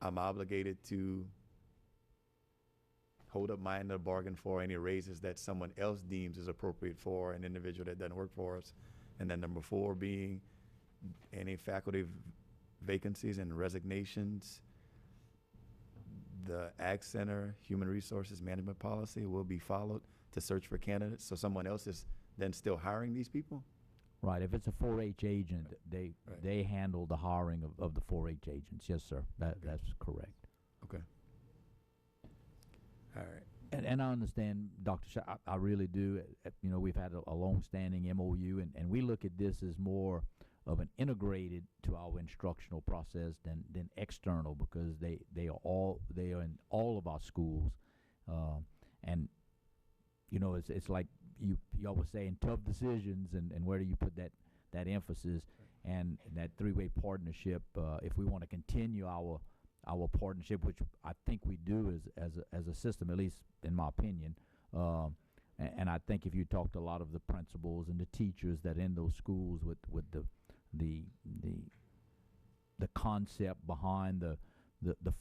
obligated to hold up my end of the bargain for any raises that someone else deems is appropriate for an individual that doesn't work for us. And then number 4 being any faculty vacancies and resignations. The Ag Center Human Resources Management Policy will be followed to search for candidates. So someone else is then still hiring these people? Right. If it's a 4-H agent, they handle the hiring of the 4-H agents. Yes, sir. That's correct. Okay. All right. And I understand, Dr. Shaw, I really do. We've had a long-standing MOU, and we look at this as more of an integrated to our instructional process than external, because they are in all of our schools, and it's like you always say, in tough decisions, and where do you put that emphasis and that 3-way partnership? If we want to continue our partnership, which I think we do as a system, at least in my opinion, and I think if you talk to a lot of the principals and the teachers that in those schools with the concept behind the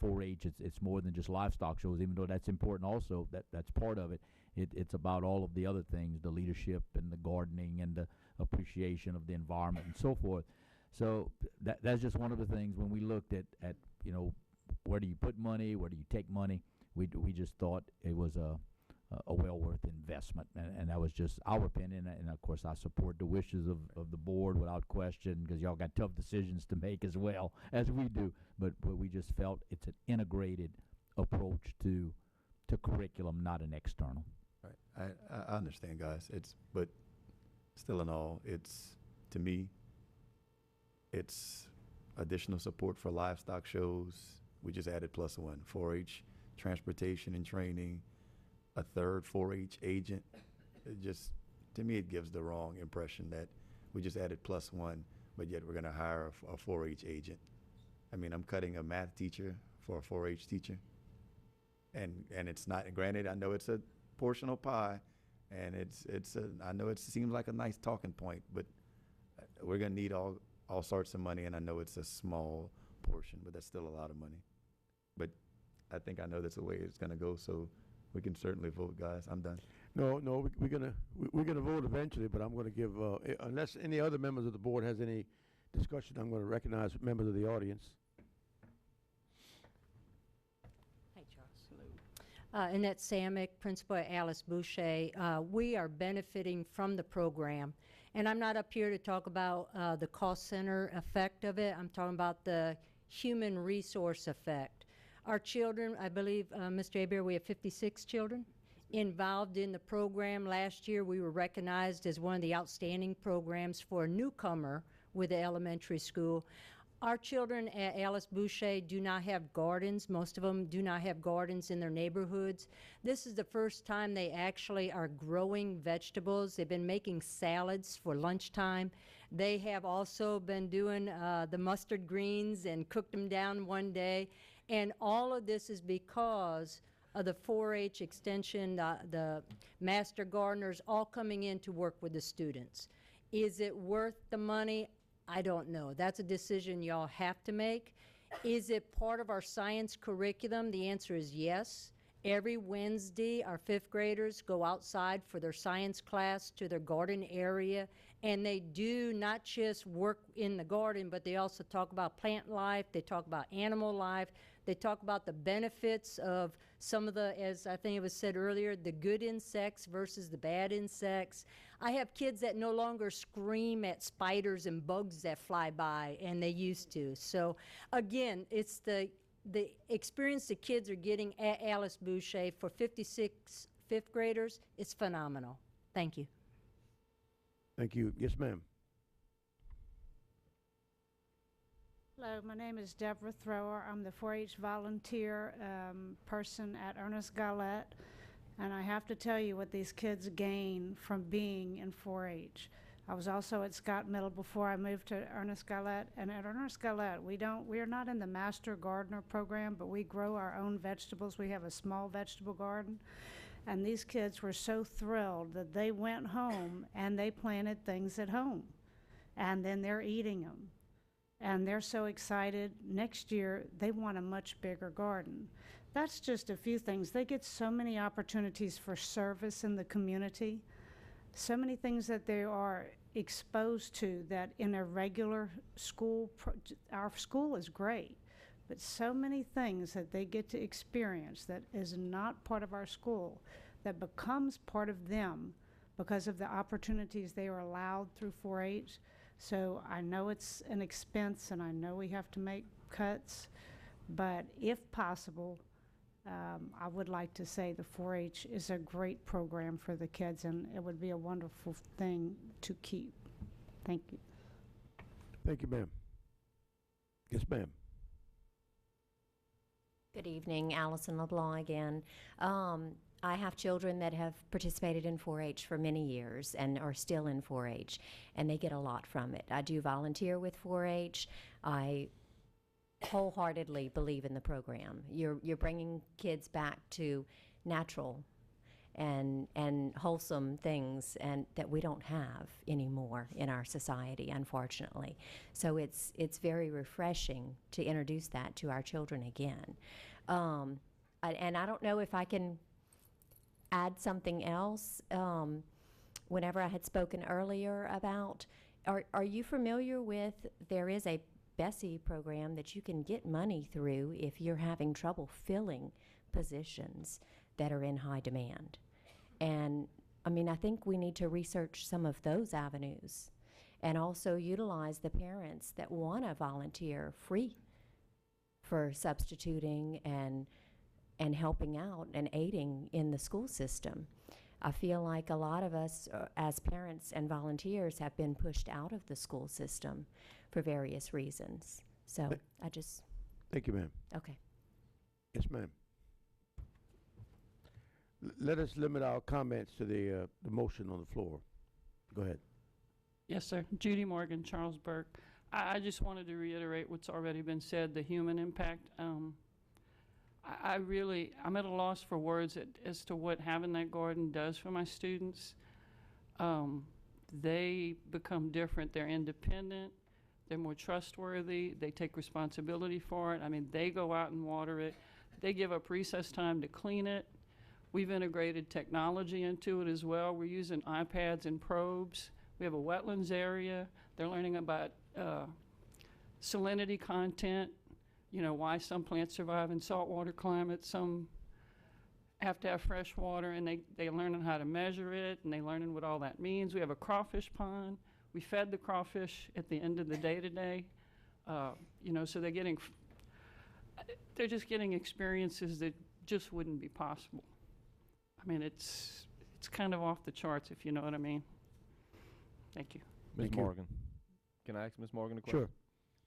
4-H, it's more than just livestock shows, even though that's important also, that's part of it. It's about all of the other things, the leadership and the gardening and the appreciation of the environment and so forth. So that's just one of the things when we looked at where do you put money, where do you take money, we just thought it was a well worth investment, and that was just our opinion. And of course, I support the wishes of the board without question, because y'all got tough decisions to make as well as we do. But we just felt it's an integrated approach to curriculum, not an external. Right. I understand, guys. But still in all, to me, it's additional support for livestock shows. We just added +1. 4-H transportation and training, a third 4-H agent. To me, it gives the wrong impression that we just added +1, but yet we're going to hire a 4-H agent. I mean, I'm cutting a math teacher for a 4-H teacher. And it's not, granted, I know it's a portional pie, and I know it seems like a nice talking point, but we're going to need all sorts of money, and I know it's a small portion, but that's still a lot of money. But I think I know that's the way it's going to go, so we can certainly vote, guys. I'm done. No, we're gonna vote eventually, but I'm gonna give, unless any other members of the board has any discussion, I'm gonna recognize members of the audience. Hi, Charles. Annette Samick, principal at Alice Boucher. We are benefiting from the program, and I'm not up here to talk about the cost center effect of it. I'm talking about the human resource effect. Our children, I believe, Mr. Hebert, we have 56 children involved in the program. Last year, we were recognized as one of the outstanding programs for a newcomer with the elementary school. Our children at Alice Boucher do not have gardens. Most of them do not have gardens in their neighborhoods. This is the first time they actually are growing vegetables. They've been making salads for lunchtime. They have also been doing the mustard greens and cooked them down one day. And all of this is because of the 4-H extension, the master gardeners all coming in to work with the students. Is it worth the money? I don't know. That's a decision y'all have to make. Is it part of our science curriculum? The answer is yes. Every Wednesday, our 5th graders go outside for their science class to their garden area, and they do not just work in the garden, but they also talk about plant life, they talk about animal life, they talk about the benefits of some of the, as I think it was said earlier, the good insects versus the bad insects. I have kids that no longer scream at spiders and bugs that fly by, and they used to. So again, it's the experience the kids are getting at Alice Boucher for 56 5th graders is phenomenal. Thank you. Thank you. Yes, ma'am. Hello, my name is Deborah Thrower. I'm the 4-H volunteer person at Ernest Gallette, and I have to tell you what these kids gain from being in 4-H. I was also at Scott Middle before I moved to Ernest Gallette, and at Ernest Gallette, we are not in the Master Gardener program, but we grow our own vegetables. We have a small vegetable garden, and these kids were so thrilled that they went home and they planted things at home, and then they're eating them. And they're so excited. Next year, they want a much bigger garden. That's just a few things. They get so many opportunities for service in the community, so many things that they are exposed to that in a regular school, our school is great, but so many things that they get to experience that is not part of our school, that becomes part of them because of the opportunities they are allowed through 4-H. So I know it's an expense and I know we have to make cuts, but if possible, I would like to say the 4-H is a great program for the kids, and it would be a wonderful thing to keep. Thank you. Thank you, ma'am. Yes, ma'am. Good evening, Allison LeBlanc again. I have children that have participated in 4-H for many years and are still in 4-H, and they get a lot from it. I do volunteer with 4-H. I wholeheartedly believe in the program. You're bringing kids back to natural and wholesome things and that we don't have anymore in our society, unfortunately. So it's very refreshing to introduce that to our children again. And I don't know if I can add something else. Whenever I had spoken earlier about, are you familiar with, there is a Bessie program that you can get money through if you're having trouble filling positions that are in high demand. And I mean, I think we need to research some of those avenues and also utilize the parents that want to volunteer free for substituting and helping out and aiding in the school system. I feel like a lot of us as parents and volunteers have been pushed out of the school system for various reasons. So I just... Thank you, ma'am. Okay. Yes, ma'am. Let us limit our comments to the motion on the floor. Go ahead. Yes, sir. Judy Morgan, Charles Burke. I just wanted to reiterate what's already been said, the human impact. I'm at a loss for words as to what having that garden does for my students. They become different. They're independent. They're more trustworthy. They take responsibility for it. I mean, they go out and water it. They give up recess time to clean it. We've integrated technology into it as well. We're using iPads and probes. We have a wetlands area. They're learning about salinity content, you know, why some plants survive in saltwater climates, some have to have fresh water, and they learning how to measure it, and they learning what all that means. We have a crawfish pond. We fed the crawfish at the end of the day today. You know, so they're just getting experiences that just wouldn't be possible. I mean, it's kind of off the charts, if you know what I mean. Thank you. Ms. Morgan. Can I ask Ms. Morgan a question? Sure.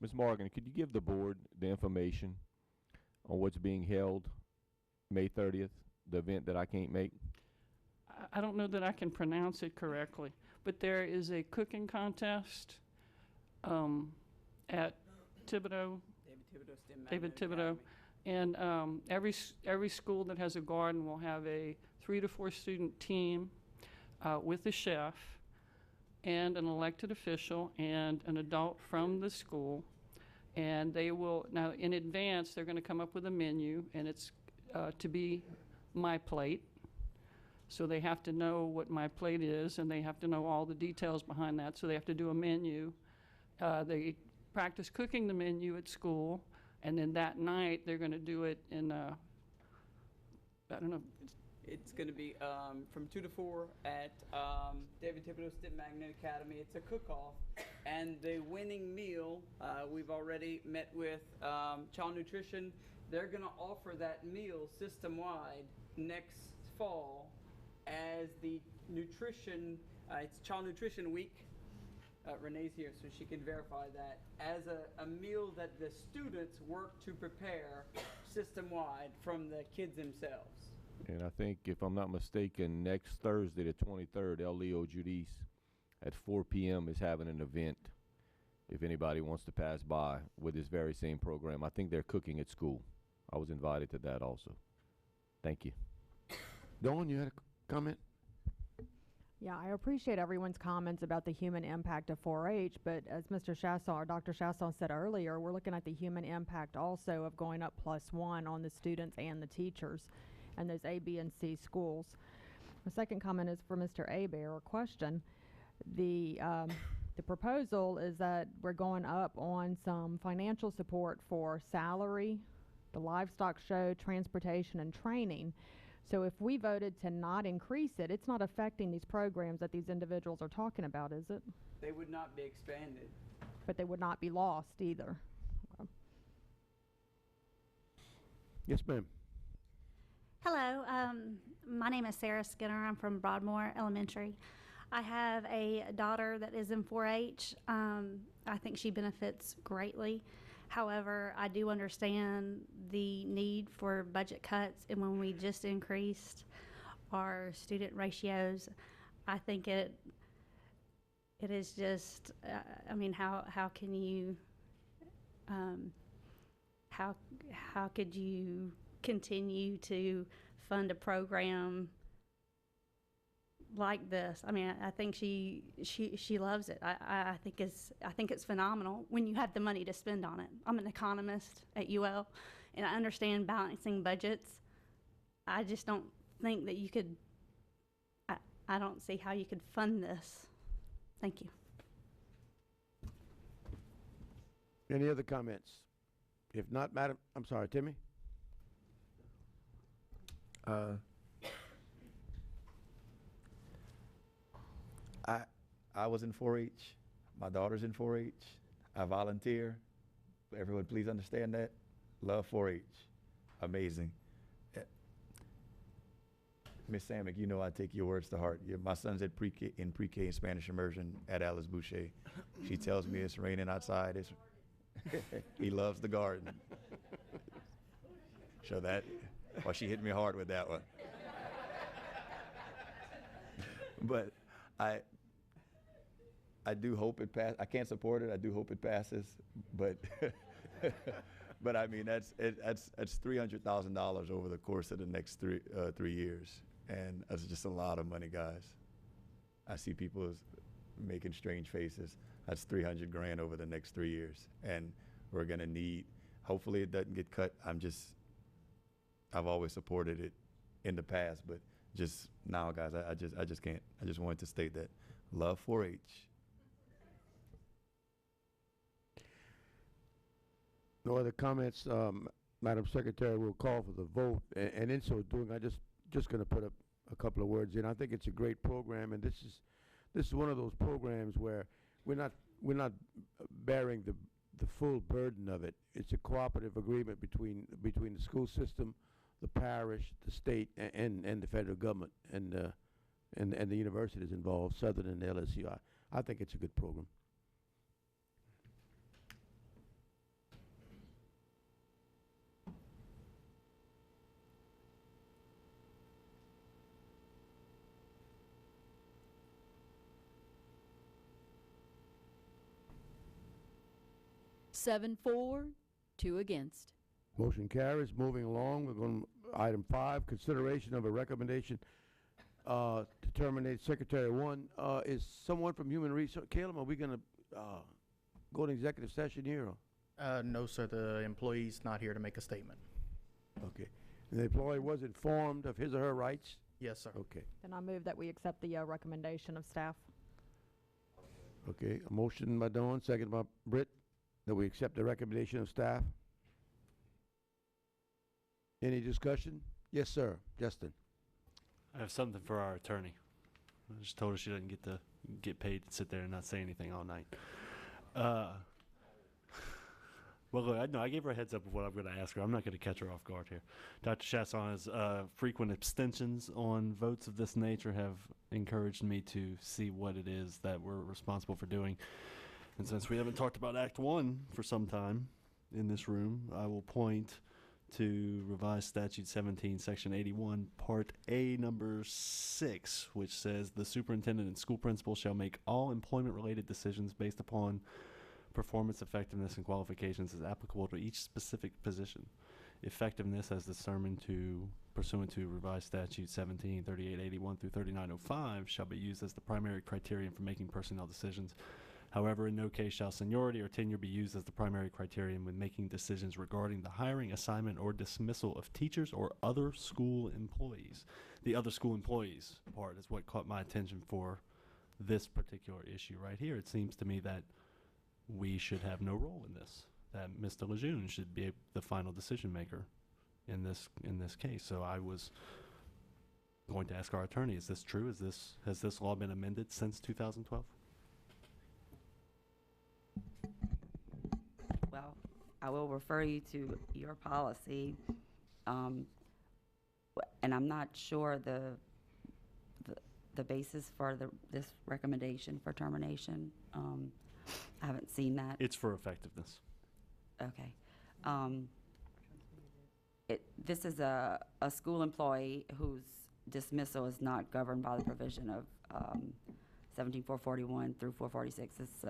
Ms. Morgan, could you give the board the information on what's being held May 30th, the event that I can't make? I don't know that I can pronounce it correctly, but there is a cooking contest at Thibodeau. David Thibodeau. And every school that has a garden will have a 3 to 4 student team with a chef and an elected official and an adult from the school. And they will, now in advance, they're going to come up with a menu, and it's to be my plate. So they have to know what my plate is, and they have to know all the details behind that. So they have to do a menu. They practice cooking the menu at school, and then that night they're going to do it in, I don't know. It's going to be from 2 to 4 at David Thibodeau STEM Magnet Academy. It's a cook-off, and the winning meal, we've already met with Child Nutrition. They're going to offer that meal system-wide next fall as the nutrition, it's Child Nutrition Week. Renee's here, so she can verify that, as a meal that the students work to prepare system-wide from the kids themselves. And I think, if I'm not mistaken, next Thursday, the 23rd, Leo Judice at 4 p.m. is having an event, if anybody wants to pass by, with this very same program. I think they're cooking at school. I was invited to that also. Thank you. Dawn, you had a comment? Yeah, I appreciate everyone's comments about the human impact of 4-H, but as Mr. Chasson or Dr. Chasson said earlier, we're looking at the human impact also of going up +1 on the students and the teachers and those A, B, and C schools. The second comment is for Mr. Abear, or question. The proposal is that we're going up on some financial support for salary, the livestock show, transportation, and training. So if we voted to not increase it, it's not affecting these programs that these individuals are talking about, is it? They would not be expanded. But they would not be lost either. Okay. Yes, ma'am. Hello, my name is Sarah Skinner. I'm from Broadmoor Elementary. I have a daughter that is in 4-H. I think she benefits greatly. However, I do understand the need for budget cuts, and when we just increased our student ratios, I think it is just, I mean, how can you, how could you continue to fund a program like this? I mean, I think she loves it. I think it's phenomenal when you have the money to spend on it. I'm an economist at UL, and I understand balancing budgets. I just don't think that you could. I don't see how you could fund this. Thank you. Any other comments? If not, Madam, I'm sorry, Timmy. I was in 4-H. My daughter's in 4-H. I volunteer. Everyone, please understand that. Love 4-H. Amazing. Miss Samick, you know I take your words to heart. My son's at pre-K in Spanish immersion at Alice Boucher. She tells me it's raining outside. He loves the garden. So that, well, she hit me hard with that one. But I do hope it passes. I can't support it. I do hope it passes. But but I mean that's $300,000 over the course of the next 3 years, and that's just a lot of money, guys. I see people making strange faces. That's $300 grand over the next 3 years, and we're gonna need. Hopefully, it doesn't get cut. I've always supported it in the past, but just now, guys, I just can't. I just wanted to state that. Love 4-H. No other comments. Madam Secretary, we'll call for the vote, and in so doing, I just going to put up a couple of words in. I think it's a great program, and this is one of those programs where we're not bearing the full burden of it. It's a cooperative agreement between the school system, the parish, the state, and the federal government, and the universities involved, Southern and LSU. I think it's a good program. 7-4, 2 against. Motion carries. Moving along, we're going to item 5, consideration of a recommendation to terminate Secretary 1. Is someone from Human Resources, Caleb, are we going to go into executive session here? Or? No, sir. The employee's not here to make a statement. Okay. And the employee was informed of his or her rights? Yes, sir. Okay. Then I move that we accept the recommendation of staff. Okay. A motion by Dawn, second by Britt, that we accept the recommendation of staff. Any discussion? Yes, sir. Justin. I have something for our attorney. I just told her she doesn't get paid to sit there and not say anything all night. Well, look, I gave her a heads up of what I'm going to ask her. I'm not going to catch her off guard here. Dr. Chasson's frequent abstentions on votes of this nature have encouraged me to see what it is that we're responsible for doing. And since we haven't talked about Act 1 for some time in this room, I will point to Revised Statute 17, Section 81, Part A, Number 6, which says the superintendent and school principal shall make all employment-related decisions based upon performance, effectiveness, and qualifications as applicable to each specific position. Effectiveness as determined pursuant to Revised Statute 17, 3881 through 3905 shall be used as the primary criterion for making personnel decisions. However, in no case shall seniority or tenure be used as the primary criterion when making decisions regarding the hiring, assignment, or dismissal of teachers or other school employees. The other school employees part is what caught my attention for this particular issue right here. It seems to me that we should have no role in this, that Mr. Lejeune should be the final decision maker in this case. So I was going to ask our attorney, is this true? Has this law been amended since 2012? Well, I will refer you to your policy, and I'm not sure the basis for this recommendation for termination. I haven't seen that. It's for effectiveness. Okay. This is a school employee whose dismissal is not governed by the provision of 17441 through 446. It's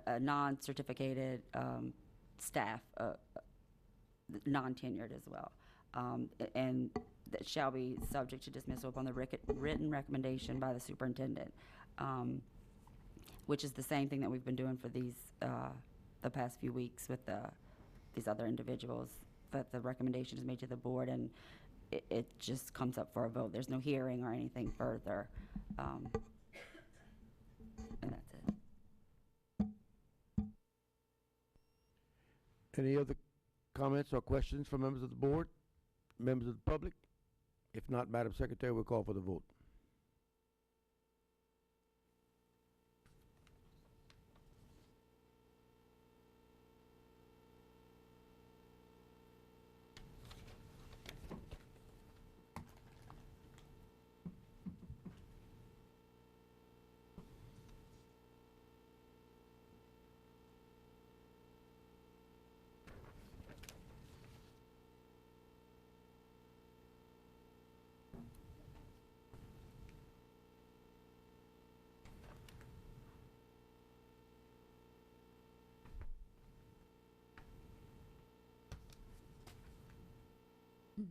a non-certificated staff, non-tenured as well, and that shall be subject to dismissal upon the written recommendation by the superintendent, which is the same thing that we've been doing for these the past few weeks with these other individuals. That the recommendation is made to the board, and it just comes up for a vote. There's no hearing or anything further, and that's it. Any other comments or questions from members of the board, members of the public? If not, Madam Secretary, we'll call for the vote. Mm.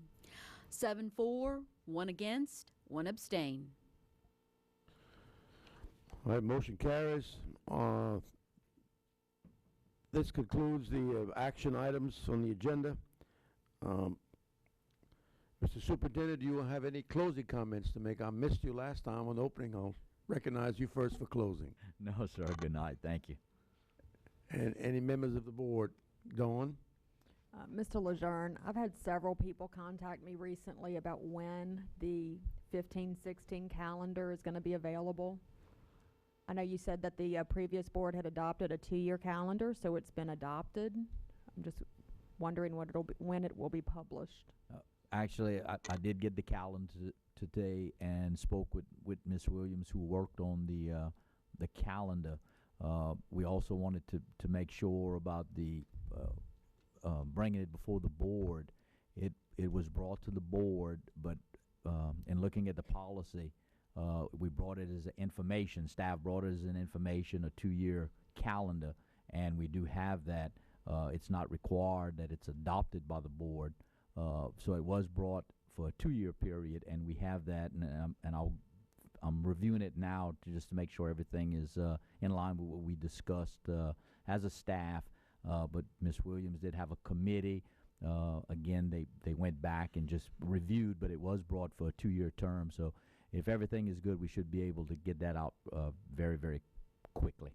7-4, 1 against, 1 abstain. All right, motion carries. This concludes the action items on the agenda. Mr. Superintendent, do you have any closing comments to make? I missed you last time on opening. I'll recognize you first for closing. No, sir. Good night. Thank you. And any members of the board? Dawn? Mr. Lejeune, I've had several people contact me recently about when the 15-16 calendar is going to be available. I know you said that the previous board had adopted a 2-year calendar, so it's been adopted. I'm just wondering when it will be published. Actually, I did get the calendar today and spoke with Ms. Williams, who worked on the calendar. We also wanted to make sure about the bringing it before the board. It was brought to the board, but in looking at the policy, We brought it as information. Staff brought it as an information, a 2-year calendar, and we do have that. It's not required that it's adopted by the board. So it was brought for a 2-year period, and we have that, and I'm reviewing it now just to make sure everything is in line with what we discussed as a staff. But Ms. Williams did have a committee. Again, they went back and just reviewed, but it was brought for a 2-year term. So if everything is good, we should be able to get that out very, very quickly.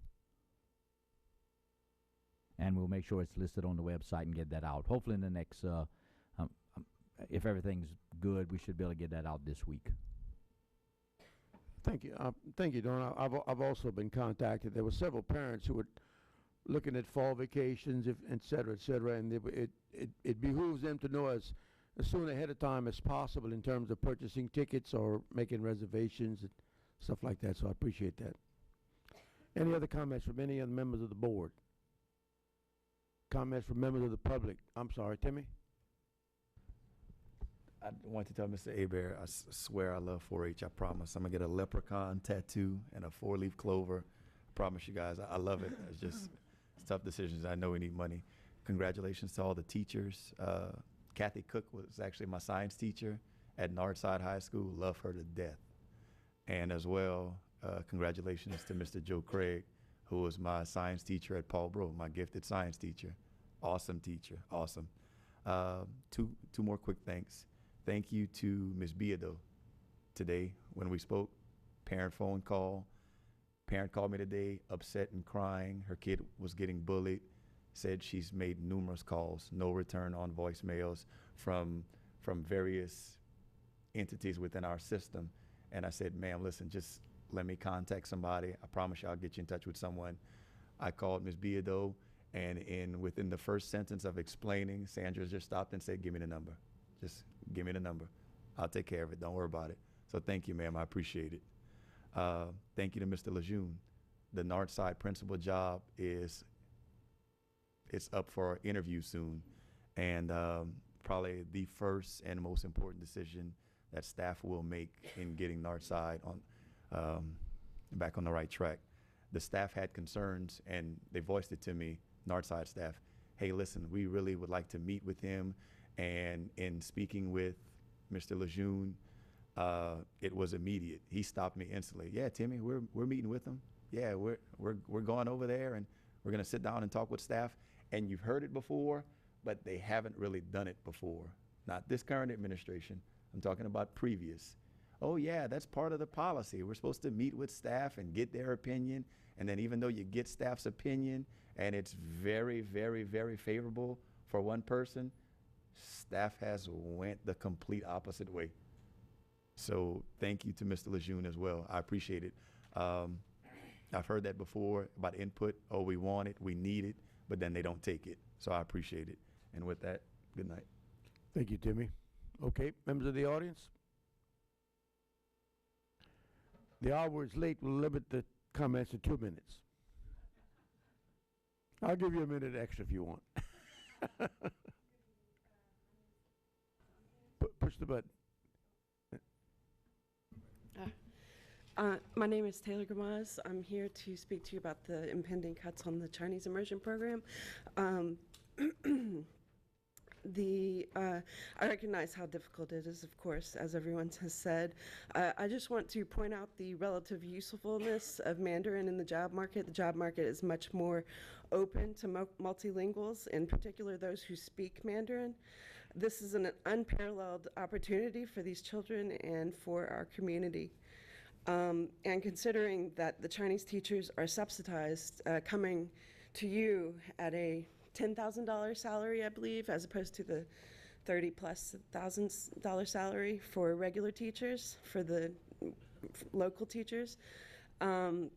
And we'll make sure it's listed on the website and get that out. Hopefully in the next, if everything's good, we should be able to get that out this week. Thank you, Don. I've also been contacted. There were several parents who were looking at fall vacations, et cetera, and it behooves them to know as soon ahead of time as possible in terms of purchasing tickets or making reservations and stuff like that. So I appreciate that. Any other comments from any other members of the board? Comments from members of the public? I'm sorry, Timmy? I want to tell Mr. Hebert, I swear I love 4-H. I promise. I'm going to get a leprechaun tattoo and a 4-leaf clover. I promise you guys, I love it. It's just it's tough decisions. I know we need money. Congratulations to all the teachers. Kathy Cook was actually my science teacher at Northside High School. Love her to death. And as well, congratulations to Mr. Joe Craig, who was my science teacher at Paul Bro, my gifted science teacher. Awesome teacher, awesome. Two more quick thanks. Thank you to Ms. Biado today when we spoke. Parent phone call. Parent called me today, upset and crying. Her kid was getting bullied. Said she's made numerous calls, no return on voicemails from various entities within our system. And I said, ma'am, listen, just let me contact somebody. I promise you I'll get you in touch with someone. I called Ms. Biado, and within the first sentence of explaining, Sandra just stopped and said, give me the number. Just give me the number. I'll take care of it. Don't worry about it. So thank you, ma'am. I appreciate it. Thank you to Mr. Lejeune. The Northside principal job it's up for interview soon. And probably the first and most important decision that staff will make in getting Northside on back on the right track. The staff had concerns, and they voiced it to me, Northside staff. Hey, listen, we really would like to meet with him. And in speaking with Mr. Lejeune, it was immediate. He stopped me instantly. Yeah, Timmy, we're meeting with him. Yeah, we're going over there, and we're going to sit down and talk with staff. And you've heard it before, but they haven't really done it before. Not this current administration. I'm talking about previous. Oh yeah, that's part of the policy. We're supposed to meet with staff and get their opinion. And then even though you get staff's opinion and it's very, very, very favorable for one person, staff has went the complete opposite way. So thank you to Mr. Lejeune as well. I appreciate it. I've heard that before about input. Oh, we want it, we need it, but then they don't take it. So I appreciate it. And with that, good night. Thank you, Timmy. Okay, members of the audience? The hour is late. We'll limit the comments to 2 minutes. I'll give you a minute extra if you want. Push the button. My name is Taylor Gamaz. I'm here to speak to you about the impending cuts on the Chinese immersion program. I recognize how difficult it is, of course, as everyone has said. I just want to point out the relative usefulness of Mandarin in the job market. The job market is much more open to multilinguals, in particular those who speak Mandarin. This is an unparalleled opportunity for these children and for our community. And considering that the Chinese teachers are subsidized, coming to you at a $10,000 salary, I believe, as opposed to the $30,000+ salary for regular teachers, for the local teachers, it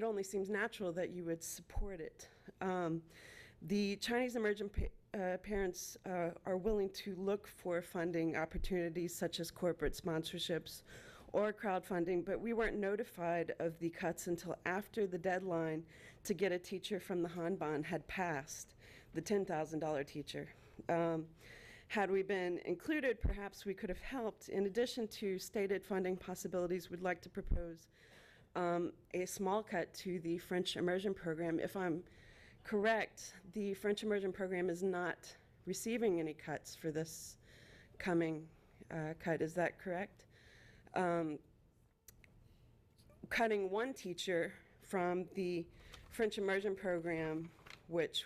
only seems natural that you would support it. The Chinese emergent parents are willing to look for funding opportunities such as corporate sponsorships or crowdfunding, but we weren't notified of the cuts until after the deadline to get a teacher from the Hanban had passed, the $10,000 teacher. Had we been included, perhaps we could have helped. In addition to stated funding possibilities, we'd like to propose a small cut to the French immersion program. If I'm correct, the French immersion program is not receiving any cuts for this coming cut. Is that correct? Cutting one teacher from the French immersion program, which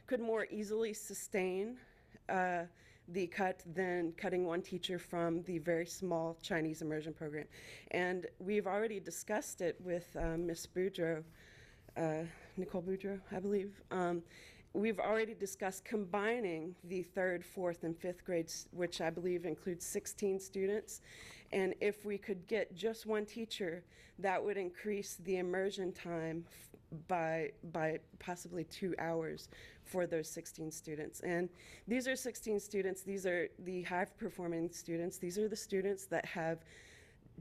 could more easily sustain the cut than cutting one teacher from the very small Chinese immersion program. And we've already discussed it with Ms. Boudreau, Nicole Boudreau, I believe. We've already discussed combining the 3rd, 4th, and 5th grades, which I believe includes 16 students. And if we could get just one teacher, that would increase the immersion time by possibly 2 hours for those 16 students. And these are 16 students. These are the high-performing students. These are the students that have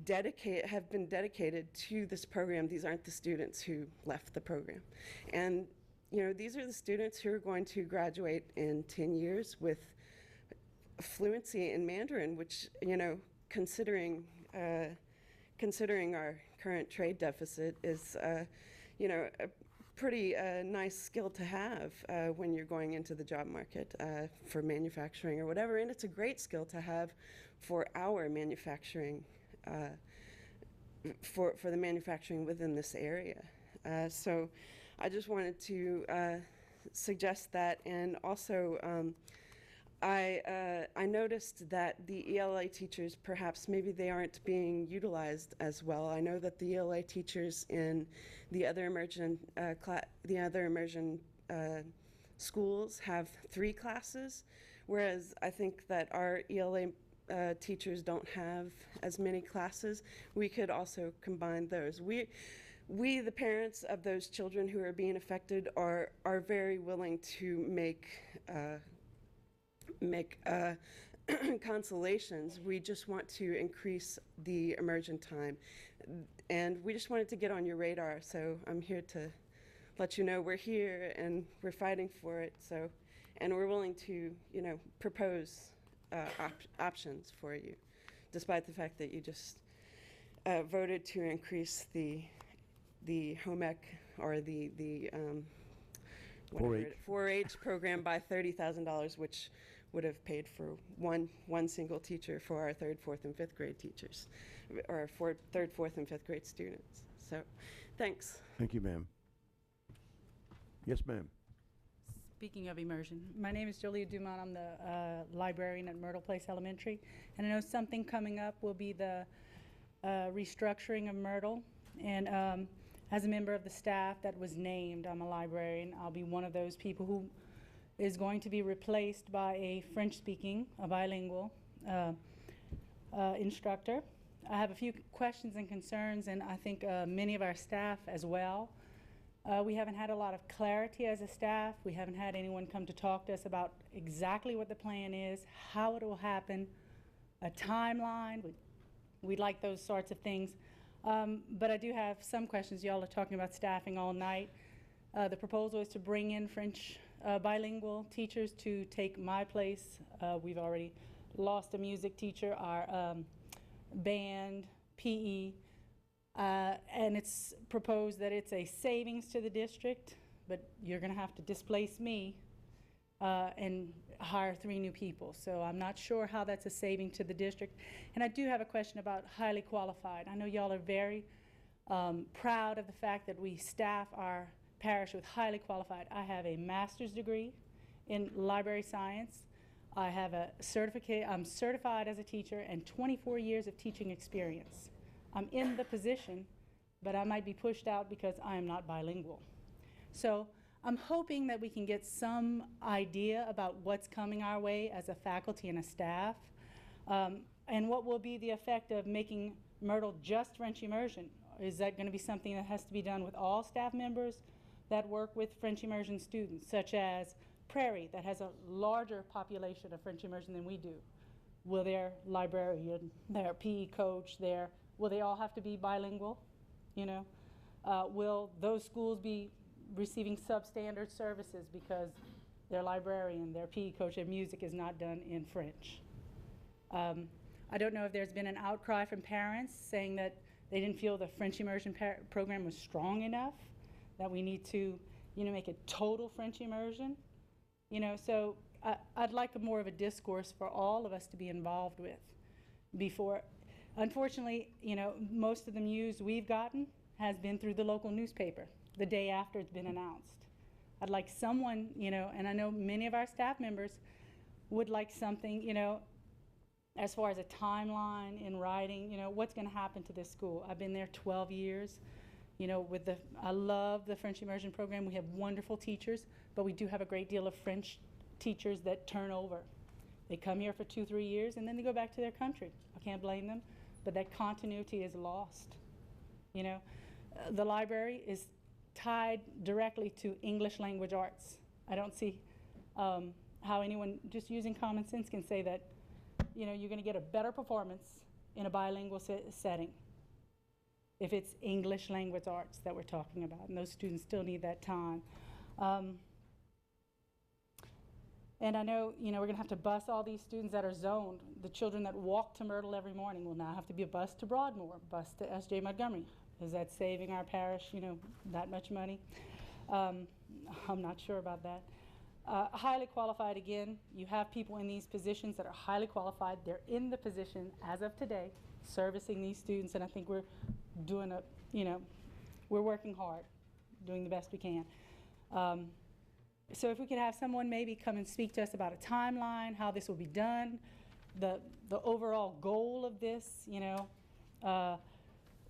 been dedicated to this program. These aren't the students who left the program. And you know, these are the students who are going to graduate in 10 years with fluency in Mandarin, which, you know, considering our current trade deficit is, you know, a pretty nice skill to have when you're going into the job market for manufacturing or whatever. And it's a great skill to have for our manufacturing, for the manufacturing within this area. So I just wanted to suggest that. And also, I noticed that the ELA teachers, perhaps maybe they aren't being utilized as well. I know that the ELA teachers in the other immersion schools have 3 classes, whereas I think that our ELA teachers don't have as many classes. We could also combine those. We, the parents of those children who are being affected, are very willing to make consolations. We just want to increase the immersion time. And we just wanted to get on your radar, so I'm here to let you know we're here and we're fighting for it. So, and we're willing to, you know, propose options for you, despite the fact that you just voted to increase the home ec or the 4-H program by $30,000, which would have paid for one single teacher for our 3rd, 4th, and 5th grade teachers, or for 3rd, 4th, and 5th grade students. So, thanks. Thank you, ma'am. Yes, ma'am. Speaking of immersion, my name is Julia Dumont. I'm the librarian at Myrtle Place Elementary, and I know something coming up will be the restructuring of Myrtle. And as a member of the staff that was named, I'm a librarian. I'll be one of those people who is going to be replaced by a French-speaking, a bilingual instructor. I have a few questions and concerns, and I think many of our staff as well. We haven't had a lot of clarity as a staff. We haven't had anyone come to talk to us about exactly what the plan is, how it will happen, a timeline. We'd like those sorts of things. But I do have some questions. Y'all are talking about staffing all night. The proposal is to bring in French bilingual teachers to take my place. We've already lost a music teacher, our band, PE, and it's proposed that it's a savings to the district, but you're going to have to displace me and hire 3 new people. So I'm not sure how that's a saving to the district. And I do have a question about highly qualified. I know y'all are very proud of the fact that we staff our parish with highly qualified. I have a master's degree in library science. I have a certificate. I'm certified as a teacher and 24 years of teaching experience. I'm in the position, but I might be pushed out because I am not bilingual. So I'm hoping that we can get some idea about what's coming our way as a faculty and a staff, and what will be the effect of making Myrtle just French immersion. Is that going to be something that has to be done with all staff members that work with French immersion students, such as Prairie, that has a larger population of French immersion than we do? Will their librarian, their PE coach, will they all have to be bilingual? You know, will those schools be receiving substandard services because their librarian, their PE coach, their music is not done in French. I don't know if there's been an outcry from parents saying that they didn't feel the French immersion program was strong enough, that we need to, make it total French immersion. So I'd like more of a discourse for all of us to be involved with before. Unfortunately, most of the news we've gotten has been through the local newspaper the day after it's been announced. I'd like someone, and I know many of our staff members would like something, as far as a timeline in writing, what's going to happen to this school. I've been there 12 years. I love the French immersion program. We have wonderful teachers, but we do have a great deal of French teachers that turn over. They come here for 2-3 years and then they go back to their country. I can't blame them, but that continuity is lost. The library is tied directly to English language arts. I don't see how anyone just using common sense can say that, you're going to get a better performance in a bilingual setting if it's English language arts that we're talking about, and those students still need that time. And I know, we're going to have to bus all these students that are zoned. The children that walk to Myrtle every morning will now have to be bused to Broadmoor, bused to S.J. Montgomery. Is that saving our parish, that much money? I'm not sure about that. Highly qualified, again, you have people in these positions that are highly qualified. They're in the position as of today, servicing these students, and I think we're doing we're working hard, doing the best we can. So if we could have someone maybe come and speak to us about a timeline, how this will be done, the overall goal of this,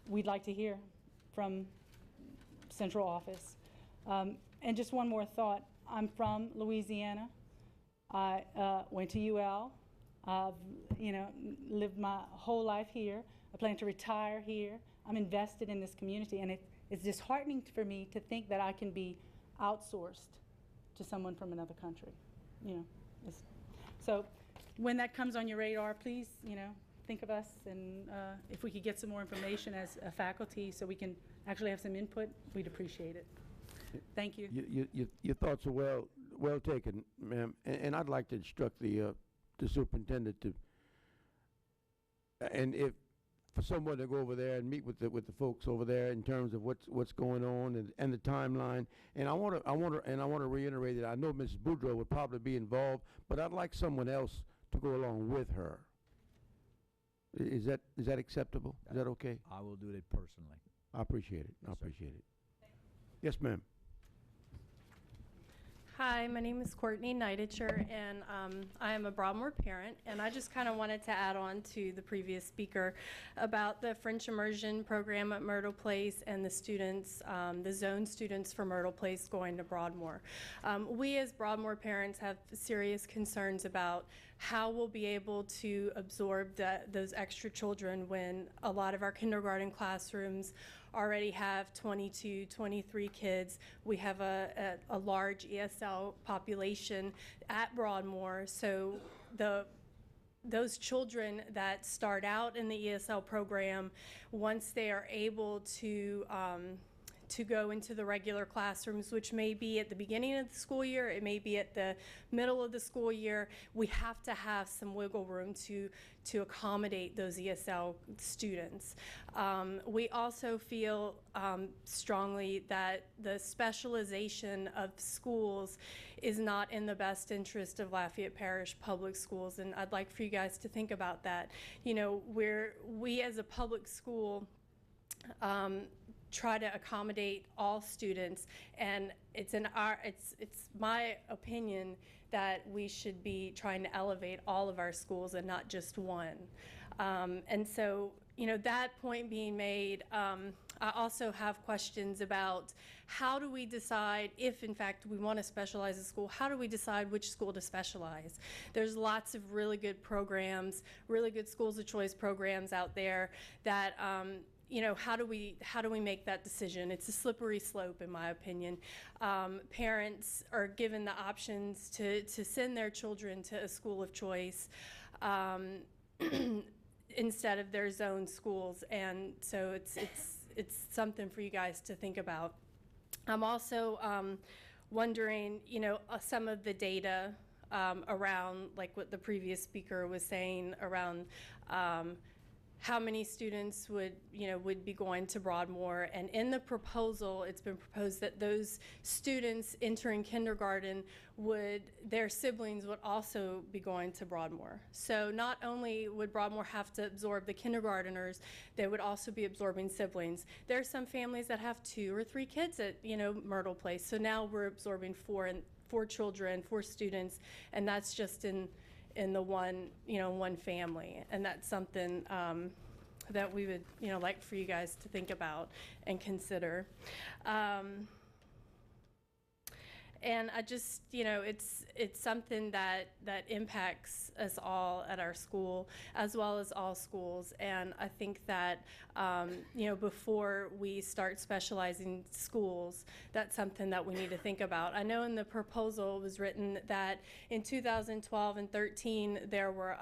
we'd like to hear from central office. And just one more thought. I'm from Louisiana. I went to UL. I've, lived my whole life here. I plan to retire here. I'm invested in this community, and it's disheartening for me to think that I can be outsourced to someone from another country. So when that comes on your radar, please, think of us, and if we could get some more information as a faculty so we can actually have some input, we'd appreciate it. Thank you. Your thoughts are well taken, ma'am, and I'd like to instruct the superintendent to, and if for someone to go over there and meet with the folks over there in terms of what's going on and the timeline. And I want to reiterate that I know Mrs. Boudreaux would probably be involved, but I'd like someone else to go along with her. Is that acceptable? Is that okay? I will do it personally. I appreciate it. I appreciate it. Yes, ma'am. Hi, my name is Courtney Neiditcher, and I am a Broadmoor parent, and I just kind of wanted to add on to the previous speaker about the French immersion program at Myrtle Place and the students, the zone students for Myrtle Place going to Broadmoor. We as Broadmoor parents have serious concerns about how we'll be able to absorb those extra children when a lot of our kindergarten classrooms already have 22, 23 kids. We have a large ESL population at Broadmoor, so those children that start out in the ESL program, once they are able to go into the regular classrooms, which may be at the beginning of the school year, it may be at the middle of the school year, we have to have some wiggle room to accommodate those ESL students. We also feel strongly that the specialization of schools is not in the best interest of Lafayette Parish Public Schools, and I'd like for you guys to think about that. We as a public school try to accommodate all students, and it's my opinion that we should be trying to elevate all of our schools and not just one. And so, that point being made, I also have questions about how do we decide if, in fact, we want to specialize a school, how do we decide which school to specialize? There's lots of really good programs, really good schools of choice programs out there that, how do we make that decision? It's a slippery slope, in my opinion. Parents are given the options to send their children to a school of choice instead of their zone schools, and so it's something for you guys to think about. I'm also wondering, some of the data around, like what the previous speaker was saying, around how many students would be going to Broadmoor. And in the proposal, it's been proposed that those students entering kindergarten their siblings would also be going to Broadmoor. So not only would Broadmoor have to absorb the kindergarteners, they would also be absorbing siblings. There are some families that have 2 or 3 kids at, Myrtle Place. So now we're absorbing 4 children, 4 students, and that's just in the one family. And that's something that we would like for you guys to think about and consider. And I just, it's something that impacts us all at our school, as well as all schools. And I think that, before we start specializing schools, that's something that we need to think about. I know in the proposal it was written that in 2012 and 13, there were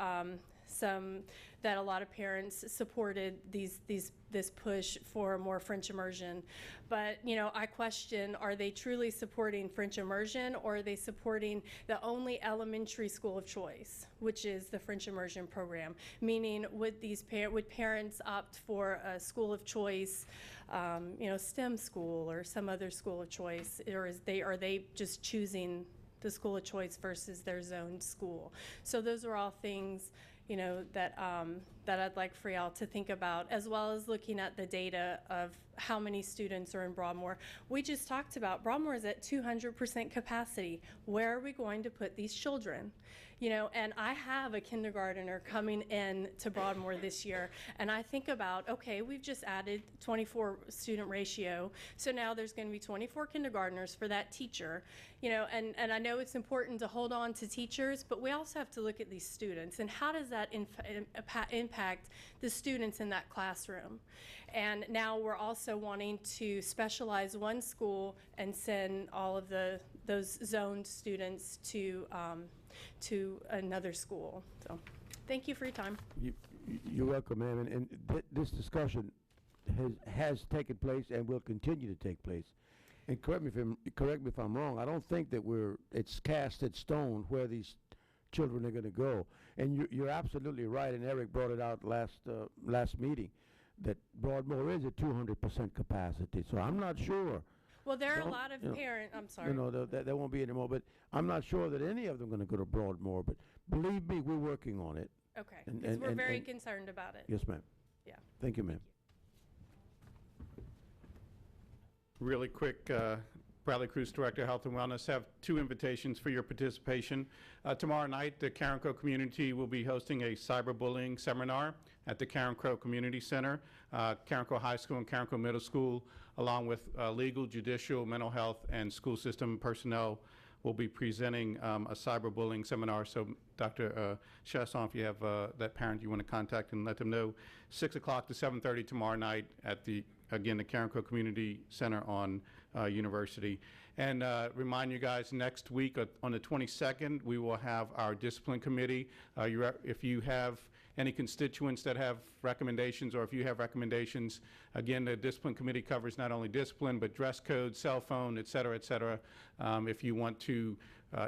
that a lot of parents supported this push for more French immersion. But, I question, are they truly supporting French immersion, or are they supporting the only elementary school of choice, which is the French immersion program? Meaning, would parents opt for a school of choice, STEM school or some other school of choice, or are they just choosing the school of choice versus their zoned school? So those are all things that I'd like for y'all to think about, as well as looking at the data of how many students are in Broadmoor. We just talked about Broadmoor is at 200% capacity. Where are we going to put these children? And I have a kindergartner coming in to Broadmoor this year, and I think about, okay, we've just added 24 student ratio, so now there's going to be 24 kindergartners for that teacher. And I know it's important to hold on to teachers, but we also have to look at these students, and how does that impact the students in that classroom? And now we're also wanting to specialize one school and send all of those zoned students to another school. So thank you for your time. You're welcome, ma'am. And this discussion has taken place and will continue to take place. And correct me if I'm wrong. I don't think that it's cast in stone where these children are going to go. And you're absolutely right. And Eric brought it out last meeting that Broadmoor is at 200% capacity. So I'm not sure. Well, there are a lot of parents. I'm sorry. There won't be any more. But I'm not sure that any of them are going to go to Broadmoor. But believe me, we're working on it. Okay, because we're very concerned about it. Yes, ma'am. Yeah. Thank you, ma'am. Really quick, Bradley Cruz, Director of Health and Wellness, have 2 invitations for your participation. Tomorrow night, the Karen Crow community will be hosting a cyberbullying seminar at the Karen Crow Community Center. Karen Crow High School and Karen Crow Middle School, along with legal, judicial, mental health, and school system personnel, will be presenting a cyberbullying seminar. So Dr. Chasson, if you have that parent you want to contact and let them know, 6 o'clock to 7:30 tomorrow night at the Karen Crow Community Center on University. And remind you guys, next week on the 22nd, we will have our discipline committee. If you have any constituents that have recommendations, or if you have recommendations, again, the discipline committee covers not only discipline, but dress code, cell phone, et cetera, et cetera. If you want to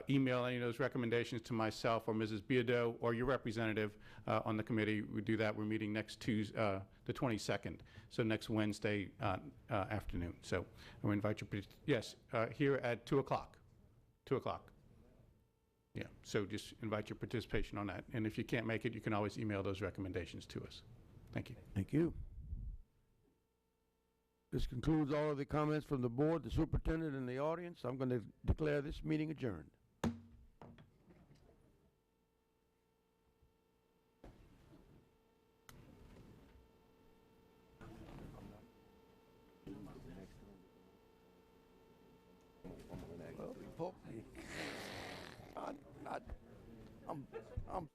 email any of those recommendations to myself or Mrs. Biado or your representative on the committee, we do that. We're meeting next Tuesday, the 22nd, so next Wednesday afternoon. So I invite you, yes, here at 2 o'clock. 2 o'clock. Yeah, so just invite your participation on that. And if you can't make it, you can always email those recommendations to us. Thank you. Thank you. This concludes all of the comments from the board, the superintendent, and the audience. I'm going to declare this meeting adjourned. I'm